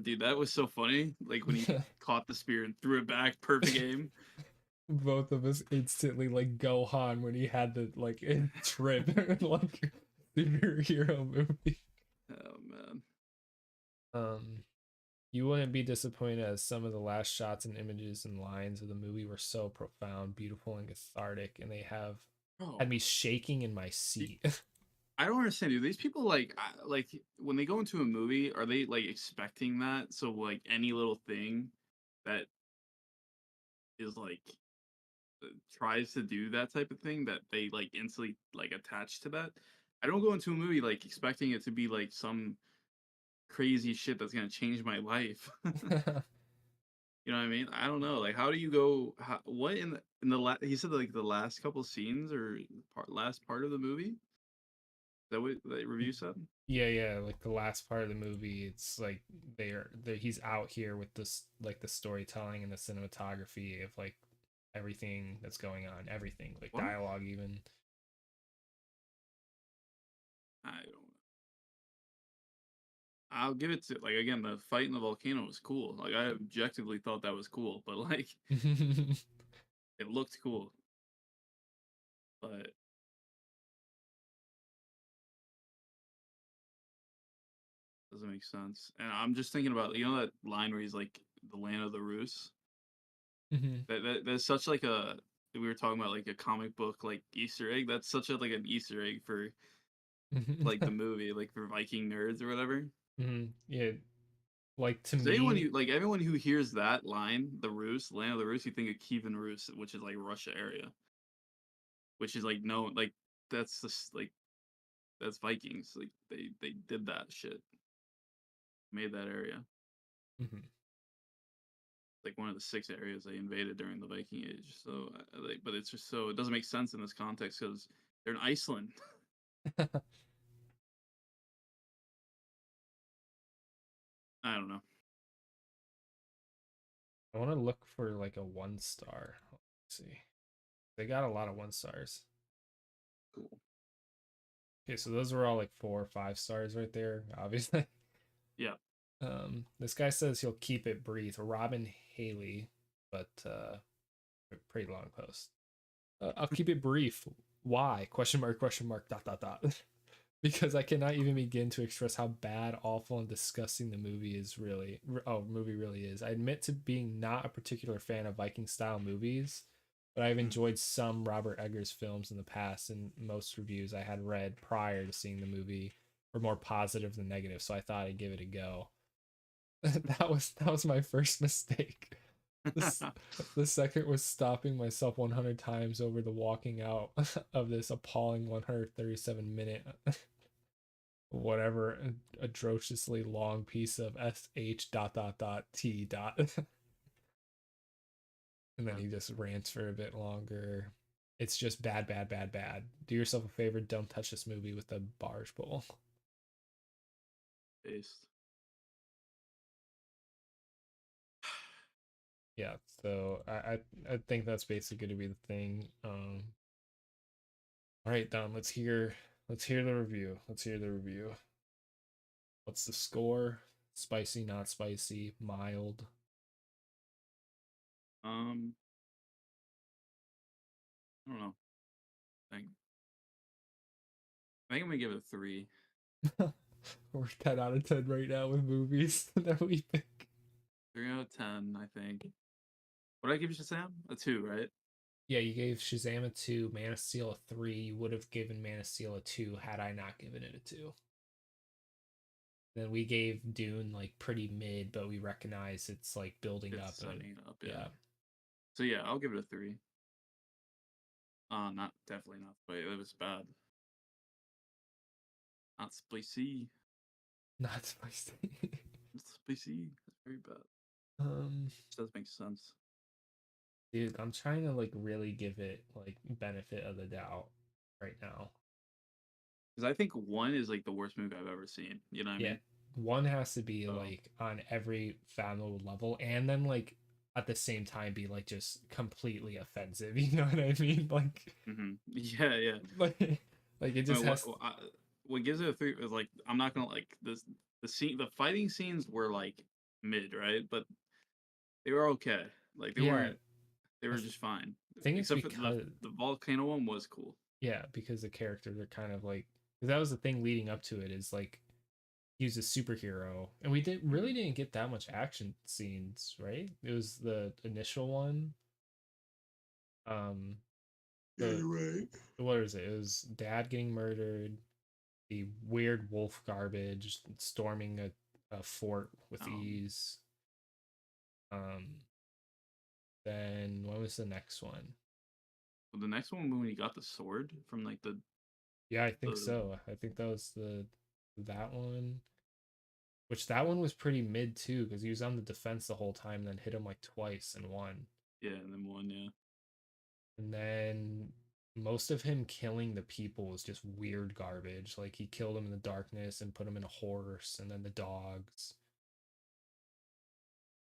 dude, that was so funny. Like when he caught the spear and threw it back, perfect aim. Both of us instantly like Gohan when he had the like trip like superhero movie. Oh man. Um, you wouldn't be disappointed as some of the last shots and images and lines of the movie were so profound, beautiful, and cathartic, and they have had Bro, me shaking in my seat. I don't understand, dude. These people like when they go into a movie, are they like expecting that? So like any little thing that is like tries to do that type of thing that they like instantly like attach to that. I don't go into a movie like expecting it to be like some crazy shit that's gonna change my life. You know what I mean? I don't know. Like, how do you go? What in the he said like the last couple scenes or last part of the movie? Is that what the review said? Yeah, yeah, like the last part of the movie, it's like he's out here with this like the storytelling and the cinematography of like everything that's going on, everything, like What? dialogue even. I don't. I'll give it to like again the fight in the volcano was cool. Like I objectively thought that was cool, but like it looked cool, but doesn't make sense. And I'm just thinking about that line where he's like the land of the Rus. Mhm. That's such like a we were talking about like a comic book like Easter egg. That's such a like an Easter egg for like the movie, like for Viking nerds or whatever. Yeah, like to Because anyone me, who like everyone who hears that line, the Rus, land of the Rus, you think of Kievan Rus, which is like Russia area, which is like no like that's just like that's Vikings. Like they did that shit, made that area. mhm. Like one of the 6 areas they invaded during the Viking Age. So, like, but it's just so it doesn't make sense in this context because they're in Iceland. I don't know. I want to look for like a 1 star. Let's see. They got a lot of 1 stars. Cool. Okay, so those were all like 4 or 5 stars right there, obviously. Yeah. This guy says he'll keep it brief. Robin Haley, but pretty long post. I'll keep it brief. Why? Question mark, question mark, dot, dot, dot. Because I cannot even begin to express how bad, awful, and disgusting the movie is really. Movie really is. I admit to being not a particular fan of Viking style movies, but I've Mm. enjoyed some Robert Eggers films in the past, and most reviews I had read prior to seeing the movie were more positive than negative, so I thought I'd give it a go. That was my first mistake. This the second was stopping myself 100 times over the walking out of this appalling 137-minute whatever atrociously long piece of sh dot dot dot t dot. And then Yeah. he just rants for a bit longer. It's just bad, bad, bad, bad. Do yourself a favor, don't touch this movie with a barge pole. Based. Yeah, so I think that's basically gonna be the thing. All right, Don, let's hear the review. Let's hear the review. What's the score? Spicy, not spicy, mild. Um, I don't know. I think I'm gonna give it a 3. We're 10 out of 10 right now with movies that we pick. 3 out of 10, I think. What did I give you, Shazam? A 2, right? Yeah, you gave Shazam a 2, Man of Steel a 3. You would have given Man of Steel a 2 had I not given it a 2. Then we gave Dune like pretty mid, but we recognize it's like building It's up. And setting it up, yeah. yeah. So yeah, I'll give it a 3. Not definitely not, but it was bad. Not spicy. Not spicy. It's spicy. It's very bad. um, Which does make sense. Dude, I'm trying to like really give it like benefit of the doubt right now. Because I think 1 is like the worst movie I've ever seen. You know what I Yeah, mean? one has to be So like on every fathomable level, and then like at the same time be like just completely offensive. You know what I mean? yeah, yeah. Like it I just mean, has. what gives it a 3 is like I'm not gonna like this. The fighting scenes were like mid, right? But they were okay. Like they Yeah, weren't. They I were just fine. think it's Except for because the volcano one was cool. yeah, because the characters are kind of like, because that was the thing leading up to it, is like he's a superhero, and we didn't Mhm. really didn't get that much action scenes, right? It was the initial one. Um, Yeah, the you're right. what is it? It was dad getting murdered, the weird wolf garbage, storming a fort with Um, ease. Um, then what was the next one? well, the next one when he got the sword from like Yeah, I think the so. I think that was that one. Which that one was pretty mid too, because he was on the defense the whole time, then hit him like twice and won. yeah, and then one, yeah. And then most of him killing the people was just weird garbage. Like he killed him in the darkness and put him in a horse, and then the dogs.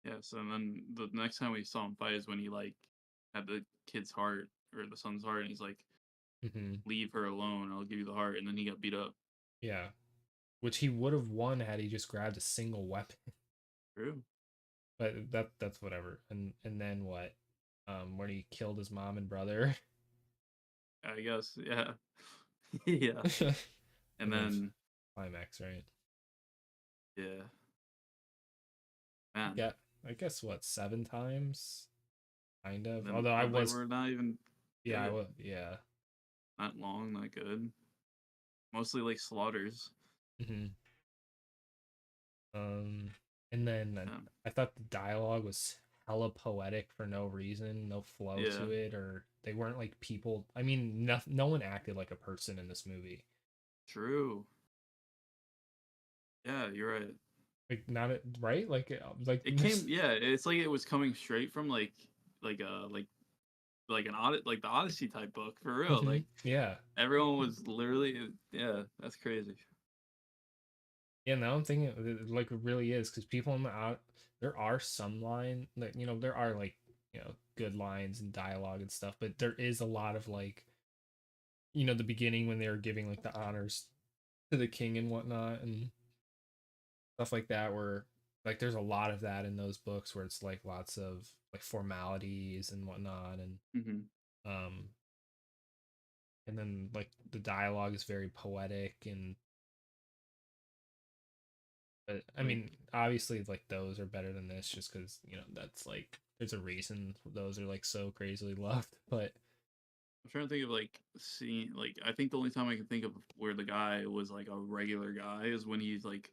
Yeah, so and then the next time we saw him fight is when he like had the kid's heart or the son's heart, and he's like, Hmm. "Leave her alone. I'll give you the heart." And then he got beat up. Yeah, which he would have won had he just grabbed a single weapon. True. But that's whatever. And then what? When he killed his mom and brother. I guess. Yeah. Yeah. And And then then climax, right? yeah, man. Yeah, I guess what, 7 times, kind of. Then Although I they was, were not even yeah, I good. was, yeah. Not long, not good. Mostly like slaughters. Hmm. Um, and then Yeah. I thought the dialogue was hella poetic for no reason, no flow Yeah. to it, or they weren't like people. I mean, no one acted like a person in this movie. True. Yeah, you're right. Like not it, right? Like It came. Yeah, it's like it was coming straight from like like an audit like the Odyssey type book for real. hmm. Like Yeah. everyone was literally yeah. That's crazy. Yeah, now I'm thinking like it really is because people in the out there are some line that there are like good lines and dialogue and stuff, but there is a lot of like the beginning when they were giving like the honors to the king and whatnot and stuff like that where like there's a lot of that in those books where it's like lots of like formalities and whatnot Hmm. um and then like the dialogue is very poetic and but I Like mean, obviously, like those are better than this, just because that's like there's a reason those are like so crazily loved. But I'm trying to think of like seeing like I think the only time I can think of where the guy was like a regular guy is when he's like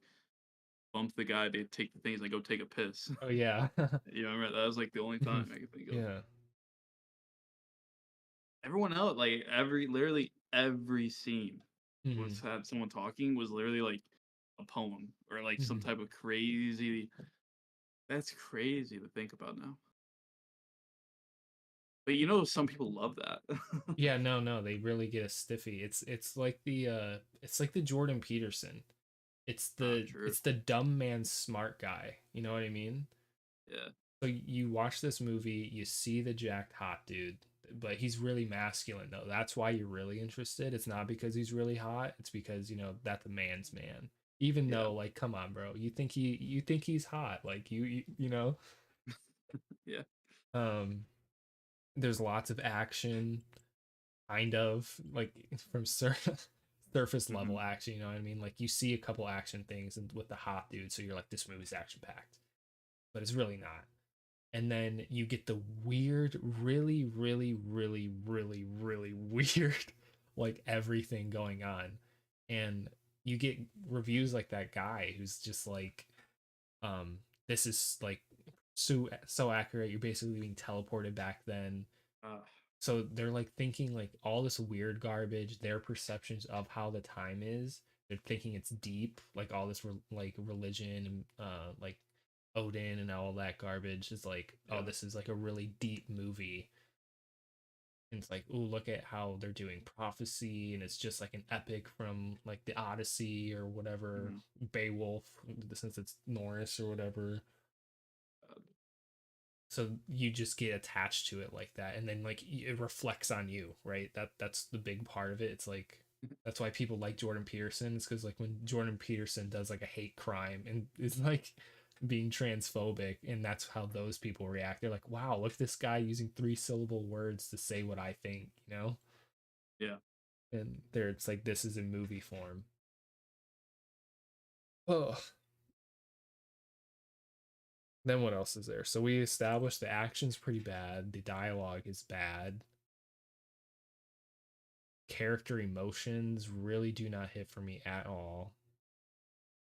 bumped the guy to take the things like go take a piss. oh yeah, You know, remember that was like the only mhm, time I could think of. yeah, Everyone else, like literally every scene was hmm, had someone talking was literally like a poem or like some hmm, type of crazy. That's crazy to think about now. But you know, some people love that. yeah. No, no, they really get a stiffy. It's like the Jordan Peterson. It's Ah, the true. it's the dumb man smart guy. You know what I mean? Yeah, So you watch this movie, you see the jacked hot dude, but he's really masculine though. That's why you're really interested. It's not because he's really hot. It's because that's a man's man. Even yeah, though, like, come on, bro, you think he's hot, like you. yeah. Um, there's lots of action, kind of like from surface Hmm. level action. You know what I mean? Like you see a couple action things and with the hot dude, so you're like, this movie's action packed, but it's really not. And then you get the weird, really, really, really, really, really weird, like everything going on. And you get reviews like that guy who's just like, this is like so accurate. You're basically being teleported back then. Uh, So they're like thinking like all this weird garbage, their perceptions of how the time is. They're thinking it's deep, like all this like religion and like Odin and all that garbage is like, oh, yeah. this is like a really deep movie. And it's like, oh, look at how they're doing prophecy, and it's just like an epic from like the Odyssey or whatever, Hmm. Beowulf, since it's Norse or whatever. Uh, So you just get attached to it like that, and then like it reflects on you, right? That's the big part of it. It's like that's why people like Jordan Peterson. It's because like when Jordan Peterson does like a hate crime and is like being transphobic, and that's how those people react. They're like, wow, look at this guy using 3-syllable words to say what I think. yeah. And there it's like this is in movie form. Oh, then what else is there? So we established the action's pretty bad, the dialogue is bad, character emotions really do not hit for me at all.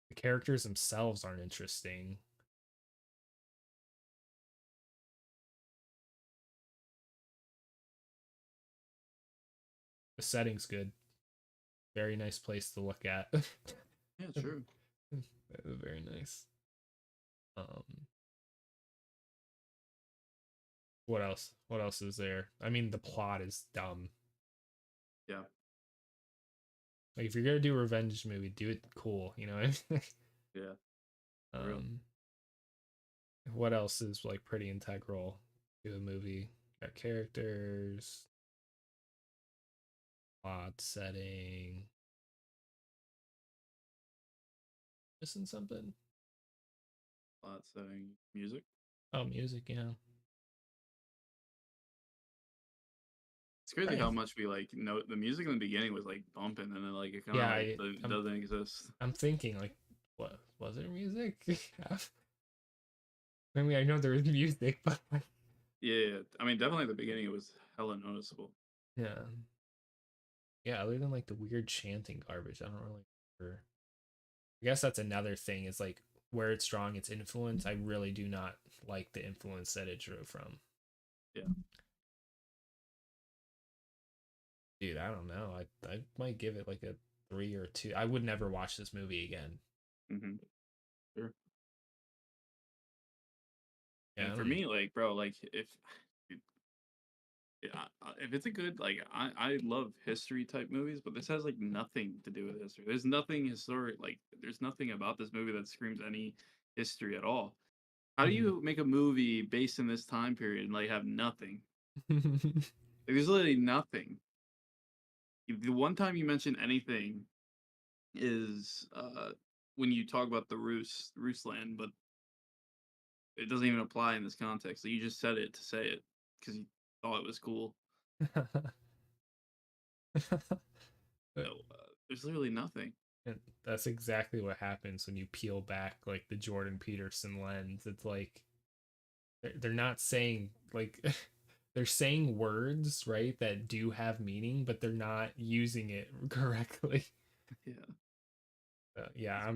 The characters themselves aren't interesting. The setting's good. Very nice place to look at. Yeah, true. Very nice. Um, what else? What else is there? I mean, the plot is dumb. Yeah, Like if you're gonna do a revenge movie, do it cool. You know what I mean? yeah, for real. um, what else is like pretty integral to a movie? Got characters, plot setting. Missing something? Plot setting, music. Oh, music, yeah. It's crazy how Nice. much we like know the music in the beginning was like bumping, and then like it kind of Yeah, like I'm doesn't exist. I'm thinking like, what was there music? I mean, I know there was music, but like, Yeah, I mean, definitely at the beginning it was hella noticeable. yeah, yeah. Other than like the weird chanting garbage, I don't really remember. I guess that's another thing is like where it's drawing its influence. I really do not like the influence that it drew from. Yeah. Dude, I don't know. I might give it like a 3 or 2. I would never watch this movie again. Mm-hmm. Sure. Yeah, And I for don't. me, like, bro, like yeah, if it's a good like, I love history type movies, but this has like nothing to do with history. There's nothing historic. Like, there's nothing about this movie that screams any history at all. How do Mhm. you make a movie based in this time period and like have nothing? Like, there's literally nothing. The one time you mention anything is when you talk about the Rusland, but it doesn't even apply in this context. Like, you just said it to say it because you thought it was cool. But No, there's literally nothing. and that's exactly what happens when you peel back like the Jordan Peterson lens. It's like they're not saying like they're saying words, right, that do have meaning, but they're not using it correctly. Yeah, Yeah,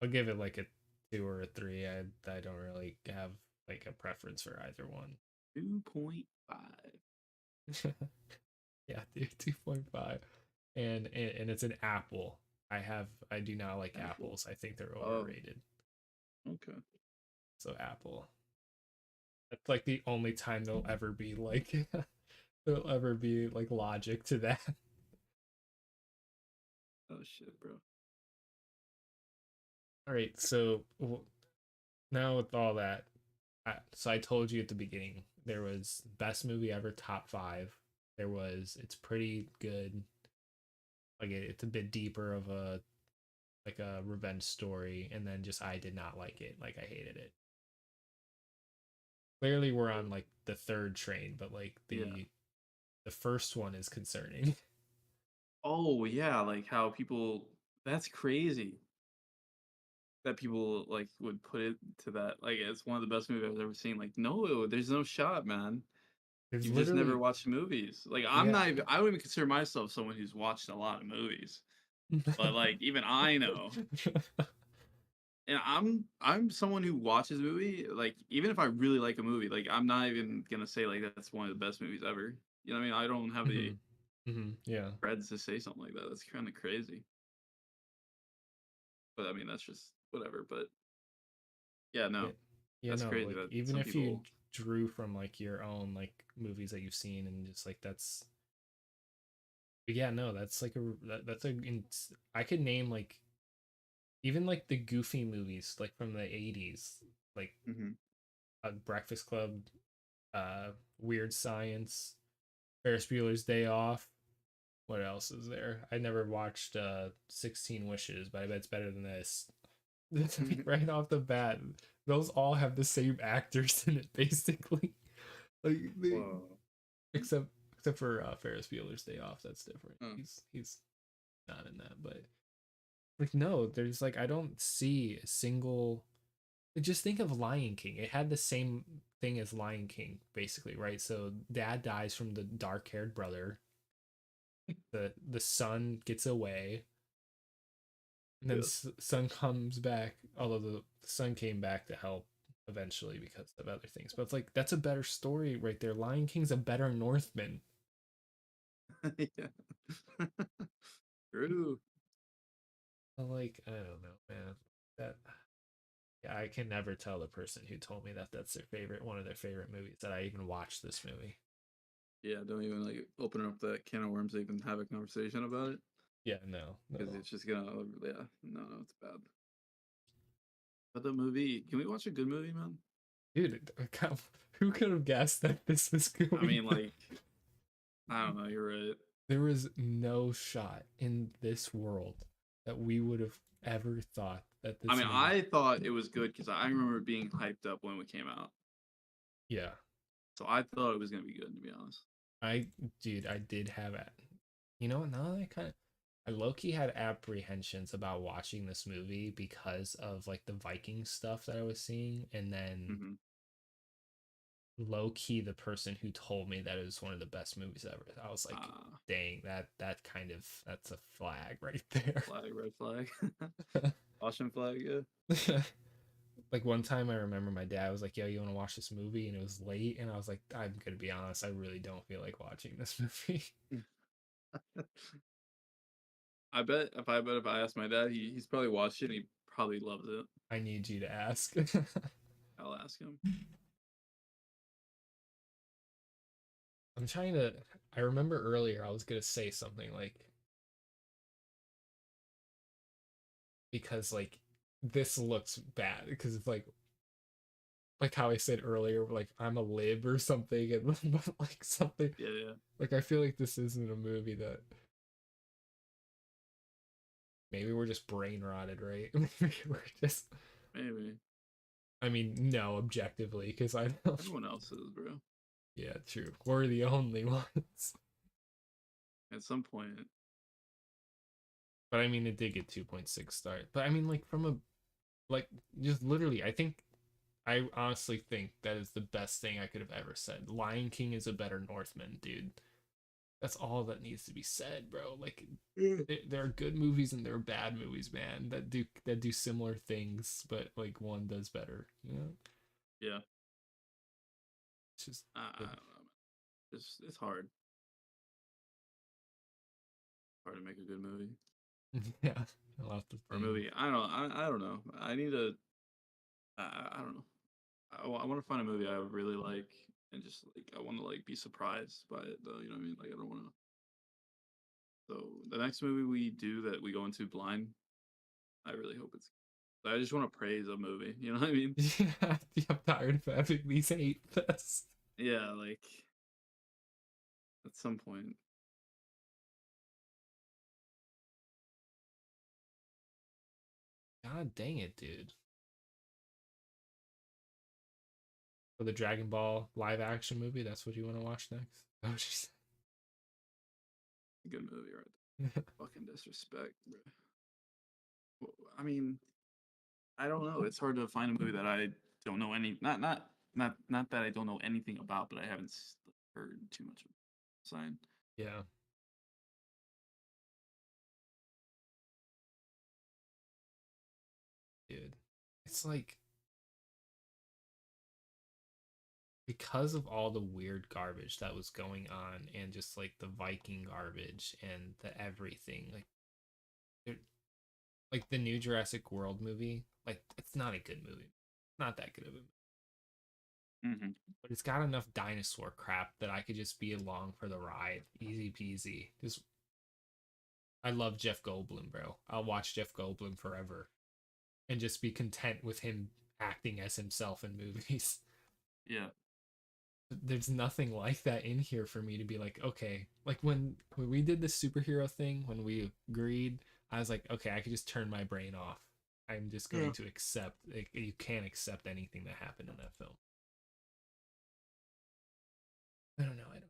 I'll give it like a 2 or a 3. I don't really have like a preference for either one. 2.5. Yeah, dude, 2.5. And it's an apple. I do not like Apple. apples. I think they're Oh, overrated. okay. So apple. That's like the only time there'll ever be like there'll ever be like logic to that. Oh shit, bro. All right, so now with all that, so I told you at the beginning there was best movie ever, top 5. There was it's pretty good. Like it's a bit deeper of a like a revenge story, and then just I did not like it. Like I hated it. Clearly we're on like the third train, but like Yeah. the first one is concerning. Oh yeah, like how people. That's crazy that people like would put it to that. Like, it's one of the best movies I've ever seen. Like, no, there's no shot, man. There's You've just never literally watched movies. Like, I'm yeah. not even. I don't even consider myself someone who's watched a lot of movies. But like, even I know. And I'm someone who watches a movie, like, even if I really like a movie, like, I'm not even gonna say like that's one of the best movies ever. You know what I mean? I don't have the Mhm. Mhm. Yeah. creds to say something like that. That's kind of crazy. But I mean, that's just whatever. But yeah, Yeah. no, Yeah, that's no, crazy like that even some if you people. drew from like your own like movies that you've seen and just like that's yeah, no, that's like that's a I could name like even like the goofy movies like from the 80s, like Mhm. Breakfast Club, Weird Science, Ferris Bueller's Day Off. What else is there? I never watched 16 Wishes, but I bet it's better than this. Right off the bat, those all have the same actors in it, basically. Like they, Whoa. except except for Ferris Bueller's Day Off, that's different. Oh. He's not in that, but like no, there's like I don't see a single. Just think of Lion King. It had the same thing as Lion King, basically, right? So dad dies from the dark-haired brother. The son gets away, and then Yeah. son comes back. Although the son came back to help eventually because of other things. But it's like that's a better story right there. Lion King's a better Northman. Yeah. True. Like I don't know, man. That yeah, I can never tell the person who told me that that's their favorite, one of their favorite movies, that I even watched this movie. Yeah. Don't even like open up that can of worms to even have a conversation about it Yeah, no, because no. it's just gonna. Yeah. No, no, it's bad. But the movie, can we watch a good movie, man? Dude, who could have guessed that this was I going mean, like, I don't know. You're right. there was no shot in this world that we would have ever thought that I this mean, movie. I thought it was good because I remember being hyped up when it came out. Yeah, So I thought it was gonna be good, to be honest. I, dude, I did have it. You know, now that I low key had apprehensions about watching this movie because of like the Viking stuff that I was seeing, and then Hmm. low key the person who told me that it was one of the best movies ever. I was like, dang, that kind of that's a flag right there. Flag, red flag, caution flag. Yeah. Like one time I remember my dad was like, "Yo, you want to watch this movie?" And it was late, and I was like, "I'm gonna be honest, I really don't feel like watching this movie." I bet if I asked my dad, he's probably watched it. And he probably loves it. I need you to ask. I'll ask him. I'm trying to. I remember earlier I was gonna say something like because like this looks bad because it's like how I said earlier, like I'm a lib or something, and like something Yeah, yeah, like I feel like this isn't a movie that maybe we're just brain rotted, right? Maybe we're just. maybe. I mean, no, objectively, because I don't. Everyone else is, bro. Yeah, true. We're the only ones. At some point, But I mean, it did get 2.6 stars. But I mean, like from a like just literally, I honestly think that is the best thing I could have ever said. Lion King is a better Northman, dude. That's all that needs to be said, bro. Like there are good movies and there are bad movies, man, that do similar things, but like one does better. You know, yeah. it's just I don't know. Man. It's hard. Hard to make a good movie yeah, a lot of or a things. movie. I don't know. I don't know. I need to. I don't know. I want to find a movie I really like and just like I want to like be surprised by it though. You know what I mean? Like I don't want to. So the next movie we do that we go into blind, I really hope it's. I just want to praise a movie. You know what I mean? Yeah, I'm tired of having these hate fests. Yeah, like at some point. God dang it, dude. For the Dragon Ball live action movie, that's what you want to watch next? Oh, she's. Good movie, right? Fucking disrespect, bro. I mean, I don't know. It's hard to find a movie that I don't know any. Not that I don't know anything about, but I haven't heard too much of. Sign. Yeah, dude. It's like because of all the weird garbage that was going on and just like the Viking garbage and the everything, like the new Jurassic World movie, like it's not a good movie. Not that good of a movie. Hmm. But it's got enough dinosaur crap that I could just be along for the ride. Easy peasy. Just I love Jeff Goldblum, bro. I'll watch Jeff Goldblum forever and just be content with him acting as himself in movies. Yeah. There's nothing like that in here for me to be like, okay, like when we did the superhero thing, when we agreed, I was like, okay, I could just turn my brain off. I'm just Yeah. going to accept. Like, you can't accept anything that happened in that film. I don't know. I don't.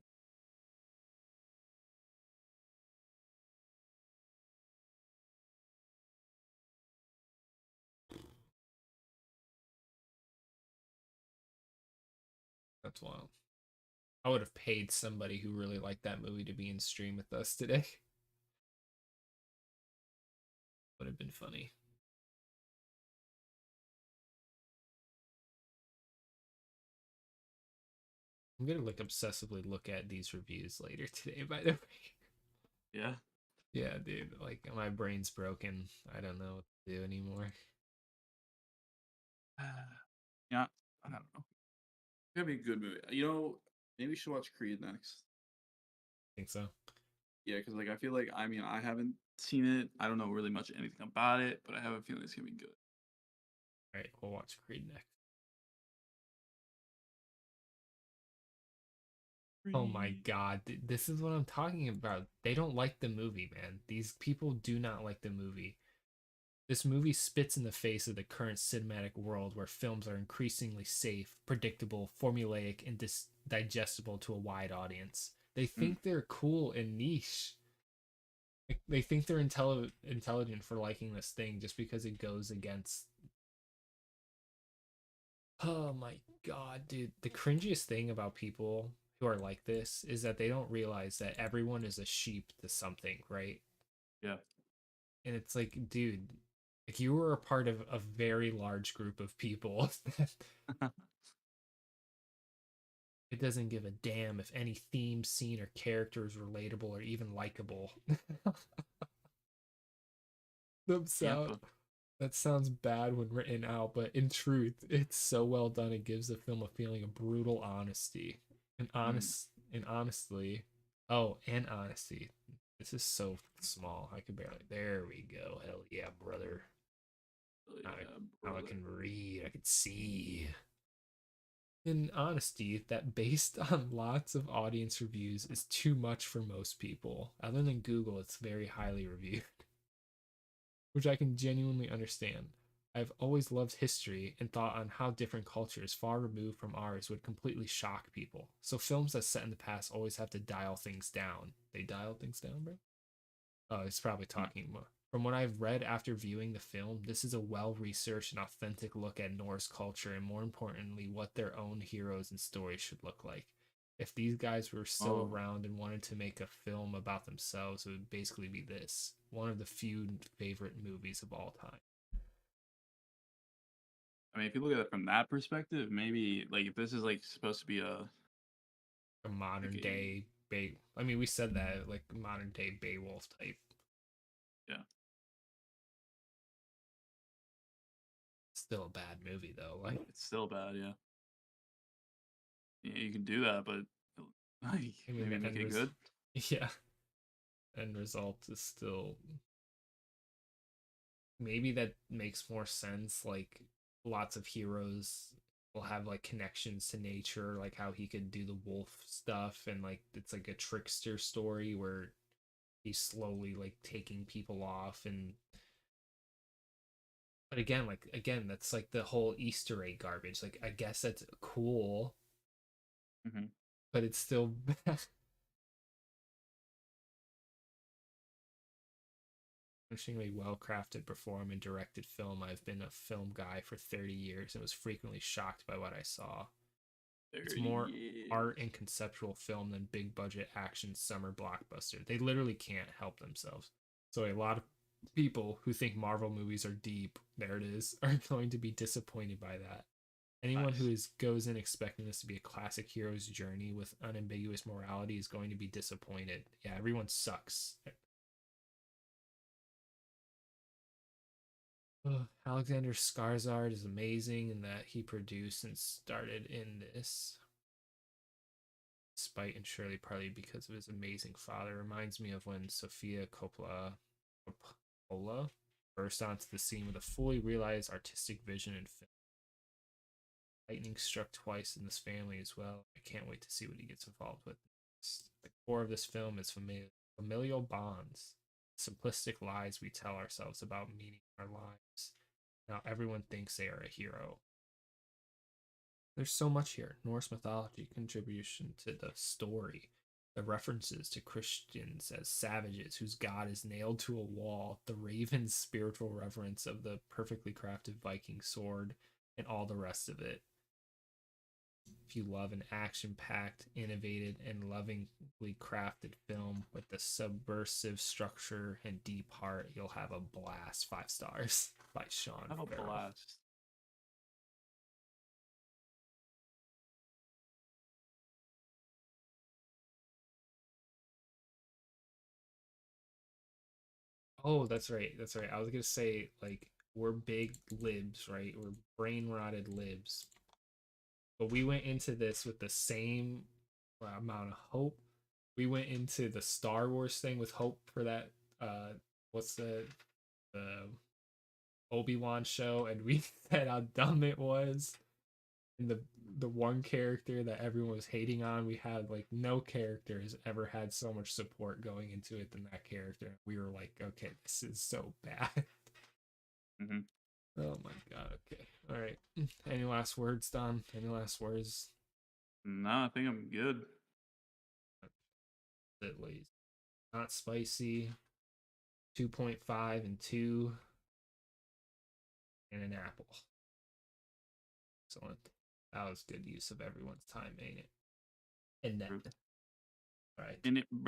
That's wild. I would have paid somebody who really liked that movie to be in stream with us today. Would have been funny. I'm gonna like obsessively look at these reviews later today. By the way, Yeah. yeah, dude. Like my brain's broken. I don't know what to do anymore. Yeah. I don't know. It's gonna be a good movie. You know, maybe we should watch Creed next. Think so. Yeah, because like I feel like I haven't seen it. I don't know really much anything about it, but I have a feeling it's gonna be good. All right, we'll watch Creed next. Oh my free. god, this is what I'm talking about. They don't like the movie, man. These people do not like the movie. This movie spits in the face of the current cinematic world where films are increasingly safe, predictable, formulaic, and digestible to a wide audience. They Mm. think they're cool and niche. They think they're intelligent for liking this thing just because it goes against. Oh my god, dude. The cringiest thing about people who are like this is that they don't realize that everyone is a sheep to something, right? Yeah. And it's like, dude, like you were a part of a very large group of people. It doesn't give a damn if any theme, scene, or character is relatable or even likable. Yep. So that sounds bad when written out, but in truth, it's so well done. It gives the film a feeling of brutal honesty. Mm. And honestly, oh, and honesty. This is so small. I could barely. There we go. Hell yeah, brother. Oh, Now yeah, now I brother. can read. I can see. In honesty, that based on lots of audience reviews is too much for most people. Other than Google, it's very highly reviewed, which I can genuinely understand. I've always loved history and thought on how different cultures far removed from ours would completely shock people. So films that set in the past always have to dial things down. They dial things down, bro? Oh, it's probably Mm. talking more. From what I've read after viewing the film, this is a well researched and authentic look at Norse culture and, more importantly, what their own heroes and stories should look like. If these guys were still Oh, around and wanted to make a film about themselves, it would basically be this, one of the few favorite movies of all time. I mean, if you look at it from that perspective, maybe like if this is like supposed to be A like modern a day I mean, we said that, like modern day Beowulf type. yeah, Still a bad movie though. Like, it's still bad. Yeah, yeah, you can do that, but like I mean, maybe the make end it good. yeah, end result is still, maybe that makes more sense. Like lots of heroes will have like connections to nature, like how he could do the wolf stuff, and like it's like a trickster story where he's slowly like taking people off. And but again, like again, that's like the whole Easter egg garbage. Like I guess that's cool, Hmm. but it's still Interestingly well crafted, performed, and directed film. I've been a film guy for 30 years and was frequently shocked by what I saw. It's 30 more art years. and conceptual film than big budget action summer blockbuster. They literally can't help themselves. So a lot of people who think Marvel movies are deep, there it is, are going to be disappointed by that. Anyone who Nice. goes in expecting this to be a classic hero's journey with unambiguous morality is going to be disappointed. Yeah, everyone sucks. Alexander Skarsgård is amazing in that he produced and started in this. Despite and surely partly because of his amazing father, reminds me of when Sofia Coppola burst onto the scene with a fully realized artistic vision and film. Lightning struck twice in this family as well. I can't wait to see what he gets involved with. The core of this film is familial bonds, simplistic lies we tell ourselves about meaning our lives. Now everyone thinks they are a hero. There's so much here. Norse mythology contribution to the story, the references to Christians as savages whose god is nailed to a wall, the raven's spiritual reverence of the perfectly crafted Viking sword, and all the rest of it. If you love an action packed, innovative, and lovingly crafted film with the subversive structure and deep heart, you'll have a blast. 5 stars by Sean Have a Farrell. blast. Oh, that's right. That's right. I was gonna say like we're big libs, right? We're brain rotted libs, but we went into this with the same amount of hope. We went into the Star Wars thing with hope for that. What's the Obi-Wan show, and we said how dumb it was. And the one character that everyone was hating on, we had like no character has ever had so much support going into it than that character. We were like, okay, this is so bad. Mm-hmm. Oh my god. Okay. All right. Any last words, Don? Any last words? No, I think I'm good. At least not spicy. 2.5 and 2 and an apple. Excellent. That was good use of everyone's time, ain't it? And then, all right. And it